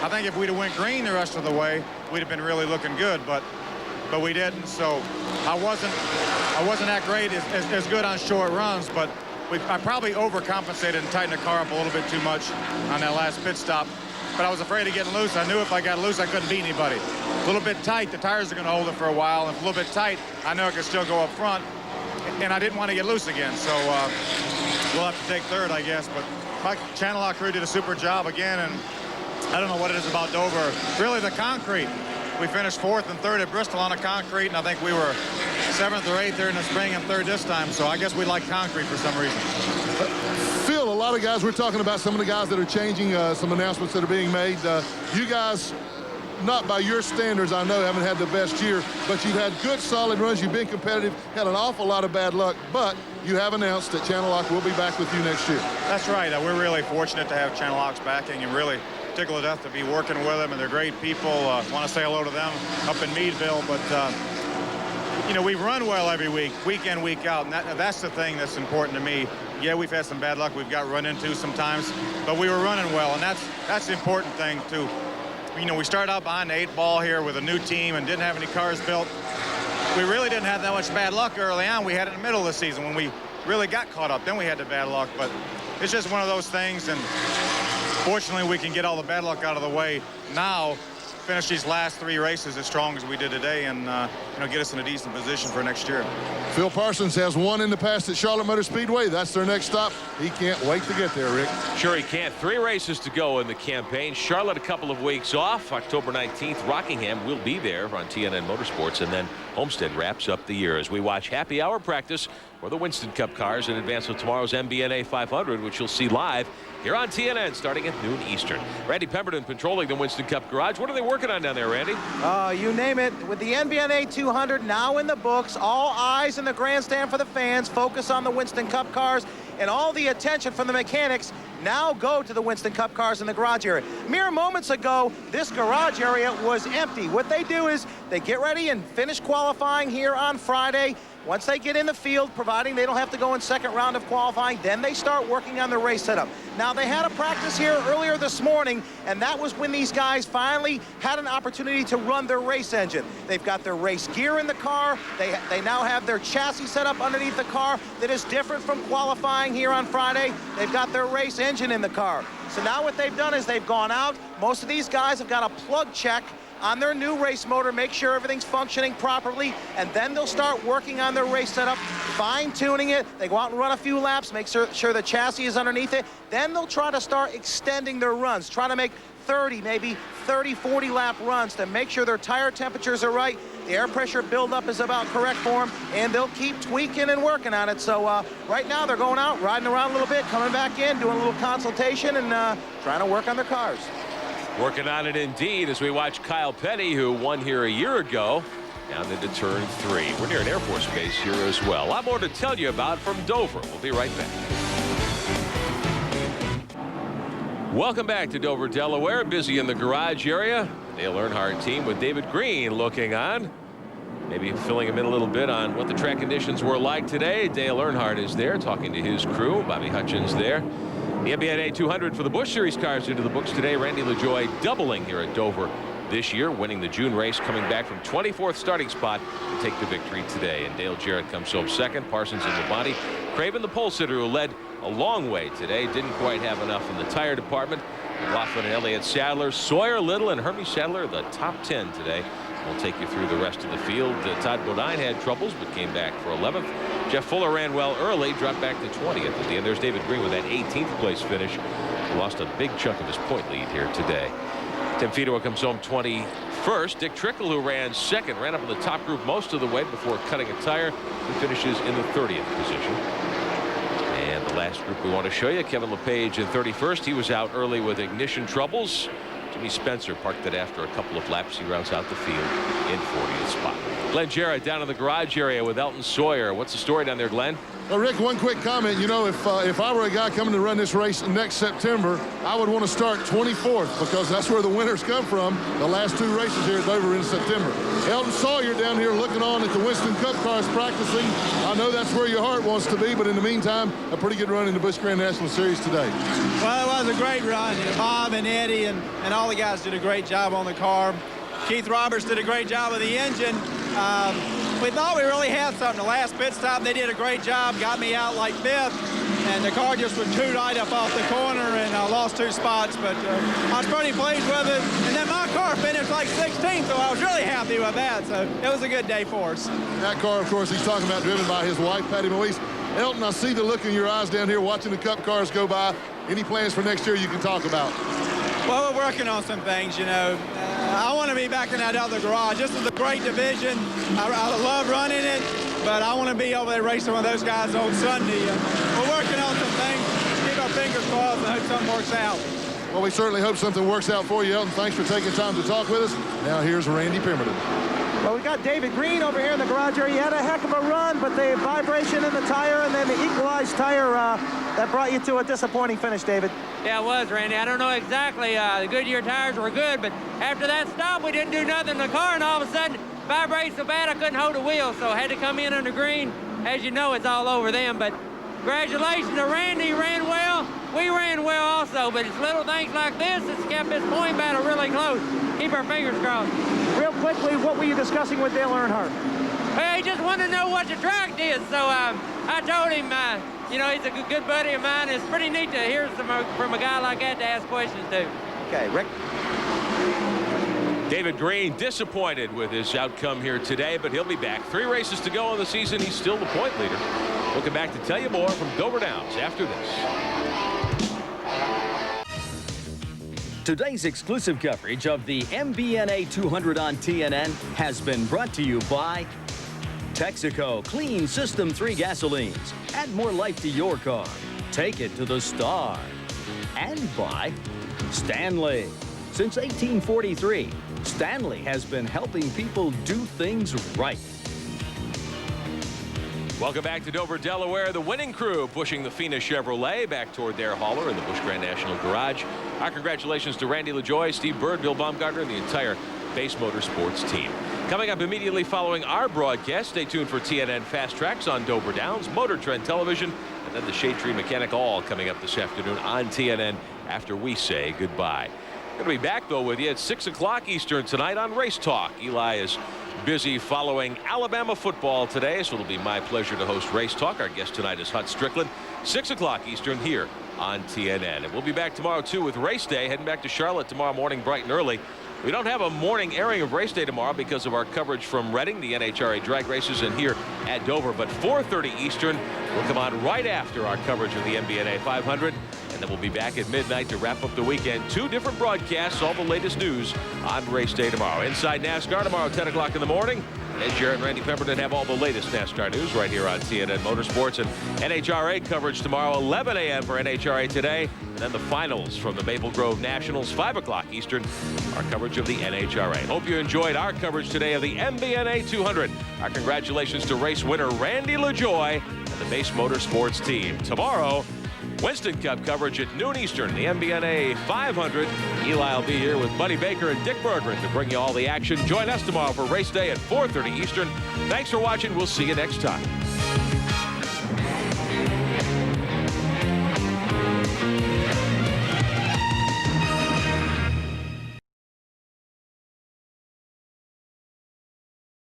I think if we'd have went green the rest of the way, we'd have been really looking good. But we didn't. So I wasn't that great as good on short runs, but I probably overcompensated and tightened the car up a little bit too much on that last pit stop. But I was afraid of getting loose. I knew if I got loose, I couldn't beat anybody. A little bit tight, the tires are going to hold it for a while. And if a little bit tight, I know I could still go up front. And I didn't want to get loose again. So we'll have to take third, I guess. But my Channel Lock crew did a super job again, and I don't know what it is about Dover. Really, the concrete. We finished 4th and 3rd at Bristol on a concrete, and I think we were 7th or 8th there in the spring and 3rd this time. So I guess we like concrete for some reason. Phil, a lot of guys, we're talking about some of the guys that are changing, some announcements that are being made. You guys, not by your standards, I know, haven't had the best year, but you've had good, solid runs. You've been competitive, had an awful lot of bad luck, but you have announced that Channel Lock will be back with you next year. That's right. We're really fortunate to have Channel Lock's backing, and really tickled to death to be working with them, and they're great people. Want to say hello to them up in Meadville, but you know, we run well every week in, week out, and that's the thing that's important to me. Yeah, we've had some bad luck we've got run into sometimes, but we were running well, and that's the important thing too. You know, we started out behind the 8 ball here with a new team and didn't have any cars built. We really didn't have that much bad luck early on. We had it in the middle of the season when we really got caught up. Then we had the bad luck, but it's just one of those things, and fortunately we can get all the bad luck out of the way now, finish these last 3 races as strong as we did today, and you know, get us in a decent position for next year. Phil Parsons has won in the past at Charlotte Motor Speedway. That's their next stop. He can't wait to get there, Rick. Sure he can't. 3 races to go in the campaign. Charlotte a couple of weeks off. October 19th, Rockingham will be there on TNN Motorsports, and then Homestead wraps up the year as we watch happy hour practice for the Winston Cup cars in advance of tomorrow's MBNA 500, which you'll see live here on TNN starting at noon Eastern. Randy Pemberton patrolling the Winston Cup garage. What are they working on down there, Randy? You name it. With the NBNA 200 now in the books, all eyes in the grandstand for the fans, focus on the Winston Cup cars, and all the attention from the mechanics now go to the Winston Cup cars in the garage area. Mere moments ago, this garage area was empty. What they do is they get ready and finish qualifying here on Friday. Once they get in the field, providing they don't have to go in second round of qualifying, then they start working on the race setup. Now, they had a practice here earlier this morning, and that was when these guys finally had an opportunity to run their race engine. They've got their race gear in the car. They now have their chassis set up underneath the car that is different from qualifying here on Friday. They've got their race engine in the car. So now what they've done is they've gone out. Most of these guys have got a plug check on their new race motor, make sure everything's functioning properly, and then they'll start working on their race setup, fine-tuning it. They go out and run a few laps, make sure the chassis is underneath it. Then they'll try to start extending their runs, try to make 30, maybe 30, 40 lap runs to make sure their tire temperatures are right, the air pressure buildup is about correct for them, and they'll keep tweaking and working on it. So right now they're going out, riding around a little bit, coming back in, doing a little consultation, and trying to work on their cars. Working on it indeed as we watch Kyle Petty, who won here a year ago, down into turn 3. We're near an Air Force base here as well. A lot more to tell you about from Dover. We'll be right back. Welcome back to Dover, Delaware. Busy in the garage area. The Dale Earnhardt team with David Green looking on. Maybe filling him in a little bit on what the track conditions were like today. Dale Earnhardt is there talking to his crew. Bobby Hutchins there. The MBNA 200 for the Busch Series cars into the books today. Randy LaJoie doubling here at Dover this year, winning the June race, coming back from 24th starting spot to take the victory today. And Dale Jarrett comes home second. Parsons in the body. Craven, the pole sitter, who led a long way today, didn't quite have enough in the tire department. McLaughlin and Elliott Sadler, Sawyer Little, and Hermie Sadler, the top 10 today. We'll take you through the rest of the field. Todd Bodine had troubles, but came back for 11th. Jeff Fuller ran well early, dropped back to 20th at the end. There's David Green with that 18th place finish. He lost a big chunk of his point lead here today. Tim Fedor comes home 21st. Dick Trickle, who ran second, ran up in the top group most of the way before cutting a tire. He finishes in the 30th position. And the last group we want to show you, Kevin LePage in 31st. He was out early with ignition troubles. Jimmy Spencer parked it after a couple of laps. He rounds out the field in 40th spot. Glenn Jarrett down in the garage area with Elton Sawyer. What's the story down there, Glenn? Well, Rick, one quick comment. You know, if I were a guy coming to run this race next September, I would want to start 24th because that's where the winners come from. The last 2 races here at Dover in September. Elton Sawyer down here looking on at the Winston Cup cars practicing. I know that's where your heart wants to be, but in the meantime, a pretty good run in the Busch Grand National Series today. Well, it was a great run. Bob and Eddie and all the guys did a great job on the car. Keith Roberts did a great job with the engine. We thought we really had something. The last pit stop, they did a great job, got me out like 5th, and the car just was too right up off the corner, and I lost 2 spots, but I was pretty pleased with it. And then my car finished like 16th, so I was really happy with that. So it was a good day for us. That car, of course, he's talking about, driven by his wife, Patty Moise. Elton, I see the look in your eyes down here watching the Cup cars go by. Any plans for next year you can talk about? Well, we're working on some things, you know. I want to be back in that other garage. This is a great division. I love running it, but I want to be over there racing with those guys on Sunday. We're working on some things. Keep our fingers crossed and hope something works out. Well, we certainly hope something works out for you, Elton. Thanks for taking time to talk with us. Now here's Randy Pemberton. Well, we got David Green over here in the garage area. He had a heck of a run, but the vibration in the tire and then the equalized tire that brought you to a disappointing finish, David. Yeah, it was, Randy. I don't know exactly. The Goodyear tires were good, but after that stop, we didn't do nothing in the car, and all of a sudden, vibrated so bad I couldn't hold the wheel, so I had to come in under green. As you know, it's all over them, but congratulations to Randy. He ran well. We ran well also, but it's little things like this that's kept this point battle really close. Keep our fingers crossed. Real quickly, what were you discussing with Dale Earnhardt? Well, he just wanted to know what the track did, so I told him, you know, he's a good buddy of mine. It's pretty neat to hear from a guy like that to ask questions to. Okay, Rick. David Green disappointed with his outcome here today, but he'll be back. 3 races to go in the season. He's still the point leader. We'll come back to tell you more from Dover Downs after this. Today's exclusive coverage of the MBNA 200 on TNN has been brought to you by Texaco Clean System 3 gasolines. Add more life to your car. Take it to the star. And by Stanley. Since 1843, Stanley has been helping people do things right. Welcome back to Dover, Delaware. The winning crew pushing the Fina Chevrolet back toward their hauler in the Busch Grand National Garage. Our congratulations to Randy LaJoie, Steve Bird, Bill Baumgartner, and the entire Base Motorsports team. Coming up immediately following our broadcast, stay tuned for TNN Fast Tracks on Dover Downs, Motor Trend Television, and then the Shade Tree Mechanic All coming up this afternoon on TNN after we say goodbye. Going to be back, though, with you at 6 o'clock Eastern tonight on Race Talk. Eli is busy following Alabama football today, so it'll be my pleasure to host Race Talk. Our guest tonight is Hut Strickland. 6 o'clock Eastern here on TNN. And we'll be back tomorrow, too, with Race Day, heading back to Charlotte tomorrow morning bright and early. We don't have a morning airing of Race Day tomorrow because of our coverage from Reading, the NHRA drag races, and here at Dover. But 4:30 Eastern will come on right after our coverage of the MBNA 500. And then we'll be back at midnight to wrap up the weekend. 2 different broadcasts, all the latest news on Race Day tomorrow. Inside NASCAR tomorrow, 10 o'clock in the morning. Ed Jarrett and Randy Pemberton have all the latest NASCAR news right here on TNN Motorsports. And NHRA coverage tomorrow, 11 a.m. for NHRA today. And then the finals from the Maple Grove Nationals, 5 o'clock Eastern, our coverage of the NHRA. Hope you enjoyed our coverage today of the MBNA 200. Our congratulations to race winner Randy LaJoie and the Base Motorsports team. Tomorrow, Winston Cup coverage at noon Eastern, the MBNA 500. Eli will be here with Buddy Baker and Dick Berggren to bring you all the action. Join us tomorrow for Race Day at 4:30 Eastern. Thanks for watching. We'll see you next time.